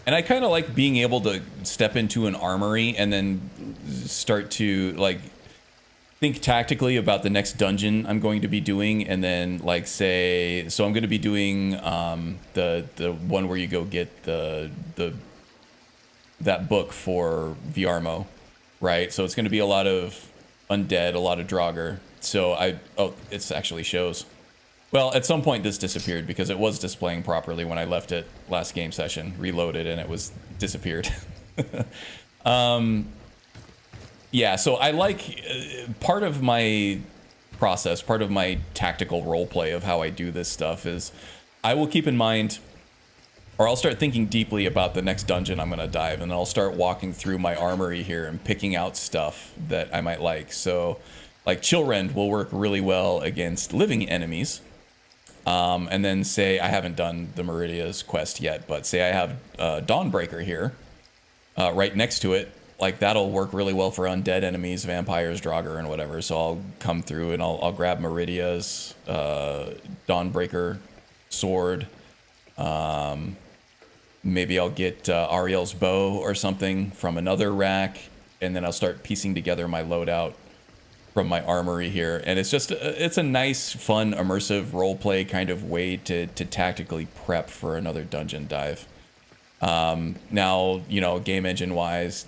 And I kind of like being able to step into an armory and then start to, like, think tactically about the next dungeon I'm going to be doing, and then like say, so I'm going to be doing the one where you go get that book for Viarmo, right? So it's going to be a lot of undead, a lot of Draugr. So it actually shows. Well, at some point this disappeared because it was displaying properly when I left it last game session, reloaded, and it was disappeared. Yeah, so I like part of my process, part of my tactical roleplay of how I do this stuff is I will keep in mind, or I'll start thinking deeply about the next dungeon I'm going to dive, and I'll start walking through my armory here and picking out stuff that I might like. So, like Chillrend will work really well against living enemies. And then say I haven't done the Meridia's quest yet, but say I have Dawnbreaker here, right next to it. Like that'll work really well for undead enemies, vampires, Draugr, and whatever. So I'll come through and I'll grab Meridia's Dawnbreaker sword. Maybe I'll get Ariel's bow or something from another rack, and then I'll start piecing together my loadout from my armory here. And it's just it's a nice, fun, immersive roleplay kind of way to tactically prep for another dungeon dive. Now, you know, game engine wise,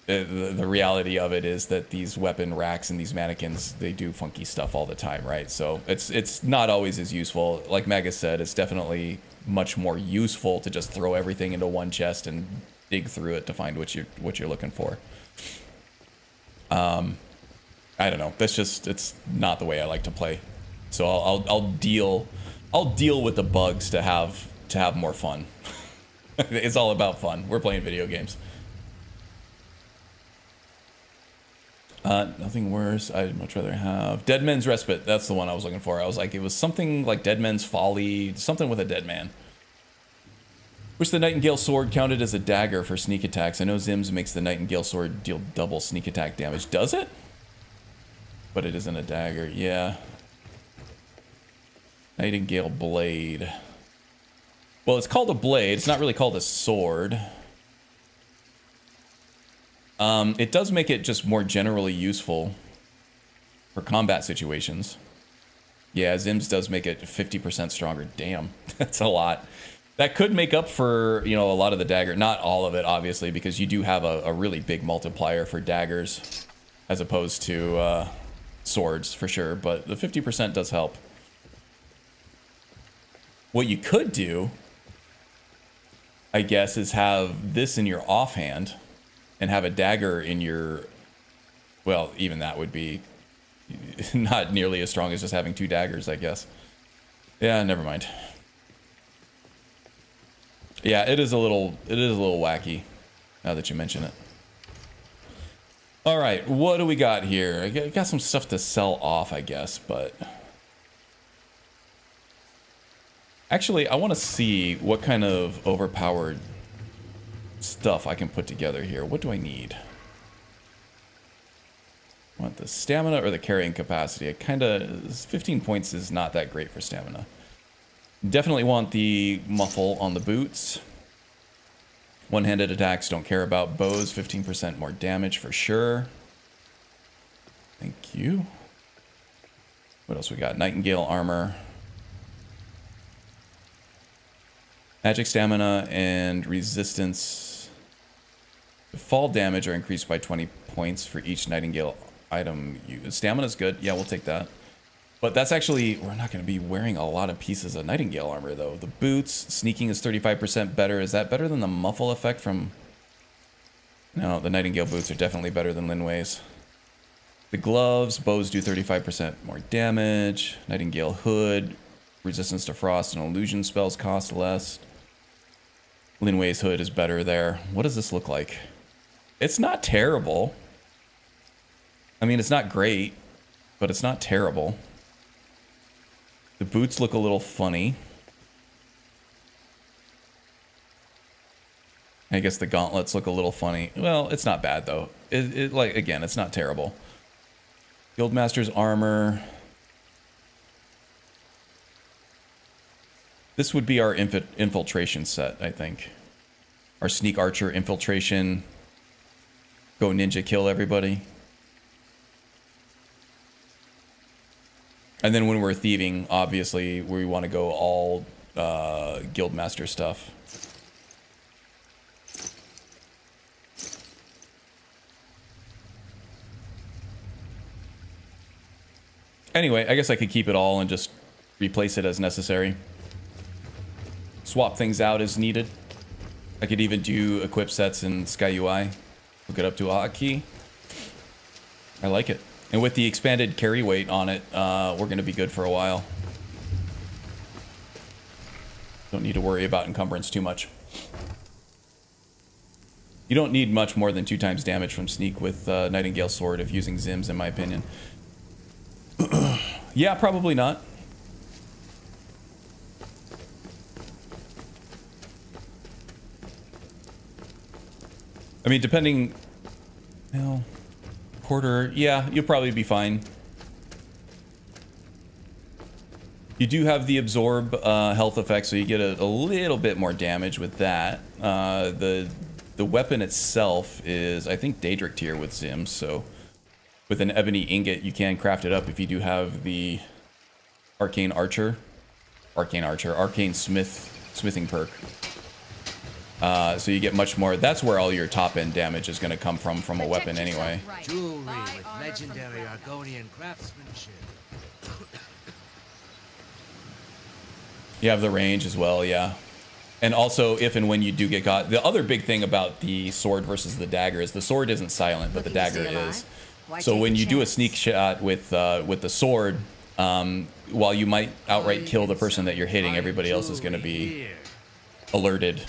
the reality of it is that these weapon racks and these mannequins, they do funky stuff all the time, right? So it's not always as useful. Like Magus said, it's definitely much more useful to just throw everything into one chest and dig through it to find what you're looking for. I don't know. That's just, it's not the way I like to play. So I'll deal with the bugs to have more fun. It's all about fun. We're playing video games. Nothing worse. I'd much rather have Dead Man's Respite. That's the one I was looking for. I was like, it was something like Dead Man's Folly, something with a dead man. Wish the Nightingale Sword counted as a dagger for sneak attacks. I know Zims makes the Nightingale Sword deal double sneak attack damage. Does it? But it isn't a dagger. Yeah. Nightingale Blade. Well, it's called a blade. It's not really called a sword. It does make it just more generally useful for combat situations. Yeah, Zims does make it 50% stronger. Damn, that's a lot. That could make up for, you know, a lot of the dagger. Not all of it, obviously, because you do have a really big multiplier for daggers as opposed to swords, for sure. But the 50% does help. What you could do, I guess, is have this in your offhand and have a dagger in your... Well, even that would be not nearly as strong as just having two daggers, I guess. Yeah, never mind. Yeah, it is a little wacky, now that you mention it. All right, what do we got here? I got some stuff to sell off, I guess, but... Actually, I want to see what kind of overpowered stuff I can put together here. What do I need? I want the stamina or the carrying capacity. I kind of... 15 points is not that great for stamina. Definitely want the muffle on the boots. One-handed attacks, don't care about. Bows, 15% more damage for sure. Thank you. What else we got? Nightingale armor. Magic stamina and resistance. The fall damage are increased by 20 points for each Nightingale item used. Stamina's good. Yeah, we'll take that. But that's actually, we're not going to be wearing a lot of pieces of Nightingale armor, though. The boots, sneaking is 35% better. Is that better than the muffle effect from... No, the Nightingale boots are definitely better than Linway's. The gloves, bows do 35% more damage. Nightingale hood, resistance to frost and illusion spells cost less. Linway's hood is better there. What does this look like? It's not terrible. I mean, it's not great, but it's not terrible. The boots look a little funny. I guess the gauntlets look a little funny. Well, it's not bad, though. Like, again, it's not terrible. Guildmaster's armor. This would be our infiltration set, I think. Our sneak archer infiltration. Go ninja kill everybody. And then when we're thieving, obviously, we want to go all guildmaster stuff. Anyway, I guess I could keep it all and just replace it as necessary. Swap things out as needed. I could even do equip sets in Sky UI. Hook it up to a hotkey. I like it. And with the expanded carry weight on it, we're going to be good for a while. Don't need to worry about encumbrance too much. You don't need much more than 2 times damage from sneak with Nightingale Sword if using Zims, in my opinion. Yeah, probably not. I mean, depending... Well, quarter... Yeah, you'll probably be fine. You do have the absorb health effect, so you get a little bit more damage with that. The weapon itself is, I think, Daedric tier with Zims, so... With an ebony ingot, you can craft it up if you do have the arcane smithing perk. So you get much more. That's where all your top end damage is going to come from a weapon anyway. Jewelry with legendary Argonian craftsmanship. You have the range as well, yeah. And also, if and when you do get caught, the other big thing about the sword versus the dagger is the sword isn't silent, but the dagger is. So when you do a sneak shot with the sword, while you might outright kill the person that you're hitting, everybody else is going to be alerted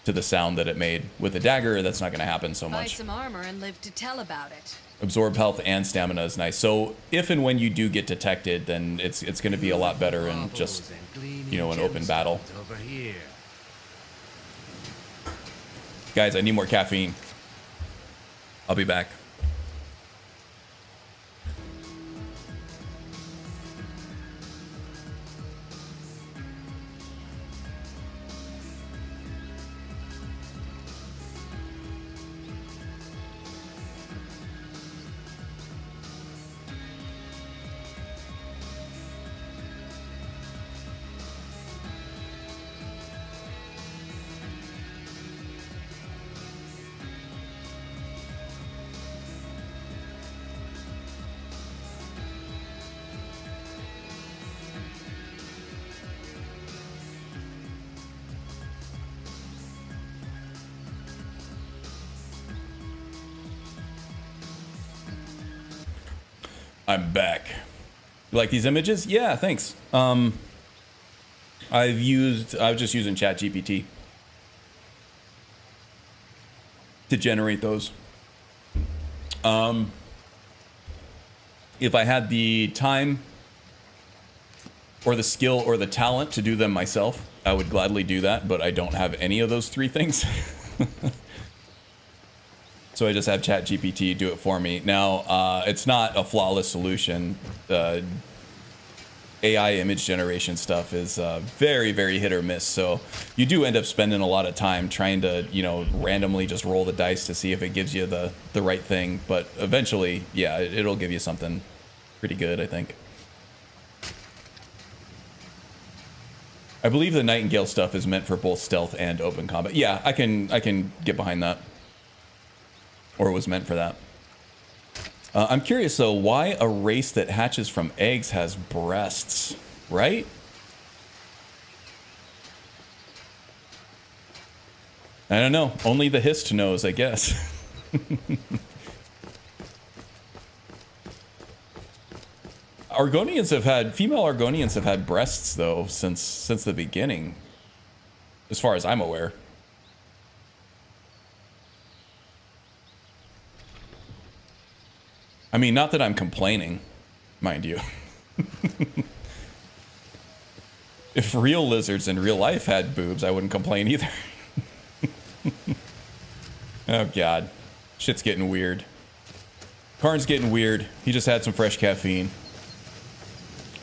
to the sound that it made. With the dagger, that's not going to happen so Buy much. some armor and live to tell about it. Absorb health and stamina is nice. So if and when you do get detected, then it's going to be a lot better in just, you know, an open battle. Guys, I need more caffeine. I'll be back. I'm back. You like these images? Yeah, thanks. I was just using ChatGPT to generate those. If I had the time or the skill or the talent to do them myself, I would gladly do that, but I don't have any of those 3 things. So I just have ChatGPT do it for me. Now, it's not a flawless solution. AI image generation stuff is very, very hit or miss. So you do end up spending a lot of time trying to, you know, randomly just roll the dice to see if it gives you the right thing. But eventually, yeah, it'll give you something pretty good, I think. I believe the Nightingale stuff is meant for both stealth and open combat. Yeah, I can get behind that. Or was meant for that. I'm curious though, why a race that hatches from eggs has breasts, right? I don't know. Only the hist knows, I guess. Female Argonians have had breasts though since the beginning, as far as I'm aware. I mean, not that I'm complaining, mind you. If real lizards in real life had boobs, I wouldn't complain either. Oh, God. Shit's getting weird. Karn's getting weird. He just had some fresh caffeine.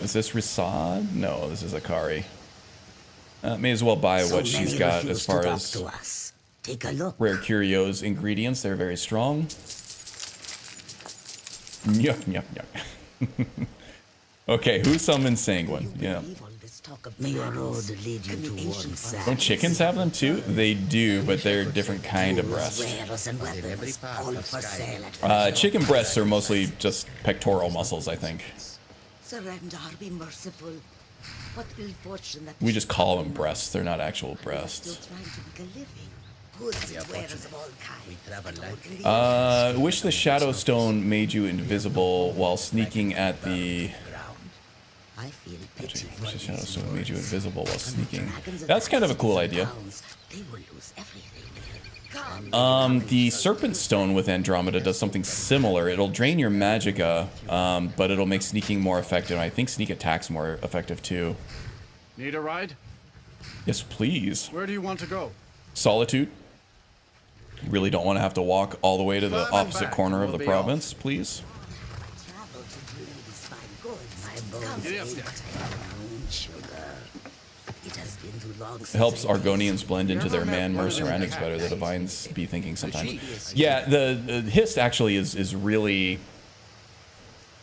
Is this Risad? No, this is Akari. May as well buy what she's got as far as Take a look. Rare curios ingredients. They're very strong. Yuck, yuck, yuck. Okay, who summoned Sanguine? Yeah. Don't chickens have them too? They do, but they're a different kind of breast. Chicken breasts are mostly just pectoral muscles, I think. We just call them breasts. They're not actual breasts. Wish the Shadow Stone made you invisible while sneaking at the... Wish the Shadow Stone made you invisible while sneaking. That's kind of a cool idea. The Serpent Stone with Andromeda does something similar. It'll drain your magicka, but it'll make sneaking more effective. I think sneak attack's more effective too. Need a ride? Yes, please. Where do you want to go? Solitude. Really don't want to have to walk all the way to the opposite corner of the province, please. It helps Argonians blend into their man-mer surroundings better. The Divines be thinking sometimes. Yeah, the Hist actually is really,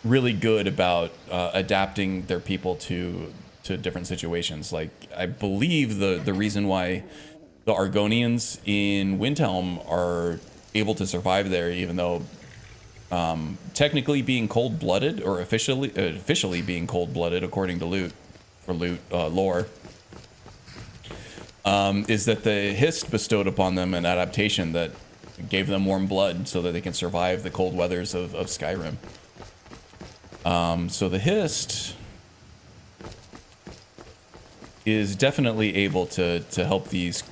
really good about adapting their people to different situations. Like, I believe the reason why the Argonians in Windhelm are able to survive there, even though technically being cold-blooded, or officially being cold-blooded according to lore, is that the Hist bestowed upon them an adaptation that gave them warm blood so that they can survive the cold weathers of Skyrim. So the Hist is definitely able to help these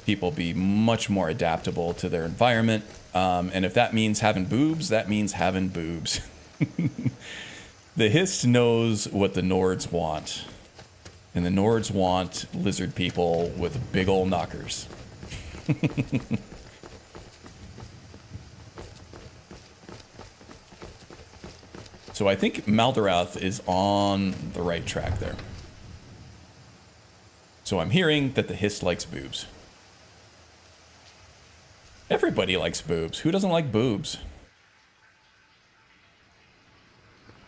people be much more adaptable to their environment. And if that means having boobs, that means having boobs. The Hist knows what the Nords want. And the Nords want lizard people with big ol' knockers. So I think Maldorath is on the right track there. So I'm hearing that the Hist likes boobs. Everybody likes boobs. Who doesn't like boobs?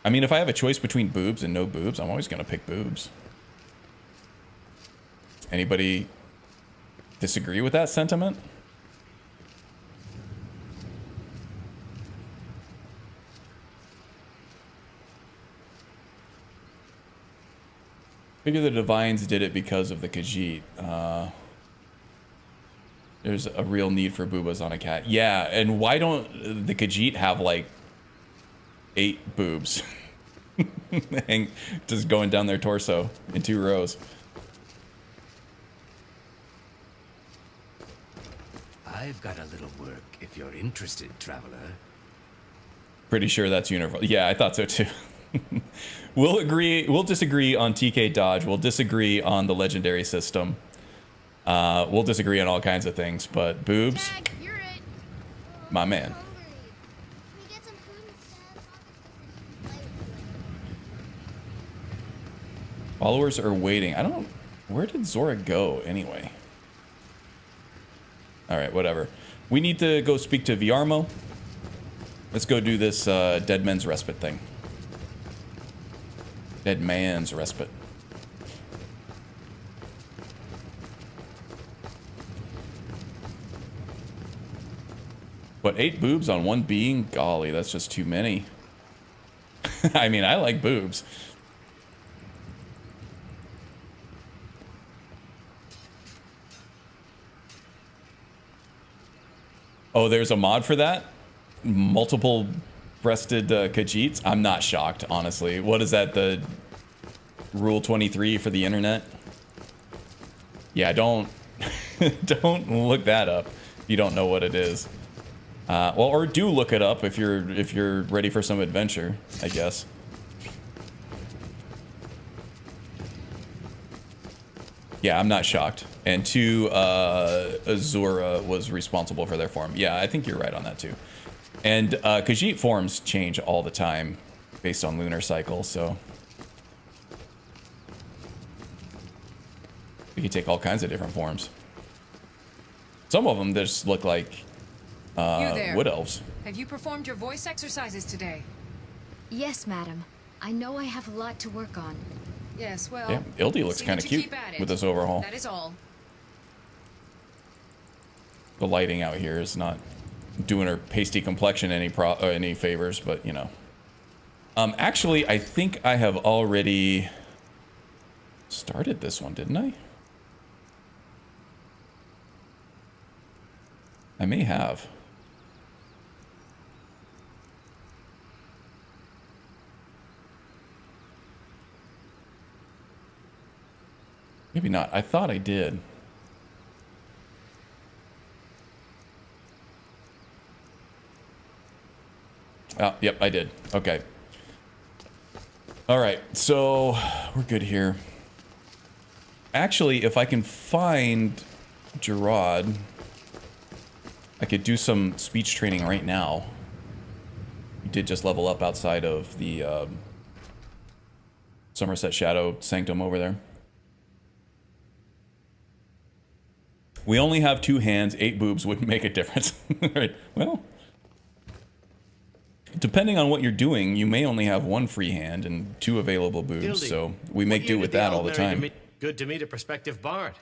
I mean, if I have a choice between boobs and no boobs, I'm always going to pick boobs. Anybody disagree with that sentiment? Figure the Divines did it because of the Khajiit. There's a real need for boobas on a cat. Yeah, and why don't the Khajiit have like 8 boobs? And just going down their torso in 2 rows. I've got a little work if you're interested, traveler. Pretty sure that's universal. Yeah, I thought so too. We'll disagree on TK dodge. We'll disagree on the legendary system. We'll disagree on all kinds of things, but boobs, my man. Followers are waiting. Where did Zora go anyway? All right, whatever. We need to go speak to Viarmo. Let's go do this Dead Men's Respite thing. Dead Man's Respite. But 8 boobs on one being? Golly, that's just too many. I mean, I like boobs. Oh, there's a mod for that? Multiple breasted Khajiits? I'm not shocked, honestly. What is that, the Rule 23 for the internet? Yeah, don't look that up if you don't know what it is. Well, or do look it up if you're ready for some adventure, I guess. Yeah, I'm not shocked. And 2, Azura was responsible for their form. Yeah, I think you're right on that too. And Khajiit forms change all the time based on lunar cycles, so we can take all kinds of different forms. Some of them just look like wood elves. Have you performed your voice exercises today? Yes, madam. I know I have a lot to work on. Yes, well... Yeah, Ildy looks see kind that of you cute keep at it. with this overhaul. That is all. The lighting out here is not doing her pasty complexion any favors, but you know. Actually, I think I have already started this one, didn't I? I may have. Maybe not. I thought I did. Oh, yep, I did. Okay. All right, so we're good here. Actually, if I can find Gerard, I could do some speech training right now. We did just level up outside of the Somerset Shadow Sanctum over there. We only have 2 hands, 8 boobs wouldn't make a difference. Right, well... Depending on what you're doing, you may only have 1 free hand and 2 available boobs, Gildy, so we make do with that all the time. Good to meet a prospective bard.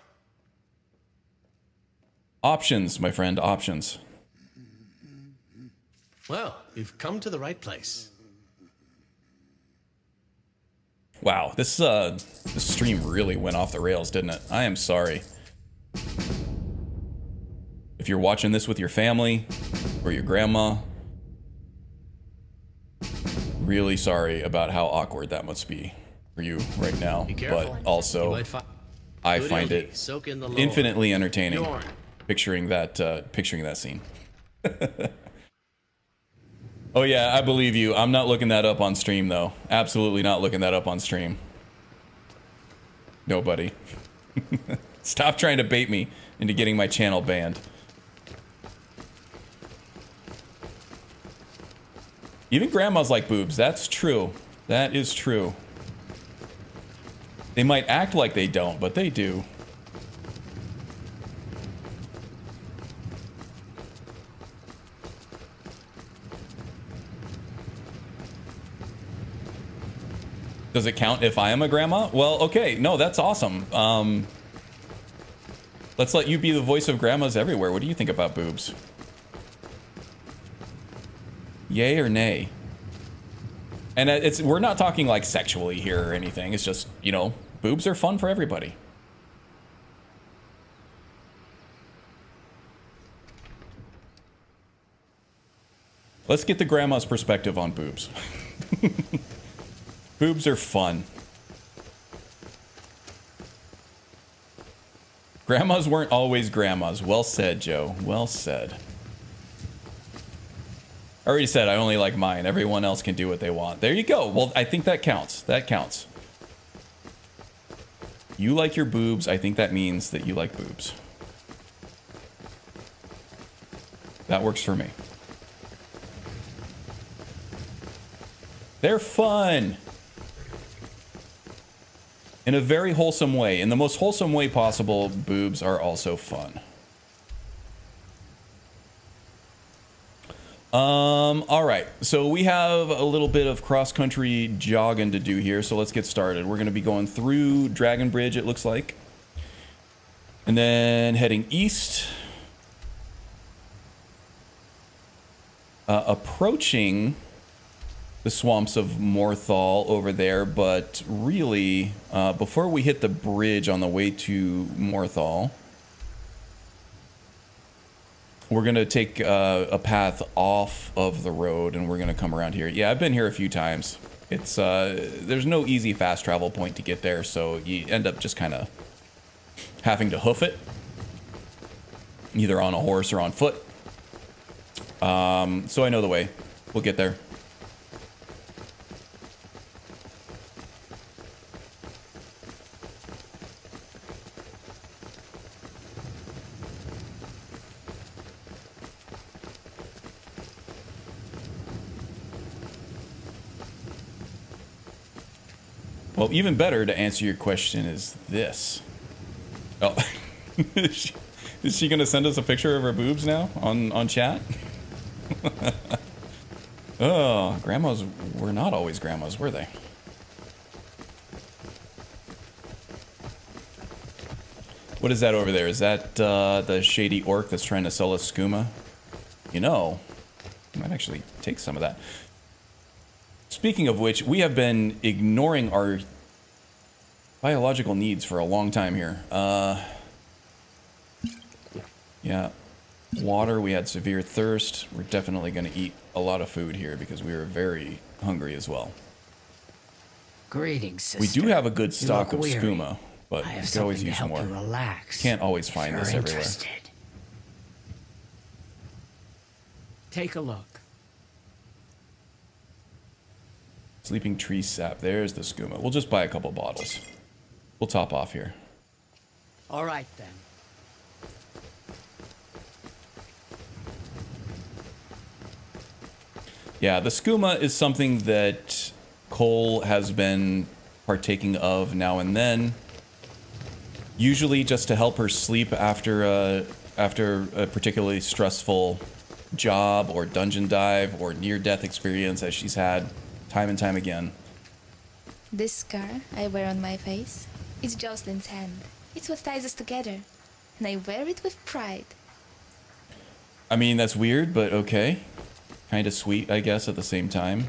Options, my friend, options. Well, you've come to the right place. Wow, this stream really went off the rails, didn't it? I am sorry. If you're watching this with your family or your grandma, really sorry about how awkward that must be for you right now. But also, I find it infinitely entertaining picturing that scene. Oh yeah, I believe you. I'm not looking that up on stream though. Absolutely not looking that up on stream. Nobody. Stop trying to bait me into getting my channel banned. Even grandmas like boobs. That's true. That is true. They might act like they don't, but they do. Does it count if I am a grandma? Well, okay. No, that's awesome. Let's let you be the voice of grandmas everywhere. What do you think about boobs? Yay or nay? And we're not talking like sexually here or anything. It's just, you know, boobs are fun for everybody. Let's get the grandma's perspective on boobs. Boobs are fun. Grandmas weren't always grandmas. Well said, Joe. Well said. I already said I only like mine. Everyone else can do what they want. There you go. Well, I think that counts. That counts. You like your boobs. I think that means that you like boobs. That works for me. They're fun. In a very wholesome way. In the most wholesome way possible, boobs are also fun. All right, so we have a little bit of cross-country jogging to do here, so let's get started. We're going to be going through Dragon Bridge, it looks like, and then heading east, approaching the swamps of Morthal over there, but really, before we hit the bridge on the way to Morthal, we're going to take a path off of the road, and we're going to come around here. Yeah, I've been here a few times. It's there's no easy fast travel point to get there, so you end up just kind of having to hoof it, either on a horse or on foot. So I know the way. We'll get there. Well, even better to answer your question is this. Oh, is she going to send us a picture of her boobs now on chat? Oh, grandmas were not always grandmas, were they? What is that over there? Is that the shady orc that's trying to sell us skooma? You know, I might actually take some of that. Speaking of which, we have been ignoring our biological needs for a long time here. Yeah. Water, we had severe thirst. We're definitely going to eat a lot of food here because we are very hungry as well. Greetings, sister. We do have a good stock of weary. skooma, but I we have could always something to use help more. you relax. Can't always find If this you're everywhere. interested. Take a look. Sleeping tree sap. There's the skooma. We'll just buy a couple bottles. We'll top off here. All right, then. Yeah, the skooma is something that Cole has been partaking of now and then. Usually just to help her sleep after a particularly stressful job or dungeon dive or near-death experience as she's had time and time again. This scar I wear on my face is Jocelyn's hand. It's what ties us together, and I wear it with pride. I mean, that's weird, but okay. Kind of sweet, I guess, at the same time.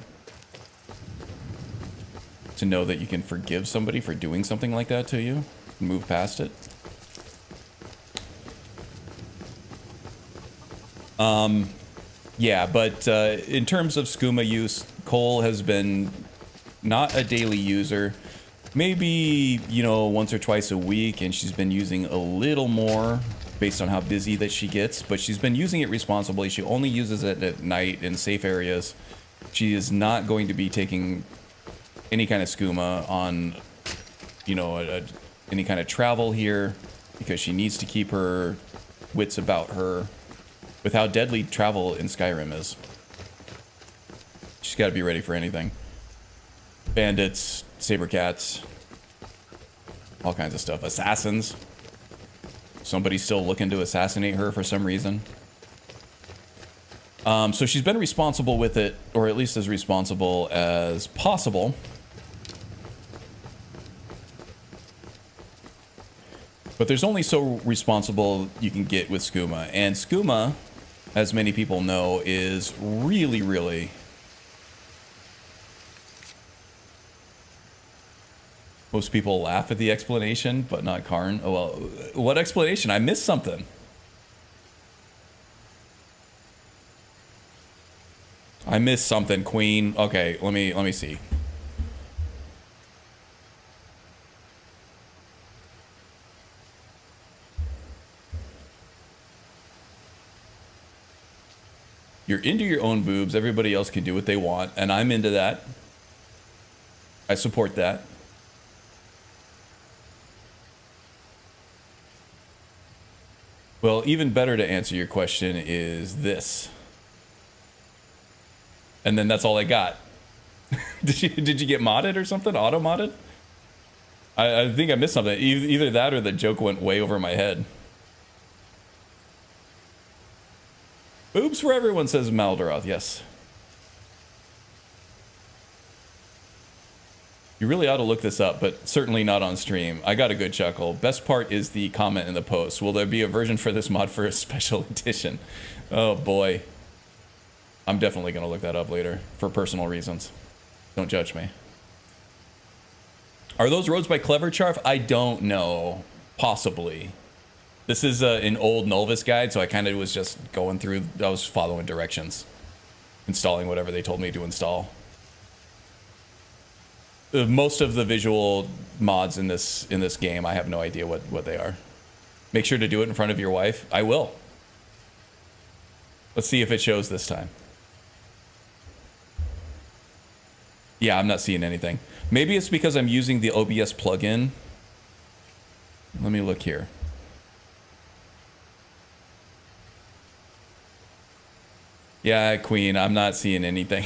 To know that you can forgive somebody for doing something like that to you and move past it. Yeah, but in terms of skooma use, Cole has been not a daily user. Maybe, you know, once or twice a week, and she's been using a little more based on how busy that she gets, but she's been using it responsibly. She only uses it at night in safe areas. She is not going to be taking any kind of skooma on, you know, any kind of travel here because she needs to keep her wits about her with how deadly travel in Skyrim is. She's got to be ready for anything. Bandits, saber cats, all kinds of stuff. Assassins. Somebody's still looking to assassinate her for some reason. So she's been responsible with it, or at least as responsible as possible. But there's only so responsible you can get with skooma. And skooma, as many people know, is really, really... Most people laugh at the explanation, but not Karn. Oh, well, what explanation? I missed something. I missed something, Queen. Okay, let me see. You're into your own boobs. Everybody else can do what they want, and I'm into that. I support that. Well, even better to answer your question is this. And then that's all I got. Did you get modded or something? Auto-modded? I think I missed something. Either that or the joke went way over my head. Boobs for everyone, says Maldaroth. Yes. You really ought to look this up, but certainly not on stream. I got a good chuckle. Best part is the comment in the post. Will there be a version for this mod for a special edition? Oh boy. I'm definitely going to look that up later for personal reasons. Don't judge me. Are those roads by Clever Charf? I don't know. Possibly. This is an old Nulvis guide, so I kind of was just going through. I was following directions. Installing whatever they told me to install. Most of the visual mods in this game, I have no idea what they are. Make sure to do it in front of your wife. I will. Let's see if it shows this time. Yeah, I'm not seeing anything. Maybe it's because I'm using the OBS plugin. Let me look here. Yeah, Queen, I'm not seeing anything.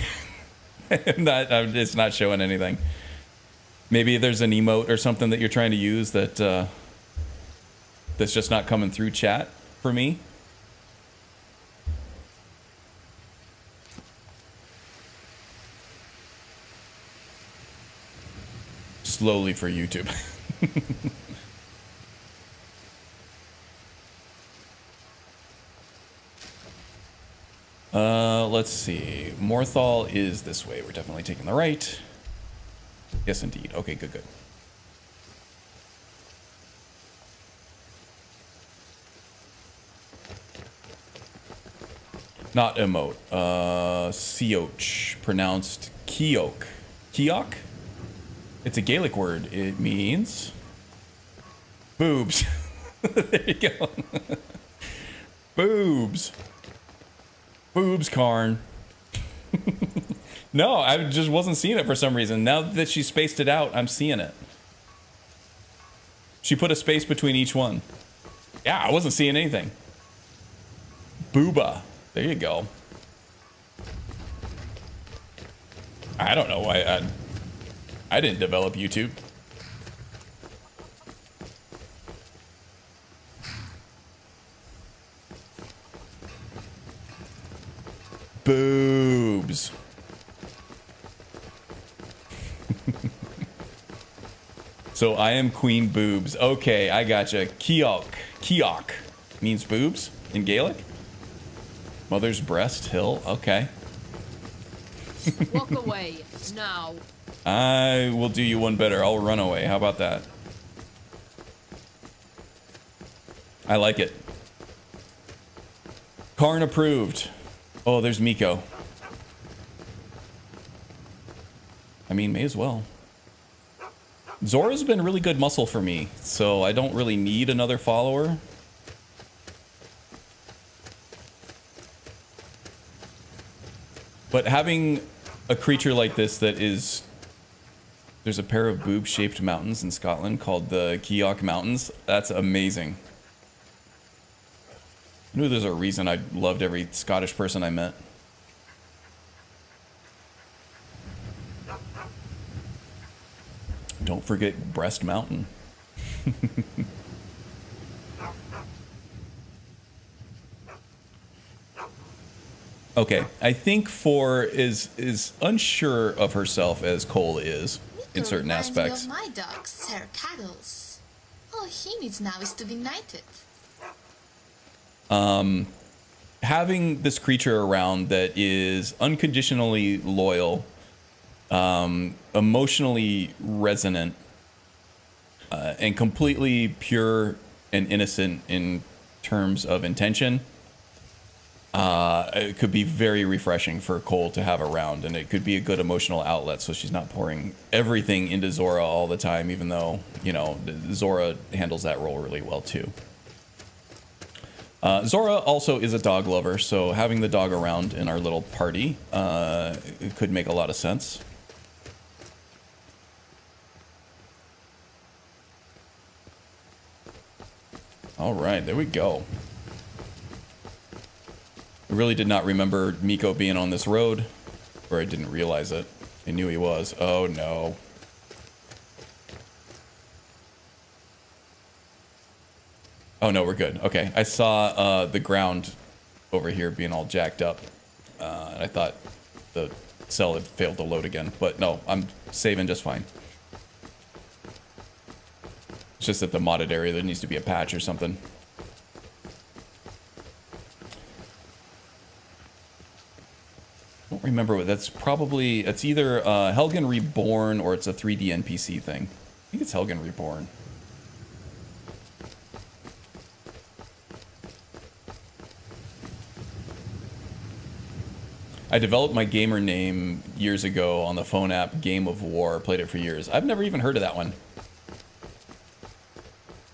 It's not showing anything. Maybe there's an emote or something that you're trying to use that that's just not coming through chat for me. Slowly for YouTube. Let's see. Morthal is this way. We're definitely taking the right. Yes, indeed. Okay, good, good. Not emote. Seoch. Pronounced Keok. Keok? It's a Gaelic word. It means boobs. There you go. Boobs. Boobs, Karn. No, I just wasn't seeing it for some reason. Now that she spaced it out, I'm seeing it. She put a space between each one. Yeah, I wasn't seeing anything. Booba. There you go. I don't know why I didn't develop YouTube. Boobs. So I am Queen Boobs. Okay, I gotcha. Keok. Keok means boobs in Gaelic. Mother's breast hill. Okay. Walk away now. I will do you one better. I'll run away. How about that? I like it. Karn approved. Oh, there's Miko. I mean, may as well. Zora's been really good muscle for me, so I don't really need another follower. But having a creature like this that is... There's a pair of boob-shaped mountains in Scotland called the Keok Mountains. That's amazing. I knew there's a reason I loved every Scottish person I met. Don't forget Breast Mountain. Okay, I think For is unsure of herself as Cole is in certain aspects. Of my dog, Sir Cuddles. All he needs now is to be knighted. Having this creature around that is unconditionally loyal, emotionally resonant, and completely pure and innocent in terms of intention, it could be very refreshing for Cole to have around, and it could be a good emotional outlet so she's not pouring everything into Zora all the time, even though, you know, Zora handles that role really well too. Zora also is a dog lover, so having the dog around in our little party could make a lot of sense. All right, there we go. I really did not remember Miko being on this road, or I didn't realize it. I knew he was. Oh no. Oh no, we're good. Okay, I saw the ground over here being all jacked up, and I thought the cell had failed to load again, but no, I'm saving just fine. It's just that the modded area, there needs to be a patch or something. I don't remember what that's probably. It's either Helgen Reborn or it's a 3D NPC thing. I think it's Helgen Reborn. I developed my gamer name years ago on the phone app Game of War. Played it for years. I've never even heard of that one.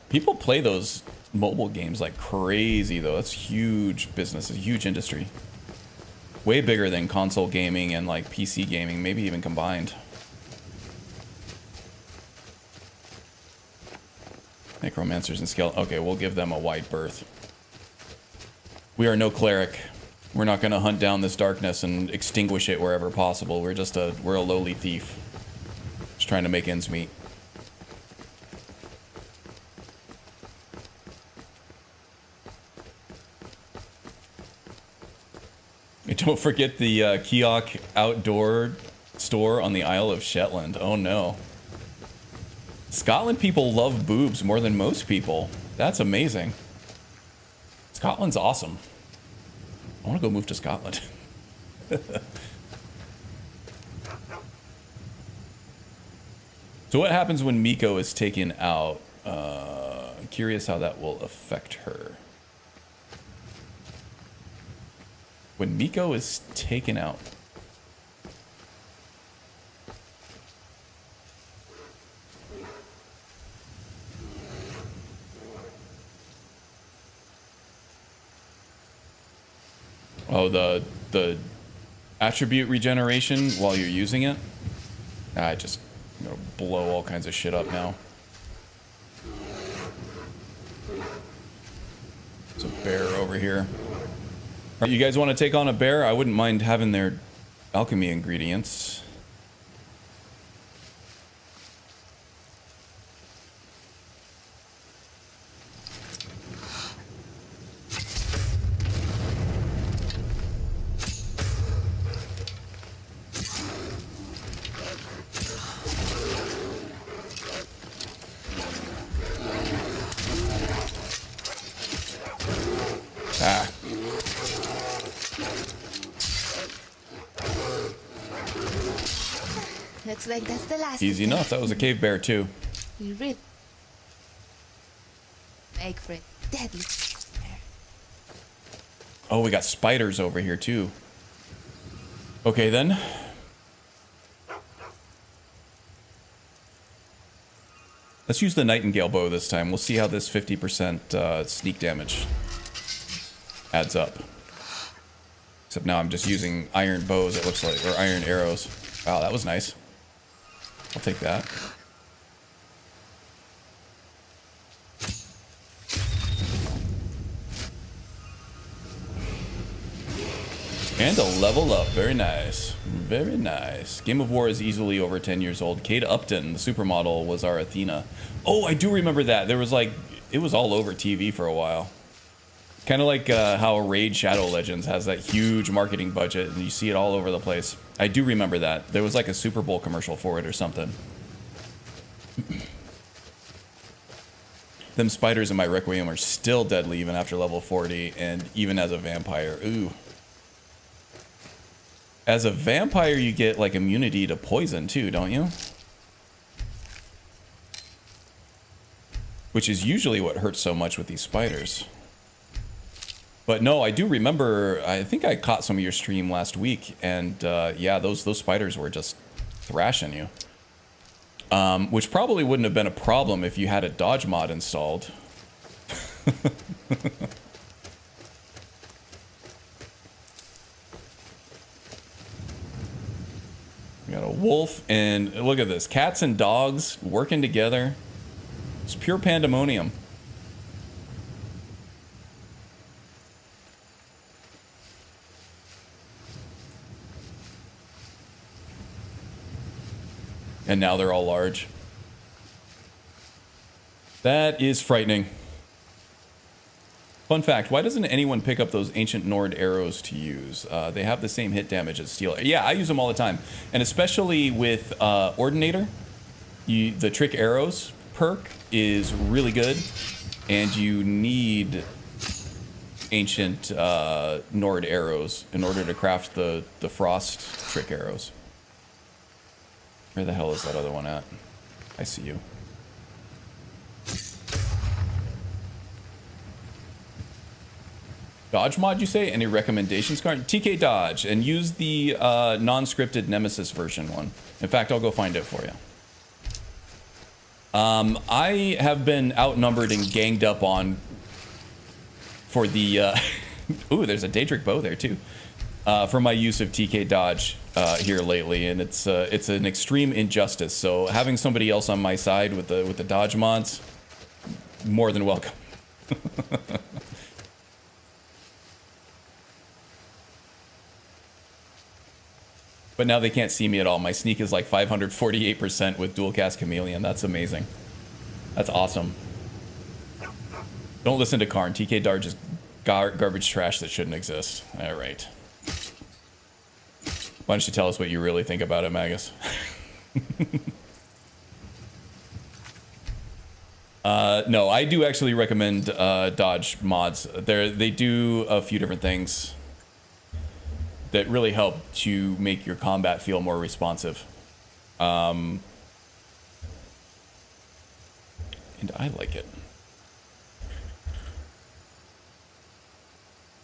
People play those mobile games like crazy, though. That's huge business, a huge industry. Way bigger than console gaming and like PC gaming, maybe even combined. Necromancers and Skeleton. Okay, we'll give them a wide berth. We are no cleric. We're not going to hunt down this darkness and extinguish it wherever possible. We're a lowly thief. Just trying to make ends meet. Don't forget the Keok outdoor store on the Isle of Shetland. Oh no. Scotland people love boobs more than most people. That's amazing. Scotland's awesome. I want to go move to Scotland. So what happens when Miko is taken out? Curious how that will affect her. When Miko is taken out. Oh, the attribute regeneration while you're using it. I just gonna blow all kinds of shit up now. There's a bear over here. You guys want to take on a bear? I wouldn't mind having their alchemy ingredients. Looks like that's the last. Easy enough. That was a cave bear too. You really make for it deadly. Oh, we got spiders over here too. Okay then. Let's use the Nightingale bow this time. We'll see how this 50% sneak damage adds up. Except now I'm just using iron bows, it looks like, or iron arrows. Wow, that was nice. I'll take that. And a level up. Very nice. Very nice. Game of War is easily over 10 years old. Kate Upton, the supermodel, was our Athena. Oh, I do remember that. There was like, it was all over TV for a while. Kind of like how Raid Shadow Legends has that huge marketing budget and you see it all over the place. I do remember that. There was like a Super Bowl commercial for it or something. Them spiders in my Requiem are still deadly even after level 40 and even as a vampire. Ooh. As a vampire, you get like immunity to poison too, don't you? Which is usually what hurts so much with these spiders. But no, I do remember, I think I caught some of your stream last week, and yeah, those spiders were just thrashing you. Which probably wouldn't have been a problem if you had a dodge mod installed. We got a wolf, and look at this. Cats and dogs working together. It's pure pandemonium. And now they're all large. That is frightening. Fun fact, why doesn't anyone pick up those ancient Nord arrows to use? They have the same hit damage as steel. Yeah, I use them all the time. And especially with Ordinator, the trick arrows perk is really good. And you need ancient Nord arrows in order to craft the frost trick arrows. Where the hell is that other one at? I see you. Dodge mod, you say? Any recommendations, Card? TK Dodge, and use the non-scripted Nemesis version one. In fact, I'll go find it for you. I have been outnumbered and ganged up on for the... Ooh, there's a Daedric bow there, too. For my use of TK Dodge here lately, and it's an extreme injustice. So having somebody else on my side with the dodge mods, more than welcome. But now they can't see me at all. My sneak is like 548% with dual cast Chameleon. That's amazing. That's awesome. Don't listen to Karn. TK Dodge is garbage trash that shouldn't exist. All right. Why don't you tell us what you really think about it, Magus? No, I do actually recommend dodge mods. They do a few different things. that really help to make your combat feel more responsive. And I like it.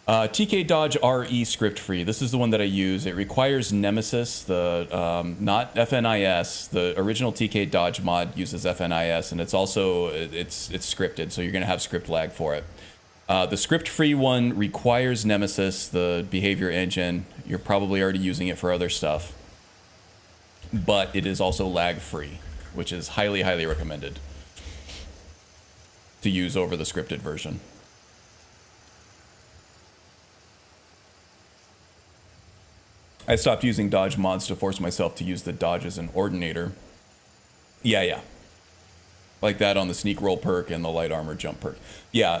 TK Dodge RE script free. This is the one that I use. It requires Nemesis, the not FNIS. The original TK Dodge mod uses FNIS, and it's also it's scripted, so you're gonna have script lag for it. The script free one requires Nemesis, the behavior engine. You're probably already using it for other stuff, but it is also lag free, which is highly recommended to use over the scripted version. I stopped using dodge mods to force myself to use the dodges in Ordinator. Yeah. Like that on the sneak roll perk and the light armor jump perk. Yeah,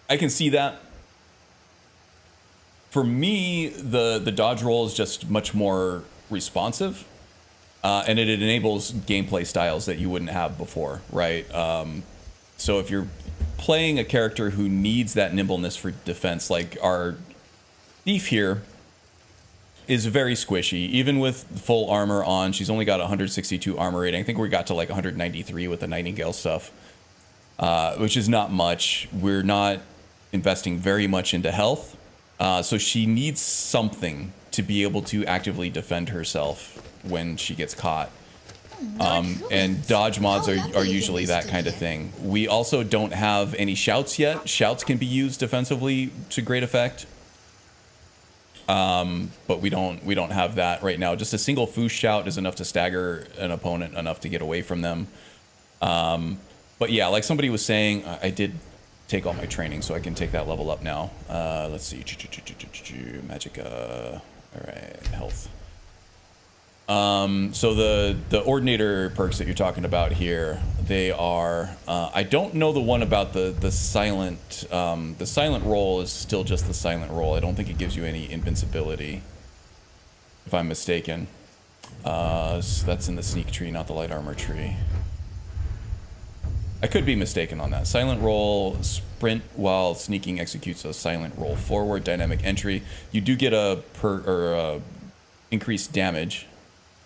I can see that. For me, the dodge roll is just much more responsive. And it enables gameplay styles that you wouldn't have before, right? So if you're playing a character who needs that nimbleness for defense, like our thief here is very squishy. Even with full armor on, she's only got 162 armor rating. I think we got to like 193 with the Nightingale stuff, which is not much. We're not investing very much into health. So she needs something to be able to actively defend herself when she gets caught. And dodge mods are usually that kind of thing. We also don't have any shouts yet. Shouts can be used defensively to great effect. But we don't have that right now. Just a single foo shout is enough to stagger an opponent enough to get away from them. But yeah, like somebody was saying, I did take all my training, so I can take that level up now. Let's see, Magicka. All right, health. So the Ordinator perks that you're talking about here, they are, I don't know the one about the silent roll is still just the silent roll. I don't think it gives you any invincibility, if I'm mistaken. So that's in the sneak tree, not the light armor tree. I could be mistaken on that. Silent roll, sprint while sneaking executes a silent roll forward, dynamic entry. You do get a increased damage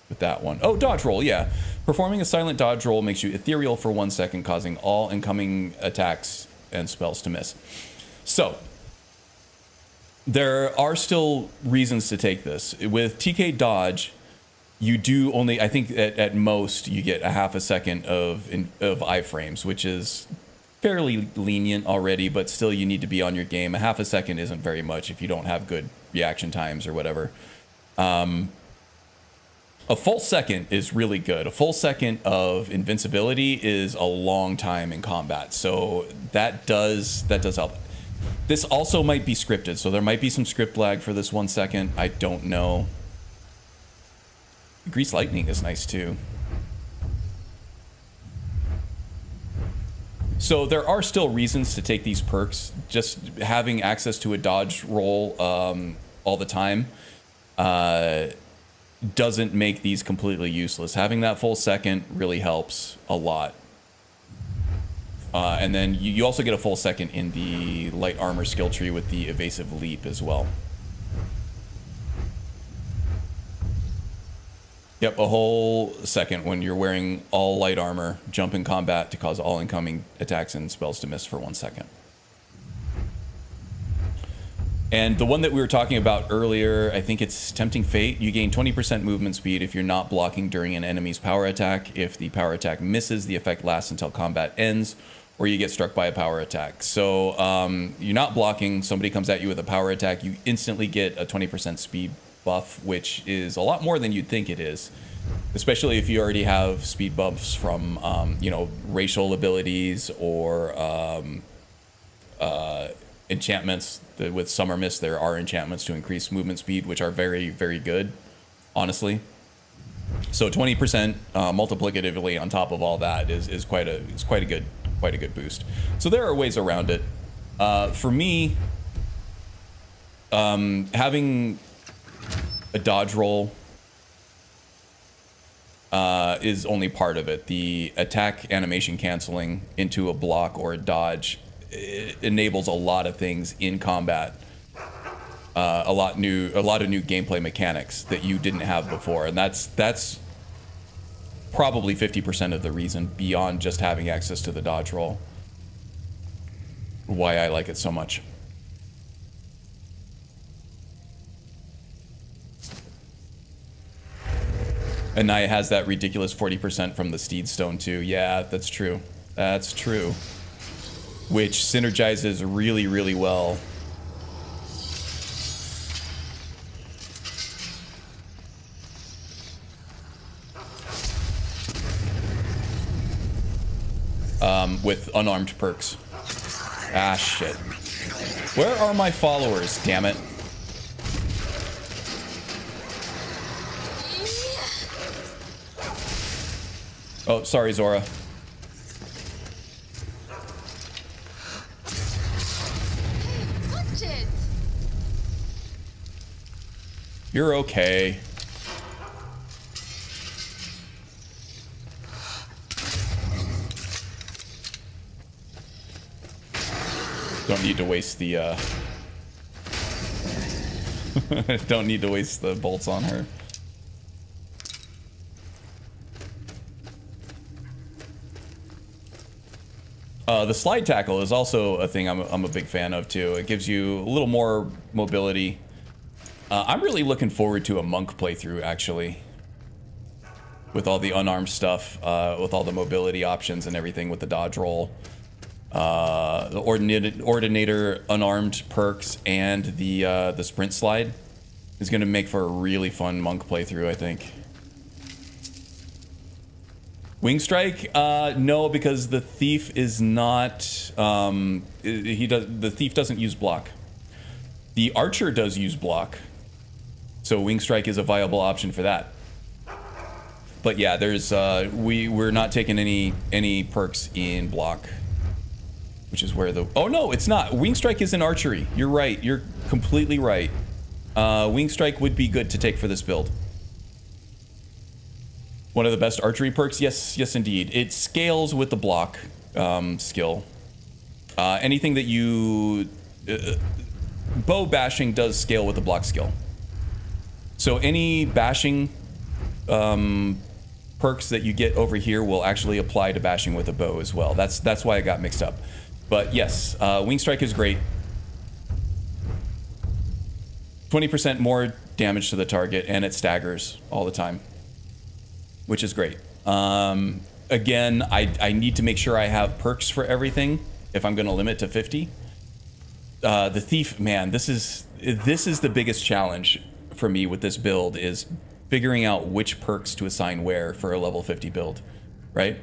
with that one. Oh, dodge roll, yeah. Performing a silent dodge roll makes you ethereal for 1 second, causing all incoming attacks and spells to miss. So, there are still reasons to take this. With TK dodge, you do only, I think at most, you get a half a second of iframes, which is fairly lenient already, but still you need to be on your game. A half a second isn't very much if you don't have good reaction times or whatever. A full second is really good. A full second of invincibility is a long time in combat, so that does help. This also might be scripted, so there might be some script lag for this 1 second. I don't know. Grease lightning is nice too. So there are still reasons to take these perks. Just having access to a dodge roll all the time doesn't make these completely useless. Having that full second really helps a lot. And then you also get a full second in the light armor skill tree with the evasive leap as well. Yep, a whole second when you're wearing all light armor, jump in combat to cause all incoming attacks and spells to miss for 1 second. And the one that we were talking about earlier, I think it's Tempting Fate. You gain 20% movement speed if you're not blocking during an enemy's power attack. If the power attack misses, the effect lasts until combat ends, or you get struck by a power attack. So you're not blocking, somebody comes at you with a power attack, you instantly get a 20% speed buff, which is a lot more than you'd think it is. Especially if you already have speed buffs from, you know, racial abilities or enchantments. With Summer Mist, there are enchantments to increase movement speed, which are very, very good, honestly. So 20% multiplicatively on top of all that is quite a good boost. So there are ways around it. For me, having a dodge roll is only part of it. The attack animation canceling into a block or a dodge enables a lot of things in combat. a lot of new gameplay mechanics that you didn't have before, and that's probably 50% of the reason, beyond just having access to the dodge roll, why I like it so much. And Naya has that ridiculous 40% from the Steed Stone too. Yeah, that's true. That's true. Which synergizes really, really well. With unarmed perks. Ah, shit. Where are my followers, damn it? Oh, sorry, Zora. Watch it. You're okay. Don't need to waste the don't need to waste the bolts on her. The slide tackle is also a thing I'm a big fan of too. It gives you a little more mobility. I'm really looking forward to a monk playthrough, actually, with all the unarmed stuff, with all the mobility options and everything, with the dodge roll, the Ordinator unarmed perks, and the sprint slide is going to make for a really fun monk playthrough, I think. Wing strike? No, because the thief is not. The thief doesn't use block. The archer does use block, so wing strike is a viable option for that. But yeah, there's we're not taking any perks in block, which is where the. Oh no, it's not. Wing strike is in archery. You're right. You're completely right. Wing strike would be good to take for this build. One of the best archery perks? Yes, indeed. It scales with the block skill. Anything that you... bow bashing does scale with the block skill. So any bashing perks that you get over here will actually apply to bashing with a bow as well. That's why I got mixed up. But yes, Wing Strike is great. 20% more damage to the target, and it staggers all the time, which is great. Again, I need to make sure I have perks for everything if I'm going to limit to 50. The Thief, man, this is the biggest challenge for me with this build, is figuring out which perks to assign where for a level 50 build, right?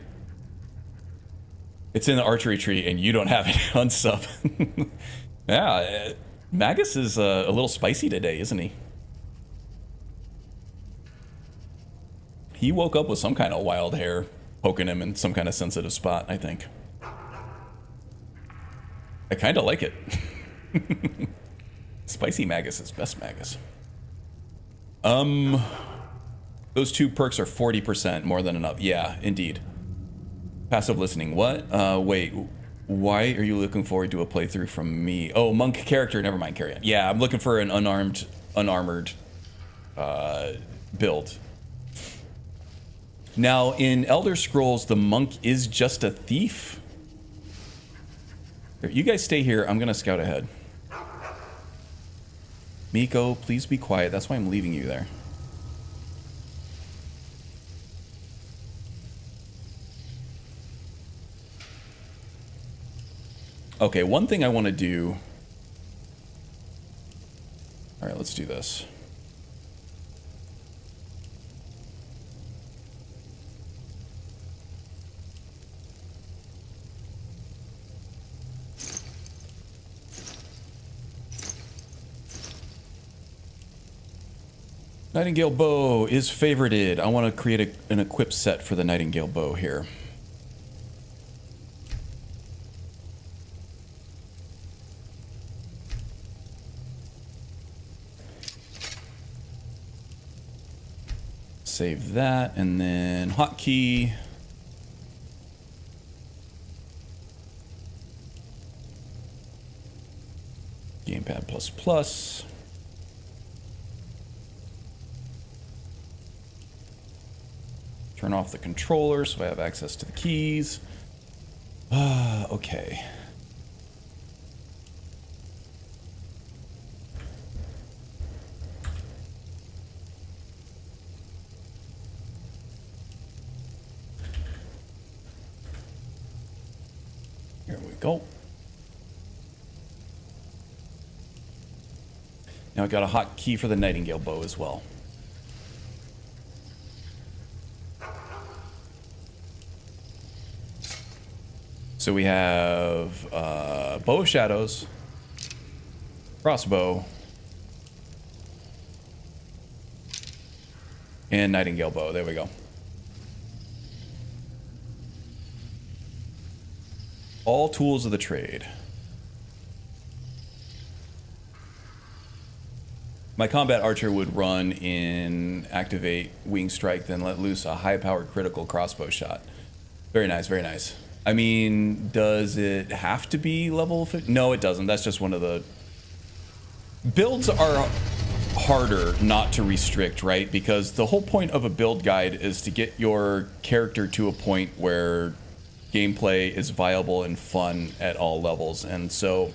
It's in the archery tree, and you don't have it on sub. Yeah, Magus is a little spicy today, isn't he? He woke up with some kind of wild hair poking him in some kind of sensitive spot, I think. I kind of like it. Spicy Magus is best Magus. Those two perks are 40% more than enough. Yeah, indeed. Passive listening. What? Wait. Why are you looking forward to a playthrough from me? Oh, monk character. Never mind, carry on. Yeah, I'm looking for an unarmored build. Now, in Elder Scrolls, the monk is just a thief. You guys stay here. I'm going to scout ahead. Miko, please be quiet. That's why I'm leaving you there. Okay, one thing I want to do... All right, let's do this. Nightingale bow is favorited. I want to create an equip set for the Nightingale bow here. Save that, and then hotkey. Gamepad ++. Turn off the controller so I have access to the keys. Okay. Here we go. Now I got a hotkey for the Nightingale bow as well. So we have Bow of Shadows, crossbow, and Nightingale bow. There we go. All tools of the trade. My combat archer would run in activate wing strike, then let loose a high-powered critical crossbow shot. Very nice, very nice. I mean, does it have to be level 50? No, it doesn't. That's just one of the... Builds are harder not to restrict, right? Because the whole point of a build guide is to get your character to a point where gameplay is viable and fun at all levels. And so,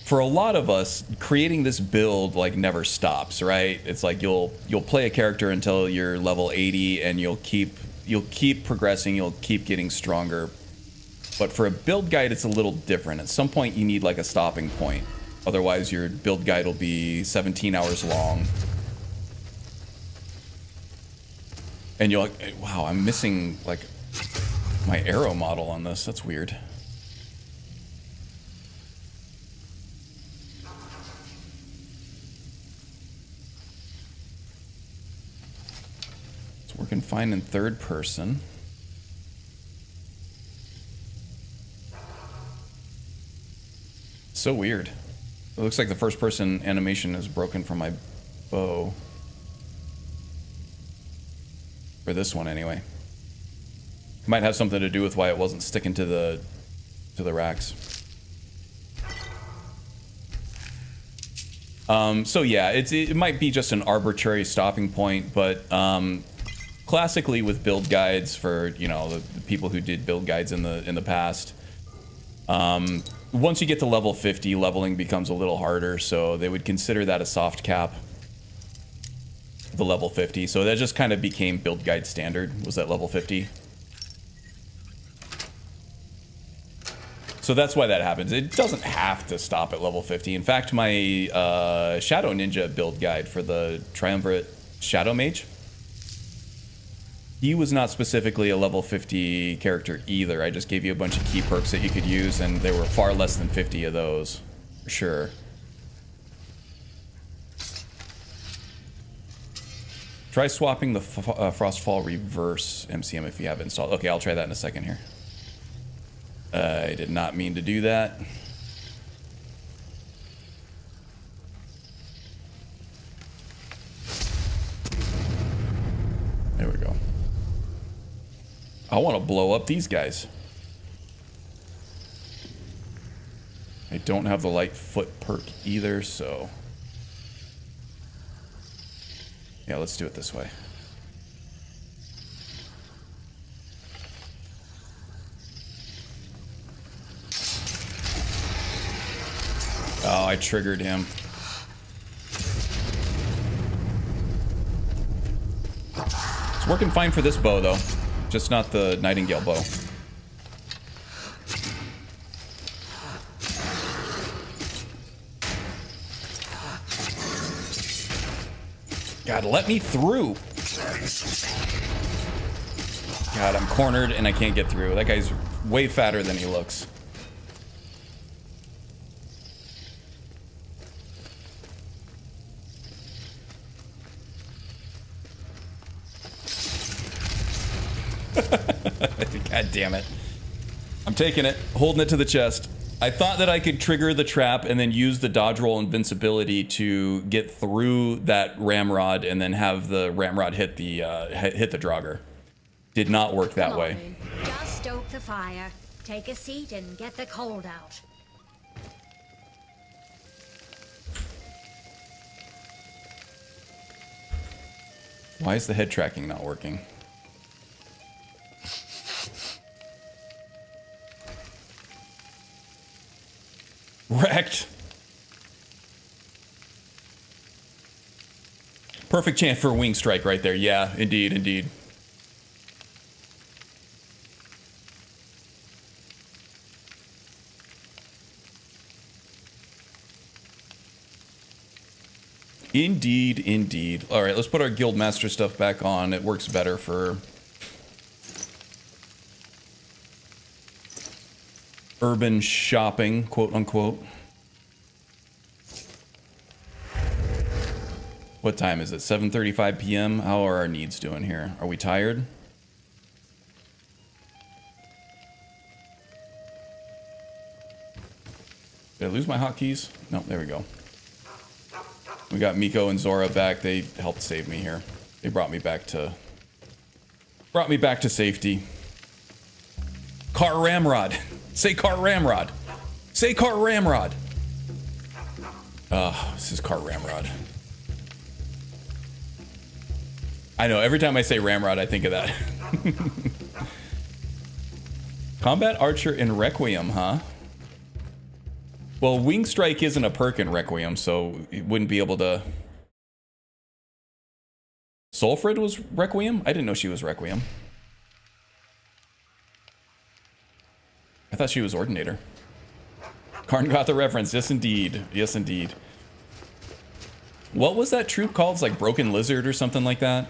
for a lot of us, creating this build like never stops, right? It's like you'll play a character until you're level 80 and you'll keep progressing, you'll keep getting stronger. But for a build guide, it's a little different. At some point, you need like a stopping point. Otherwise, your build guide will be 17 hours long. And you're like, wow, I'm missing like my arrow model on this. That's weird. It's working fine in third person. So weird. It looks like the first person animation is broken from my bow. For this one anyway. Might have something to do with why it wasn't sticking to the racks. So yeah, it might be just an arbitrary stopping point, but classically with build guides for, you know, the people who did build guides in the past, once you get to level 50, leveling becomes a little harder, so they would consider that a soft cap, the level 50. So that just kind of became build guide standard, was that level 50. So that's why that happens. It doesn't have to stop at level 50. In fact, my Shadow Ninja build guide for the Triumvirate Shadow Mage, he was not specifically a level 50 character either. I just gave you a bunch of key perks that you could use, and there were far less than 50 of those, for sure. Try swapping the Frostfall Reverse MCM if you have it installed. Okay, I'll try that in a second here. I did not mean to do that. There we go. I want to blow up these guys. I don't have the light foot perk either, so... yeah, let's do it this way. Oh, I triggered him. It's working fine for this bow, though. Just not the Nightingale bow. God, let me through. God, I'm cornered and I can't get through. That guy's way fatter than he looks. God damn it. I'm taking it, holding it to the chest. I thought that I could trigger the trap and then use the dodge roll invincibility to get through that ramrod and then have the ramrod hit the Draugr. Did not work that way. Just stoke the fire, take a seat, and get the cold out. Why is the head tracking not working? Wrecked. Perfect chance for a wing strike right there. Yeah, indeed, indeed. Indeed, indeed. All right, let's put our Guildmaster stuff back on. It works better for urban shopping, quote unquote. What time is it? 7:35 p.m. How are our needs doing here? Are we tired? Did I lose my hotkeys? No, there we go. We got Miko and Zora back. They helped save me here. They brought me back to safety. Car Ramrod. Say Car Ramrod. Say Car Ramrod. This is Car Ramrod. I know, every time I say Ramrod, I think of that. Combat Archer in Requiem, huh? Well, Wing Strike isn't a perk in Requiem, so it wouldn't be able to... Solfrid was Requiem? I didn't know she was Requiem. I thought she was Ordinator. Karn got the reference. Yes, indeed. Yes, indeed. What was that troop called? It's like Broken Lizard or something like that?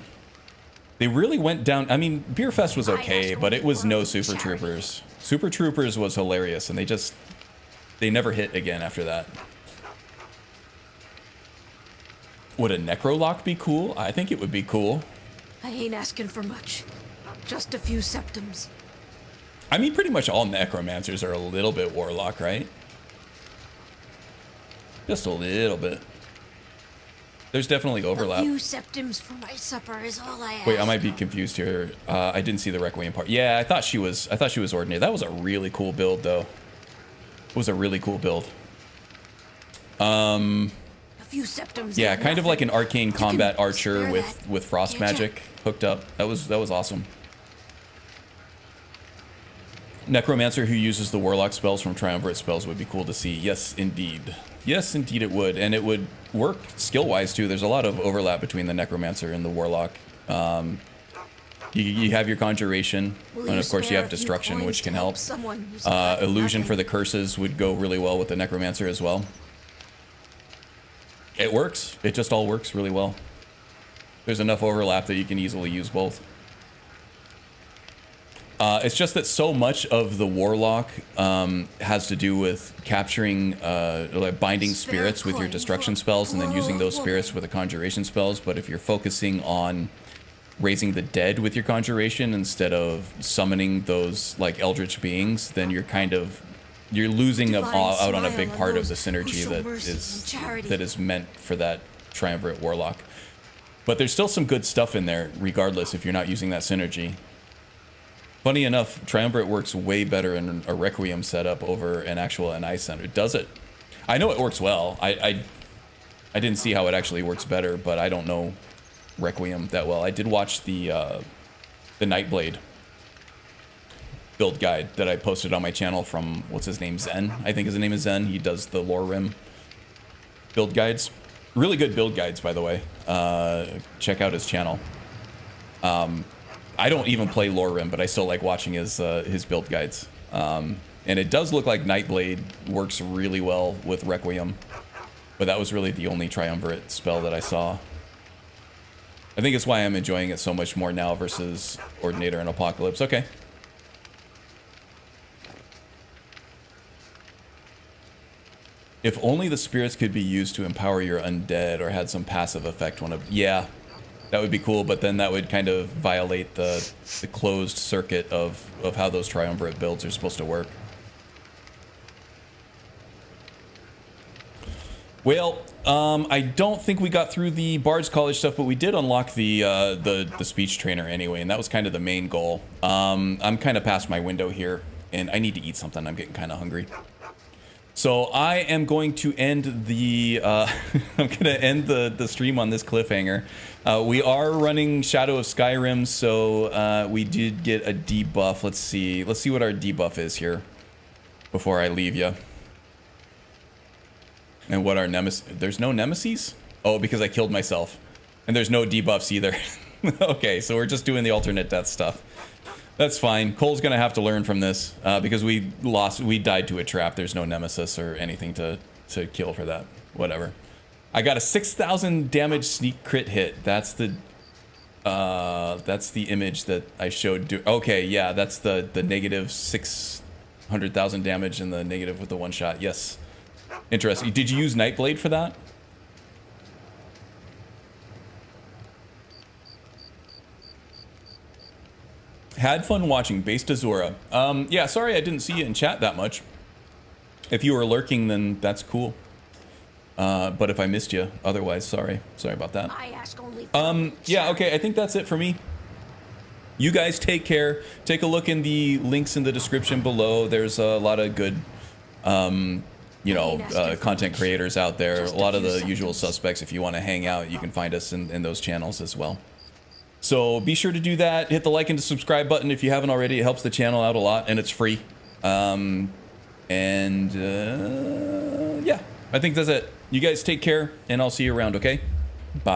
They really went down... I mean, Beerfest was okay, but it was no Super Troopers. Super Troopers was hilarious, and they never hit again after that. Would a Necrolock be cool? I think it would be cool. I ain't asking for much. Just a few septums. I mean, pretty much all Necromancers are a little bit Warlock, right? Just a little bit. There's definitely overlap. A few septums for my supper is all I ask. Wait, I might be confused here. I didn't see the Requiem part. Yeah, I thought she was Ordinator. That was a really cool build, though. It was a really cool build. A few septums. Yeah, kind of like an arcane combat archer with frost magic hooked up. That was awesome. Necromancer who uses the Warlock spells from Triumvirate spells would be cool to see. Yes, indeed. Yes, indeed it would. And it would work skill-wise, too. There's a lot of overlap between the Necromancer and the Warlock. You have your Conjuration, and of course you have Destruction, which can help. Illusion for the curses would go really well with the Necromancer as well. It works. It just all works really well. There's enough overlap that you can easily use both. It's just that so much of the Warlock has to do with capturing, like binding spirits with your destruction spells and then using those spirits with the conjuration spells. But if you're focusing on raising the dead with your conjuration instead of summoning those like eldritch beings, then you're losing out on a big part of the synergy that is meant for that Triumvirate Warlock. But there's still some good stuff in there, regardless if you're not using that synergy. Funny enough, Triumvirate works way better in a Requiem setup over an actual NI center. Does it? I know it works well. I didn't see how it actually works better, but I don't know Requiem that well. I did watch the Nightblade build guide that I posted on my channel from, what's his name, Zen? I think his name is Zen. He does the Lore Rim build guides. Really good build guides, by the way. Check out his channel. I don't even play Lore Rim, but I still like watching his build guides. And it does look like Nightblade works really well with Requiem, but that was really the only Triumvirate spell that I saw. I think it's why I'm enjoying it so much more now versus Ordinator and Apocalypse. Okay. If only the spirits could be used to empower your undead or had some passive effect. Yeah. That would be cool, but then that would kind of violate the closed circuit of how those Triumvirate builds are supposed to work. Well, I don't think we got through the Bard's College stuff, but we did unlock the speech trainer anyway, and that was kind of the main goal. I'm kind of past my window here, and I need to eat something. I'm getting kind of hungry. So I am going to end the the stream on this cliffhanger. We are running Shadow of Skyrim, so we did get a debuff. Let's see what our debuff is here before I leave you. And what are nemesis? There's no nemesis? Oh, because I killed myself. And there's no debuffs either. Okay, so we're just doing the alternate death stuff. That's fine. Cole's gonna have to learn from this because we died to a trap. There's no nemesis or anything to kill for that. Whatever. I got a 6,000 damage sneak crit hit. That's the image that I showed. Okay, yeah, that's the negative 600,000 damage and the negative with the one shot. Yes, interesting. Did you use Nightblade for that? Had fun watching Base Dazura. Yeah, sorry I didn't see you in chat that much. If you were lurking, then that's cool. But if I missed you, otherwise, sorry about that. I ask only yeah, okay, I think that's it for me. You guys take care. Take a look in the links in the description below. There's a lot of good, content creators out there. A lot of the usual suspects. If you want to hang out, you can find us in those channels as well. So be sure to do that. Hit the like and subscribe button if you haven't already. It helps the channel out a lot, and it's free. Yeah, I think that's it. You guys take care, and I'll see you around, okay? Bye.